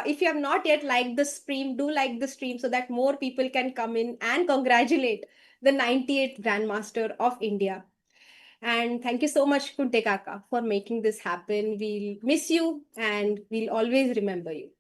if you have not yet liked the stream, do like the stream so that more people can come in and congratulate the 98th Grandmaster of India. And thank you so much, Kunte Kaka, for making this happen. We'll miss you and we'll always remember you.